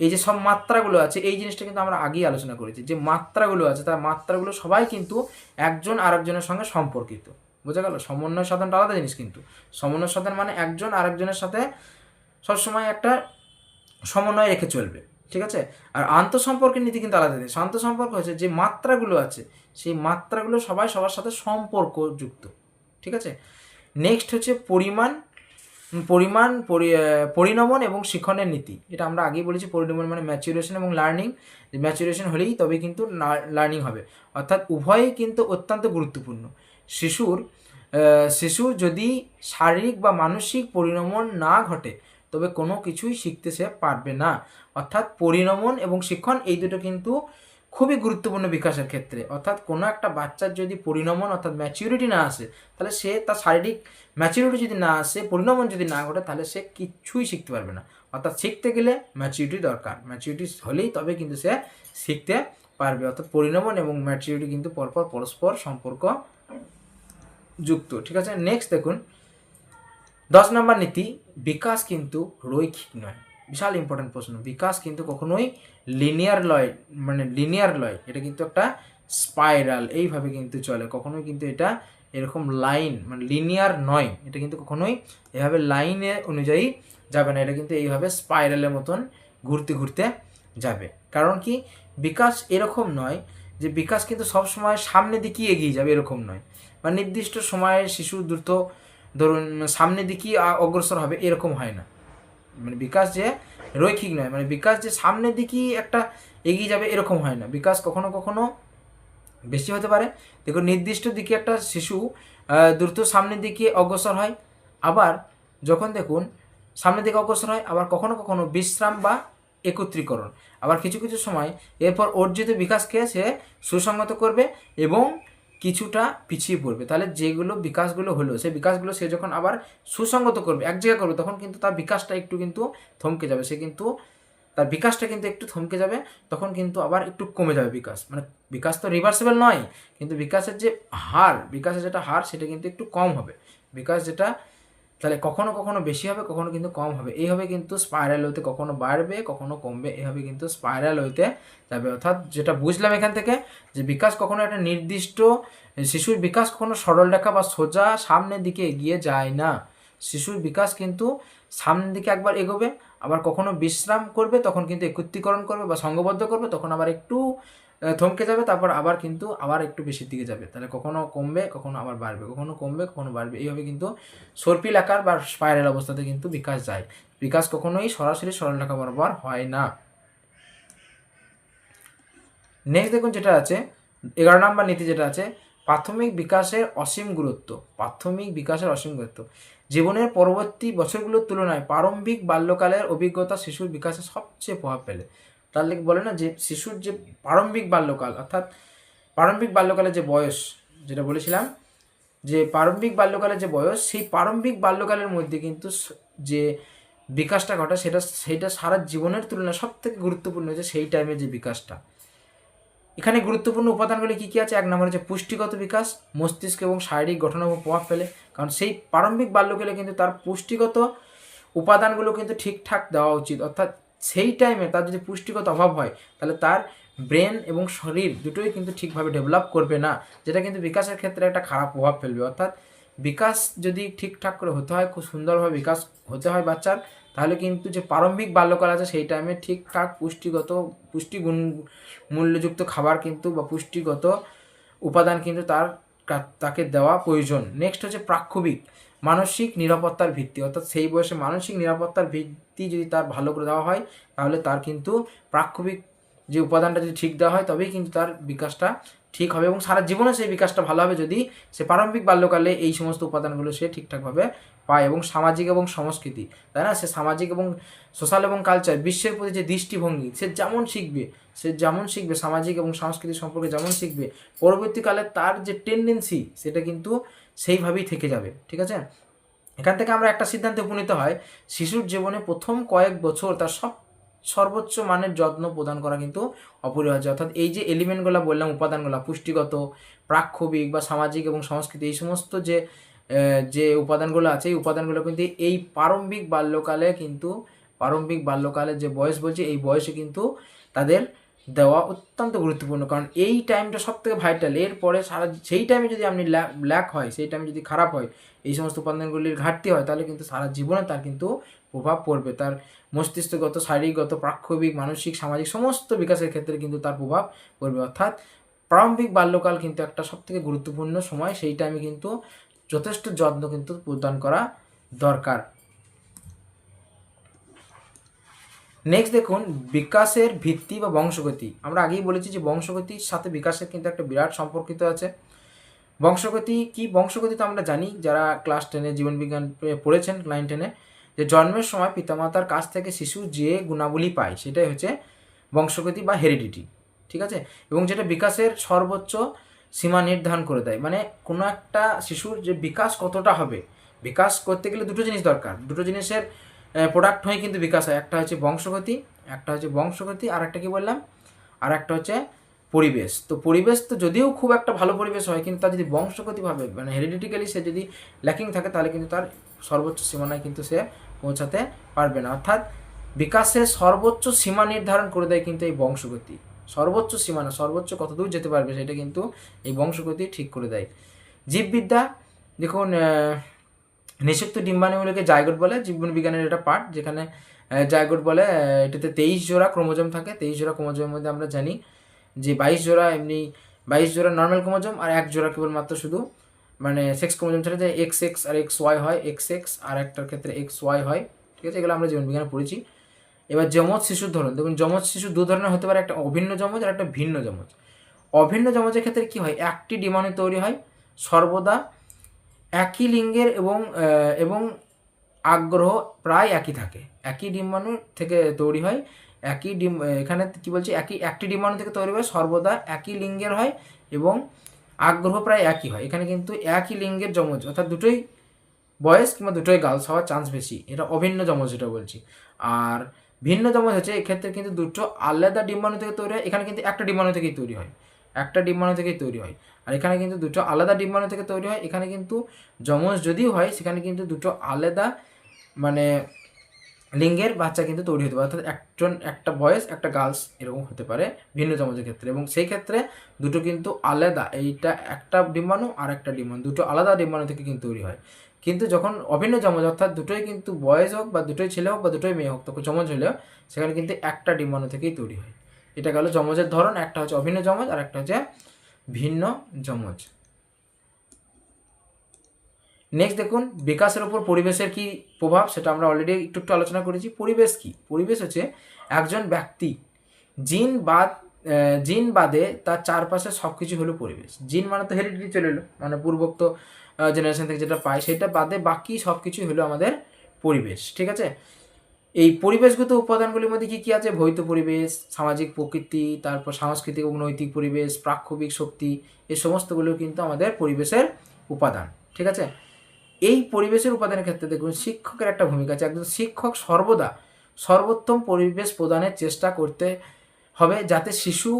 এই যে সব মাত্রাগুলো আছে, এই জিনিসটা কিন্তু আমরা আগেই আলোচনা করেছি, যে মাত্রাগুলো আছে তার মাত্রাগুলো সবাই কিন্তু একজন আরেকজনের সঙ্গে সম্পর্কিত, বোঝা গেল? সমন্বয় সাধনটা আলাদা জিনিস, কিন্তু সমন্বয় সাধন মানে একজন আরেকজনের সাথে সবসময় একটা সমন্বয় রেখে চলবে, ঠিক আছে? আর আন্তঃসম্পর্কের নীতি কিন্তু আলাদা জিনিস। আন্তঃসম্পর্ক হচ্ছে যে মাত্রাগুলো আছে সেই মাত্রাগুলো সবাই সবার সাথে সম্পর্কযুক্ত, ঠিক আছে? নেক্সট হচ্ছে পরিণমন এবং শিক্ষণের নীতি। এটা আমরা আগেই বলেছি, পরিণমন মানে ম্যাচুরেশন এবং লার্নিং, ম্যাচুরেশন হলেই তবে কিন্তু লার্নিং হবে, অর্থাৎ উভয়ই কিন্তু অত্যন্ত গুরুত্বপূর্ণ। শিশুর যদি শারীরিক বা মানসিক পরিণমন না ঘটে তবে কোনো কিছুই শিখতে সে পারবে না। অর্থাৎ পরিণমন এবং শিক্ষণ এই দুটো কিন্তু খুবই গুরুত্বপূর্ণ বিকাশের ক্ষেত্রে। অর্থাৎ কোনো একটা বাচ্চার যদি পরিণমন অর্থাৎ ম্যাচিউরিটি না আসে, তাহলে সে তার শারীরিক ম্যাচিউরিটি যদি না আসে, পরিণমন যদি না ঘটে, তাহলে সে কিচ্ছুই শিখতে পারবে না। অর্থাৎ শিখতে গেলে ম্যাচিউরিটি দরকার, ম্যাচিউরিটি হলেই তবে কিন্তু সে শিখতে পারবে। অর্থাৎ পরিণমন এবং ম্যাচিউরিটি কিন্তু পরস্পর সম্পর্ক যুক্ত, ঠিক আছে? নেক্সট দেখুন 10 নম্বর নীতি, বিকাশ কিন্তু রৈখিক নয়। বিশাল ইম্পর্টেন্ট প্রশ্ন। বিকাশ কিন্তু কখনোই লিনিয়ার লয়, মানে লিনিয়ার লয়, এটা কিন্তু একটা স্পাইরাল, এইভাবে কিন্তু চলে, কখনোই কিন্তু এটা এরকম লাইন মানে লিনিয়ার নয়, এটা কিন্তু কখনোই এভাবে লাইনে অনুযায়ী যাবে না, এটা কিন্তু এইভাবে স্পাইরালের মতন ঘুরতে ঘুরতে যাবে। কারণ কি, বিকাশ এরকম নয় যে বিকাশ কিন্তু সবসময় সামনের দিকে এগিয়ে যাবে, এরকম নয়, বা নির্দিষ্ট সময়ে শিশু দ্রুত ধরুন সামনের দিকে অগ্রসর হবে, এরকম হয় না। মানে বিকাশ যে রৈখিক নয়, মানে বিকাশ যে সামনের দিকেই একটা এগিয়ে যাবে এরকম হয় না। বিকাশ কখনো কখনো বেশি হতে পারে। দেখুন নির্দিষ্ট দিকে একটা শিশু দ্রুত সামনের দিকে অগ্রসর হয়, আবার যখন দেখুন সামনের দিকে অগ্রসর হয়, আবার কখনো কখনো বিশ্রাম বা একত্রীকরণ, আবার কিছু কিছু সময় এরপর অর্জিত বিকাশকে সে সুসংগত করবে এবং কিছুটা পিছিয়ে পড়বে। তাহলে যেগুলো বিকাশগুলো হলো সেই বিকাশগুলো সে যখন আবার সুসংগত করবে, এক জায়গায় করবে, তখন কিন্তু তার বিকাশটা একটু কিন্তু থমকে যাবে, সে কিন্তু তার বিকাশটা কিন্তু একটু থমকে যাবে, তখন কিন্তু আবার একটু কমে যাবে বিকাশ। মানে বিকাশ তো রিভার্সেবল নয়, কিন্তু বিকাশের যে হার, বিকাশের যেটা হার সেটা কিন্তু একটু কম হবে। বিকাশ যেটা তাহলে কখনো কখনো বেশি হবে, কখনো কিন্তু কম হবে, এইভাবে কিন্তু স্পাইরাল হইতে কখনো বাড়বে কখনো কমবে, এইভাবে কিন্তু স্পাইরাল হইতে যাবে। অর্থাৎ যেটা বুঝলাম এখান থেকে, যে বিকাশ কখনো একটা নির্দিষ্ট, শিশুর বিকাশ কখনো সরল রেখা বা সোজা সামনের দিকে এগিয়ে যায় না। শিশুর বিকাশ কিন্তু সামনের দিকে একবার এগোবে, আবার কখনো বিশ্রাম করবে, তখন কিন্তু একত্রীকরণ করবে বা সংঘবদ্ধ করবে, তখন আবার একটু থমকে যাবে, তারপর আবার কিন্তু আবার একটু বেশির দিকে যাবে। তাহলে কখনো কমবে কখনো আবার বাড়বে, কখনো কমবে কখনো বাড়বে, এইভাবে কিন্তু সর্পিল আকার বা স্পাইরাল অবস্থাতে কিন্তু বিকাশ যায়। বিকাশ কখনোই সরাসরি সরলরেখা বরাবর হয় না। নেক্সট দেখুন যেটা আছে 11 নম্বর নীতি যেটা আছে, প্রাথমিক বিকাশের অসীম গুরুত্ব। প্রাথমিক বিকাশের অসীম গুরুত্ব, জীবনের পরবর্তী বছরগুলোর তুলনায় প্রারম্ভিক বাল্যকালের অভিজ্ঞতা শিশুর বিকাশে সবচেয়ে প্রভাব ফেলে। তাহলে বলে না যে শিশুর যে প্রারম্ভিক বাল্যকাল, অর্থাৎ প্রারম্ভিক বাল্যকালের যে বয়স, যেটা বলেছিলাম যে প্রারম্ভিক বাল্যকালের যে বয়স, সেই প্রারম্ভিক বাল্যকালের মধ্যে কিন্তু যে বিকাশটা ঘটে সেইটা সারা জীবনের তুলনায় সব থেকে গুরুত্বপূর্ণ হচ্ছে সেই টাইমের যে বিকাশটা। এখানে গুরুত্বপূর্ণ উপাদানগুলি কী কী আছে? এক নম্বর হচ্ছে পুষ্টিগত বিকাশ, মস্তিষ্ক এবং শারীরিক গঠনের উপর প্রভাব ফেলে, কারণ সেই প্রারম্ভিক বাল্যকালে কিন্তু তার পুষ্টিগত উপাদানগুলো কিন্তু ঠিকঠাক দেওয়া উচিত। অর্থাৎ সেই টাইমে তার যদি পুষ্টিগত অভাব হয়, তাহলে তার ব্রেন এবং শরীর দুটোই কিন্তু ঠিকভাবে ডেভেলপ করবে না, যেটা কিন্তু বিকাশের ক্ষেত্রে একটা খারাপ প্রভাব ফেলবে। অর্থাৎ বিকাশ যদি ঠিকঠাক করে হতে হয়, খুব সুন্দরভাবে বিকাশ হতে হয় বাচ্চার, তাহলে কিন্তু যে প্রারম্ভিক বাল্যকাল আছে সেই টাইমে ঠিকঠাক পুষ্টিগুণ মূল্যযুক্ত খাবার কিন্তু বা পুষ্টিগত উপাদান কিন্তু তাকে দেওয়া প্রয়োজন। নেক্সট হচ্ছে প্রাক্ষবিক মানসিক নিরাপত্তার ভিত্তি, অর্থাৎ সেই বয়সে মানসিক নিরাপত্তার ভিত্তি যদি তার ভালো করে দেওয়া হয়, তাহলে তার কিন্তু প্রাক্ষবিক যে উপাদানটা যদি ঠিক দেওয়া হয়, তবেই কিন্তু তার বিকাশটা ঠিক হবে এবং সারা জীবনে সেই বিকাশটা ভালো হবে যদি সে প্রারম্ভিক বাল্যকালে এই সমস্ত উপাদানগুলো সে ঠিকঠাকভাবে পায়। এবং সামাজিক এবং সংস্কৃতি, তাই না, সে সামাজিক এবং সোশ্যাল এবং কালচার, বিশ্বের প্রতি যে দৃষ্টিভঙ্গি সে যেমন শিখবে সামাজিক এবং সাংস্কৃতিক সম্পর্কে যেমন শিখবে, পরবর্তীকালে তার যে টেন্ডেন্সি সেটা কিন্তু সেইভাবেই থেকে যাবে। ঠিক আছে, এখান থেকে আমরা একটা সিদ্ধান্তে উপনীত হয়, শিশুর জীবনে প্রথম কয়েক বছর তার সর্বোচ্চ মানের যত্ন প্রদান করা কিন্তু অপরিহার্য। অর্থাৎ এই যে এলিমেন্টগুলো বললাম, উপাদানগুলো পুষ্টিগত, প্রাক্ষবিক বা সামাজিক এবং সংস্কৃতি, এই সমস্ত যে উপাদানগুলো আছে, এই উপাদানগুলো কিন্তু এই প্রারম্ভিক বাল্যকালের যে বয়স বলছে, এই বয়সে কিন্তু তাদের দেওয়া অত্যন্ত গুরুত্বপূর্ণ, কারণ এই টাইমটা সব থেকে ভাইটাল। এরপরে সেই টাইমে যদি আপনি ল্যাক হয়, সেই টাইমে যদি খারাপ হয়, এই সমস্ত উপাদানগুলির ঘাটতি হয়, তাহলে কিন্তু সারা জীবনে তার কিন্তু প্রভাব পড়বে, তার মস্তিষ্কগত, শারীরিকগত, প্রাক্ষবিক, মানসিক, সামাজিক সমস্ত বিকাশের ক্ষেত্রে কিন্তু তার প্রভাব পড়বে। অর্থাৎ প্রারম্ভিক বাল্যকাল কিন্তু একটা সবথেকে গুরুত্বপূর্ণ সময়, সেই টাইমে কিন্তু যথেষ্ট যত্ন কিন্তু প্রদান করা দরকার। নেক্সট দেখুন বিকাশের ভিত্তি বা বংশগতি। আমরা আগেই বলেছি যে বংশগতির সাথে বিকাশের কিন্তু একটা বিরাট সম্পর্কিত আছে। বংশগতি কি? বংশগতি তো আমরা জানি, যারা ক্লাস 10-এ জীবনবিজ্ঞান পড়েছেন, ক্লাস 10-এ, যে জন্মের সময় পিতামাতার কাছ থেকে শিশু যে গুণাবলী পায় সেটাই হচ্ছে বংশগতি বা হেরিডিটি। ঠিক আছে, এবং যেটা বিকাশের সর্বোচ্চ সীমা নির্ধারণ করে দেয়। মানে কোনো একটা শিশুর যে বিকাশ কতটা হবে, বিকাশ করতে গেলে দুটো জিনিস দরকার, দুটো জিনিসের প্রোডাক্ট হয়ে কিন্তু বিকাশ হয়। একটা হচ্ছে বংশগতি, আর একটা কি বললাম, আর একটা হচ্ছে পরিবেশ। তো পরিবেশ তো যদিও খুব একটা ভালো পরিবেশ হয়, কিন্তু তার যদি বংশগতিভাবে মানে হেরিডিটিক্যালি সে যদি ল্যাকিং থাকে, তাহলে কিন্তু তার সর্বোচ্চ সীমানায় কিন্তু সে পৌঁছাতে পারবে না। অর্থাৎ বিকাশের সর্বোচ্চ সীমা নির্ধারণ করে দেয় কিন্তু এই বংশগতি। সর্বোচ্চ সীমানা, সর্বোচ্চ কতদূর যেতে পারবে সেটা কিন্তু এই বংশগতি ঠিক করে দেয়। জীববিদ্যা, দেখুন নিষিক্ত ডিম্বাণুগুলোকে জাইগোট বলে, জীববিজ্ঞানের এটা পার্ট, যেখানে জাইগোট বলে। এটাতে 23 জোড়া ক্রোমোজোম থাকে। 23 জোড়া ক্রোমোজোমের মধ্যে আমরা জানি যে 22 জোড়া এমনি 22 জোড়া নর্মাল ক্রোমোজোম, আর 1 জোড়া কেবলমাত্র শুধু মানে সেক্স ক্রোমোজোম ছাড়া, যে XX আর XY হয়, XX আর একটার ক্ষেত্রে XY হয়। ঠিক আছে, এগুলো আমরা জীবনবিজ্ঞানে পড়েছি। এবার যমজ শিশুর ধরন, দেখুন যমজ শিশু দু ধরনের হতে পারে, একটা অভিন্ন যমজ আর একটা ভিন্ন যমজ। অভিন্ন যমজের ক্ষেত্রে কী হয়, একটি ডিম্বাণু তৈরি হয় সর্বদা একই লিঙ্গের এবং আগ্রহ প্রায় একই থাকে। একই ডিম্বাণু থেকে তৈরি হয়, এখানে কি বলছি, একটি ডিম্বাণু থেকে তৈরি হয়, সর্বদা একই লিঙ্গের হয় এবং আগ্রহ প্রায় একই হয়। এখানে কিন্তু একই লিঙ্গের যমজ, অর্থাৎ দুটোই বয়েজ কিংবা দুটোই গার্লস হওয়ার চান্স বেশি, এটা অভিন্ন যমজ যেটা বলছি। আর ভিন্ন যমজ হচ্ছে এক্ষেত্রে কিন্তু দুটো আলাদা ডিম্বাণু থেকে তৈরি হয়, এখানে কিন্তু একটা ডিম্বাণু থেকেই তৈরি হয়, একটা ডিম্বাণু থেকেই তৈরি হয়। আর এখানে কিন্তু দুটো আলাদা ডিম্বাণু থেকে তৈরি হয়। এখানে কিন্তু যমজ যদিও হয়, সেখানে কিন্তু দুটো আলাদা মানে লিঙ্গের বাচ্চা কিন্তু তৈরি হতে পারে, অর্থাৎ একটা বয়েজ একটা গার্লস এরকম হতে পারে ভিন্ন যমজের ক্ষেত্রে। এবং সেই ক্ষেত্রে দুটো কিন্তু আলাদা, এইটা একটা ডিম্বাণু আর একটা ডিম্বাণু, দুটো আলাদা ডিম্বাণু থেকে কিন্তু তৈরি হয়। কিন্তু যখন অভিন্ন যমজ, অর্থাৎ দুটোই কিন্তু বয়েজ হোক বা দুটোই ছেলে হোক বা দুটোই মেয়ে হোক, তখন যমজ হলেও সেখানে কিন্তু একটা ডিম্বাণু থেকেই তৈরি হয়। এটা গেল যমজের ধরন, একটা হচ্ছে অভিন্ন যমজ আর একটা হচ্ছে ভিন্ন যমজ। নেক্সট দেখুন, বিকাশের উপর পরিবেশের কি প্রভাব, সেটা আমরা অলরেডি একটু আলোচনা করেছি। পরিবেশ কি, পরিবেশ হচ্ছে একজন ব্যক্তি জিন বাদে তার চারপাশে সব কিছু হলো পরিবেশ। জিন মানে তো হেরিডিটি চলে এলো, মানে পূর্বোক্ত জেনারেশন থেকে যেটা পাই সেটা বাদে বাকি সব কিছুই হলো আমাদের পরিবেশ। ঠিক আছে, এই পরিবেশগত উপাদানগুলির মধ্যে কী কী আছে, ভৌত পরিবেশ, সামাজিক প্রকৃতি, তারপর সাংস্কৃতিক ও নৈতিক পরিবেশ, প্রাক্ষবিক শক্তি, এই সমস্তগুলো কিন্তু আমাদের পরিবেশের উপাদান। ঠিক আছে, এই পরিবেশের উপাদানের ক্ষেত্রে দেখুন শিক্ষকের একটা ভূমিকা আছে। একজন শিক্ষক সর্বদা সর্বোত্তম পরিবেশ প্রদানের চেষ্টা করতে হবে যাতে শিশু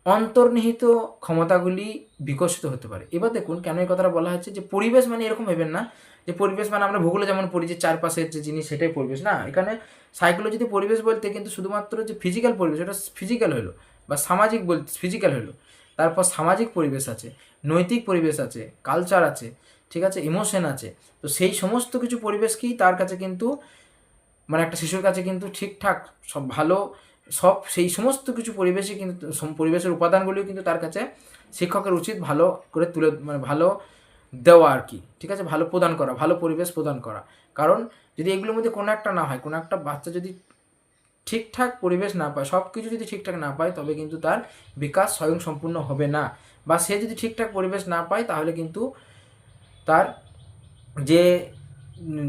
অন্তর্নিহিত ক্ষমতাগুলি বিকশিত হতে পারে। এবার দেখুন কেন এই কথাটা বলা হচ্ছে, যে পরিবেশ মানে এরকম ভেবেন না যে পরিবেশ মানে আমরা ভূগোলে যেমন পড়ি যে চারপাশের যে জিনিস সেটাই পরিবেশ, না। এখানে সাইকোলজিতে পরিবেশ বলতে কিন্তু শুধুমাত্র যে ফিজিক্যাল পরিবেশ, ওটা ফিজিক্যাল হলো, বা সামাজিক বলতে ফিজিক্যাল হলো, তারপর সামাজিক পরিবেশ আছে, নৈতিক পরিবেশ আছে, কালচার আছে, ঠিক আছে, ইমোশন আছে। তো সেই সমস্ত কিছু পরিবেশকেই তার কাছে কিন্তু মানে একটা শিশুর কাছে কিন্তু ঠিকঠাক সব ভালো, সব সেই সমস্ত কিছু পরিবেশে কিন্তু পরিবেশের উপাদানগুলিও কিন্তু তার কাছে শিক্ষকের উচিত ভালো করে মানে ভালো দেওয়া আর কি। ঠিক আছে, ভালো প্রদান করা, ভালো পরিবেশ প্রদান করা। কারণ যদি এগুলোর মধ্যে কোনো একটা না হয়, কোনো একটা বাচ্চা যদি ঠিকঠাক পরিবেশ না পায়, সব কিছু যদি ঠিকঠাক না পায়, তবে কিন্তু তার বিকাশ স্বয়ংসম্পূর্ণ হবে না। বা সে যদি ঠিকঠাক পরিবেশ না পায়, তাহলে কিন্তু তার যে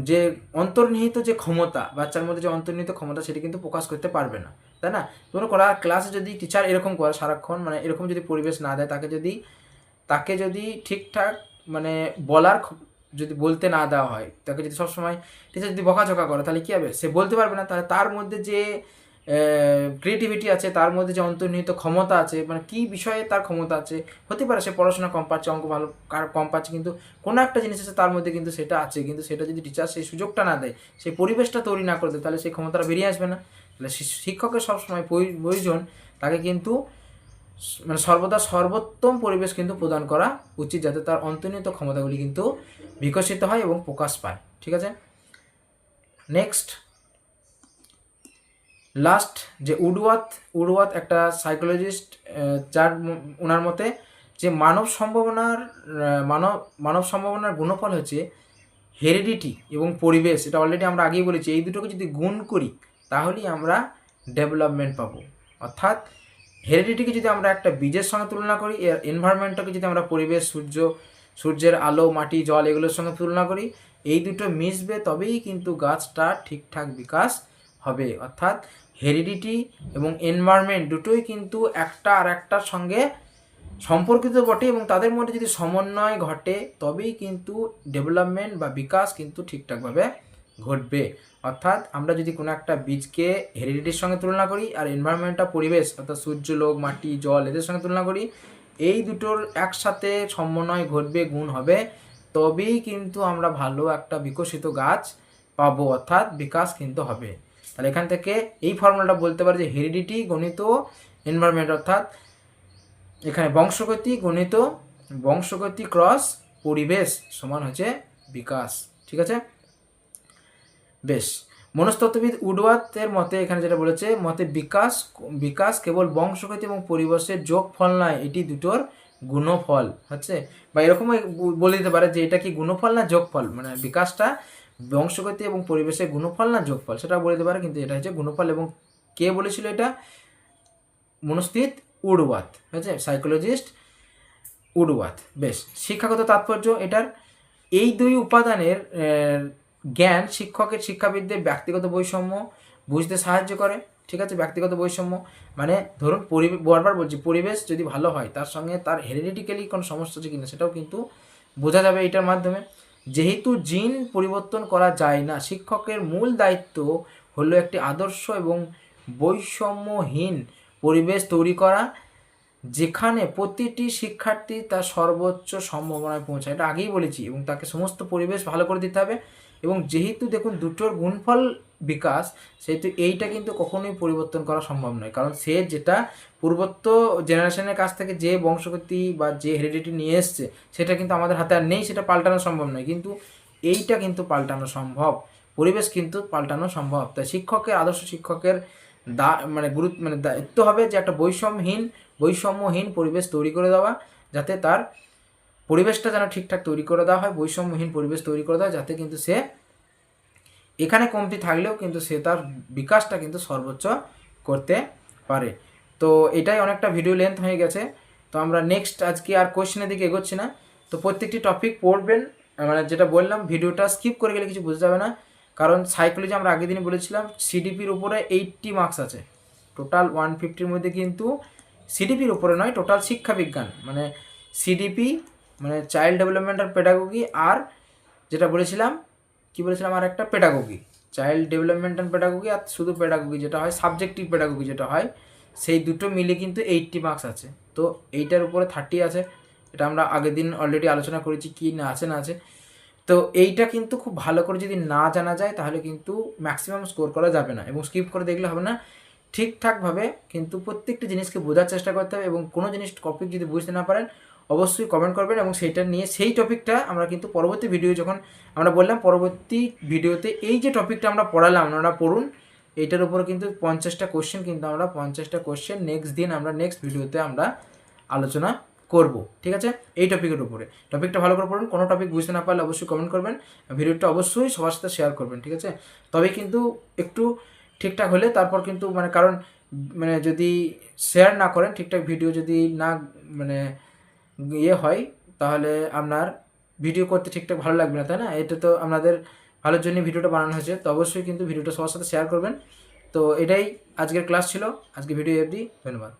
যে অন্তর্নিহিত যে ক্ষমতা, বাচ্চার মধ্যে যে অন্তর্নিহিত ক্ষমতা, সেটা কিন্তু প্রকাশ করতে পারবে না, তাই না? তোমরা ক্লাসে যদি টিচার এরকম করে সারাক্ষণ, মানে এরকম যদি পরিবেশ না দেয়, তাকে যদি ঠিকঠাক মানে যদি বলতে না দেওয়া হয়, তাকে যদি সবসময় টিচার যদি বকাঝকা করে, তাহলে কী হবে, সে বলতে পারবে না। তাহলে তার মধ্যে যে ক্রিয়েটিভিটি আছে, তার মধ্যে যে অন্তর্নিহিত ক্ষমতা আছে, মানে কী বিষয়ে তার ক্ষমতা আছে, হতে পারে সে পড়াশোনা কম পাচ্ছে, অঙ্ক ভালো কম পাচ্ছে, কিন্তু কোনো একটা জিনিস আছে তার মধ্যে কিন্তু সেটা আছে, কিন্তু সেটা যদি টিচার সেই সুযোগটা না দেয়, সেই পরিবেশটা তৈরি না করে দেয়, তাহলে সেই ক্ষমতাটা বেরিয়ে আসবে না। তাহলে শিক্ষকের সবসময় প্রয়োজন তাকে কিন্তু মানে সর্বদা সর্বোত্তম পরিবেশ কিন্তু প্রদান করা উচিত, যাতে তার অন্তর্নিহিত ক্ষমতাগুলি কিন্তু বিকশিত হয় এবং প্রকাশ পায়। ঠিক আছে, নেক্সট লাস্ট যে উডওয়ার্থ একটা সাইকোলজিস্ট, যার ওনার মতে যে মানব সম্ভাবনার গুণফল হচ্ছে হেরিডিটি এবং পরিবেশ। এটা অলরেডি আমরা আগেই বলেছি, এই দুটোকে যদি গুণ করি তাহলেই আমরা ডেভেলপমেন্ট পাবো। অর্থাৎ হেরিডিটিকে যদি আমরা একটা বীজের সঙ্গে তুলনা করি, এনভায়রনমেন্টটাকে যদি আমরা পরিবেশ, সূর্যের আলো, মাটি, জল এগুলোর সঙ্গে তুলনা করি, এই দুটো মিশবে, তবেই কিন্তু গাছটা ঠিকঠাক বিকাশ হবে। অর্থাৎ হেরিডিটি এবং এনভায়রনমেন্ট দুটোই কিন্তু একটা আর একটার সঙ্গে সম্পর্কিত বটে, এবং তাদের মধ্যে যদি সমন্বয় ঘটে, তবেই কিন্তু ডেভেলপমেন্ট বা বিকাশ কিন্তু ঠিকঠাকভাবে ঘটবে। অর্থাৎ আমরা যদি কোনো একটা বীজকে হেরিডিটির সঙ্গে তুলনা করি, আর এনভায়রনমেন্টটা পরিবেশ অর্থাৎ সূর্যলোক, মাটি, জল এদের সঙ্গে তুলনা করি, এই দুটোর একসাথে সমন্বয় ঘটবে, গুণ হবে, তবেই কিন্তু আমরা ভালো একটা বিকশিত গাছ পাবো, অর্থাৎ বিকাশ কিন্তু হবে। তাহলে এখান থেকে এই ফর্মুলাটা বলতে পারে যে হেরিডিটি গণিত এনভায়রনমেন্ট, অর্থাৎ এখানে বংশগতি ক্রস পরিবেশ সমান হচ্ছে বিকাশ। ঠিক আছে, বেশ। মনস্তত্ত্ববিদ উডওয়ার্থের মতে এখানে যেটা বলেছে, মতে বিকাশ কেবল বংশগতি এবং পরিবেশের যোগফল নয়, এটি দুটোর গুণফল হচ্ছে, বা এরকম বলে দিতে পারে যে এটা কি গুণফল না যোগফল, মানে বিকাশটা বংশগতি এবং পরিবেশের গুণফল না যোগফল, সেটা বলে দিতে পারে, কিন্তু এটা হচ্ছে গুণফল। এবং কে বলেছিল এটা? মনস্তিদ উডওয়ার্থ, হচ্ছে সাইকোলজিস্ট উডওয়ার্থ। বেশ, শিক্ষাগত তাৎপর্য এটার, এই দুই উপাদানের জ্ঞান শিক্ষাবিদদের ব্যক্তিগত বৈষম্য বুঝতে সাহায্য করে। ঠিক আছে, ব্যক্তিগত বৈষম্য মানে ধরুন বারবার বলছি, পরিবেশ যদি ভালো হয় তার সঙ্গে তার হেরিডিটিক্যালি কোনো সমস্যা আছে কিনা সেটাও কিন্তু বোঝা যাবে এটার মাধ্যমে। যেহেতু জিন পরিবর্তন করা যায় না, শিক্ষকের মূল দায়িত্ব হলো একটি আদর্শ এবং বৈষম্যহীন পরিবেশ তৈরি করা, যেখানে প্রতিটি শিক্ষার্থী তার সর্বোচ্চ সম্ভাবনায় পৌঁছায়। এটা আগেই বলেছি, এবং তাকে সমস্ত পরিবেশ ভালো করে দিতে হবে। এবং যেহেতু দেখুন দুটোর গুণফল বিকাশ, সেহেতু এইটা কিন্তু কখনোই পরিবর্তন করা সম্ভব নয়, কারণ সে যেটা পূর্বত্ব জেনারেশনের কাছ থেকে যে বংশগতি বা যে হেরিডিটি নিয়ে এসছে সেটা কিন্তু আমাদের হাতে আর নেই, সেটা পাল্টানো সম্ভব নয়, কিন্তু এইটা কিন্তু পাল্টানো সম্ভব, পরিবেশ কিন্তু পাল্টানো সম্ভব। তাই আদর্শ শিক্ষকের দায়িত্ব হবে যে একটা বৈষম্যহীন পরিবেশ তৈরি করে দেওয়া, যাতে তার পরিবেশটা যেন ঠিকঠাক তৈরি করে দেওয়া হয়, বৈষম্যহীন পরিবেশ তৈরি করে দেওয়া, যাতে কিন্তু সে এখানে কমতি থাকলেও কিন্তু সে তার বিকাশটা কিন্তু সর্বোচ্চ করতে পারে। তো এটাই অনেকটা ভিডিও লেন্থ হয়ে গেছে, তো আমরা নেক্সট আজকে আর কোয়েশ্চেনের দিকে এগোচ্ছি না। তো প্রত্যেকটি টপিক পড়বেন, মানে যেটা বললাম ভিডিওটা স্কিপ করে গেলে কিছু বুঝতে যাবে না, কারণ সাইকোলজি আমরা আগের দিনই বলেছিলাম সিডিপির উপরে 80 মার্কস আছে, টোটাল 150-র মধ্যে কিন্তু সিডিপির উপরে নয়, টোটাল শিক্ষাবিজ্ঞান মানে সিডিপি মানে চাইল্ড ডেভেলপমেন্ট আর পেডাগোগি, আর যেটা বলেছিলাম আর একটা pedagogy, child development and pedagogy, আর শুধু পেডাগোগি যেটা হয়, সাবজেক্টিভ পেডাগোগি যেটা হয়, সেই দুটো মিলে কিন্তু 80 মার্কস আছে। তো এইটার উপরে 30 আছে, এটা আমরা আগের দিন অলরেডি আলোচনা করেছি কি না আছে। তো এইটা কিন্তু খুব ভালো করে যদি না জানা যায় তাহলে কিন্তু ম্যাক্সিমাম স্কোর করা যাবে না, এবং স্কিপ করে দেখলে হবে না, ঠিকঠাকভাবে কিন্তু প্রত্যেকটি জিনিসকে বোঝার চেষ্টা করতে হবে। এবং কোনো জিনিস টপিক যদি বুঝতে না পারেন অবশ্যই কমেন্ট করবেন, এবং সেইটা নিয়ে সেই টপিকটা আমরা কিন্তু পরবর্তী ভিডিও, যখন আমরা বললাম পরবর্তী ভিডিওতে এই যে টপিকটা আমরা পড়ালাম আপনারা পড়ুন, এইটার উপরে কিন্তু 50টা কোশ্চেন, কিন্তু আমরা 50টা কোশ্চেন নেক্সট ভিডিওতে আমরা আলোচনা করব। ঠিক আছে, এই টপিকের উপরে, টপিকটা ভালো করে পড়ুন। কোনো টপিক বুঝতে না পারলে অবশ্যই কমেন্ট করবেন, ভিডিওটা অবশ্যই সবার সাথে শেয়ার করবেন। ঠিক আছে, তবে কিন্তু একটু ঠিকঠাক হলে তারপর কিন্তু কারণ যদি শেয়ার না করেন ঠিকঠাক, ভিডিও যদি না হয়, তাহলে আপনার ভিডিও করতে ঠিকঠাক ভালো লাগবে না, তাই না? এটা তো আপনাদের ভালোর জন্য ভিডিওটা বানানো হয়েছে, তো অবশ্যই কিন্তু ভিডিওটা সবার সাথে শেয়ার করবেন। তো এটাই আজকের ক্লাস ছিল, আজকে ভিডিও অবধি, ধন্যবাদ।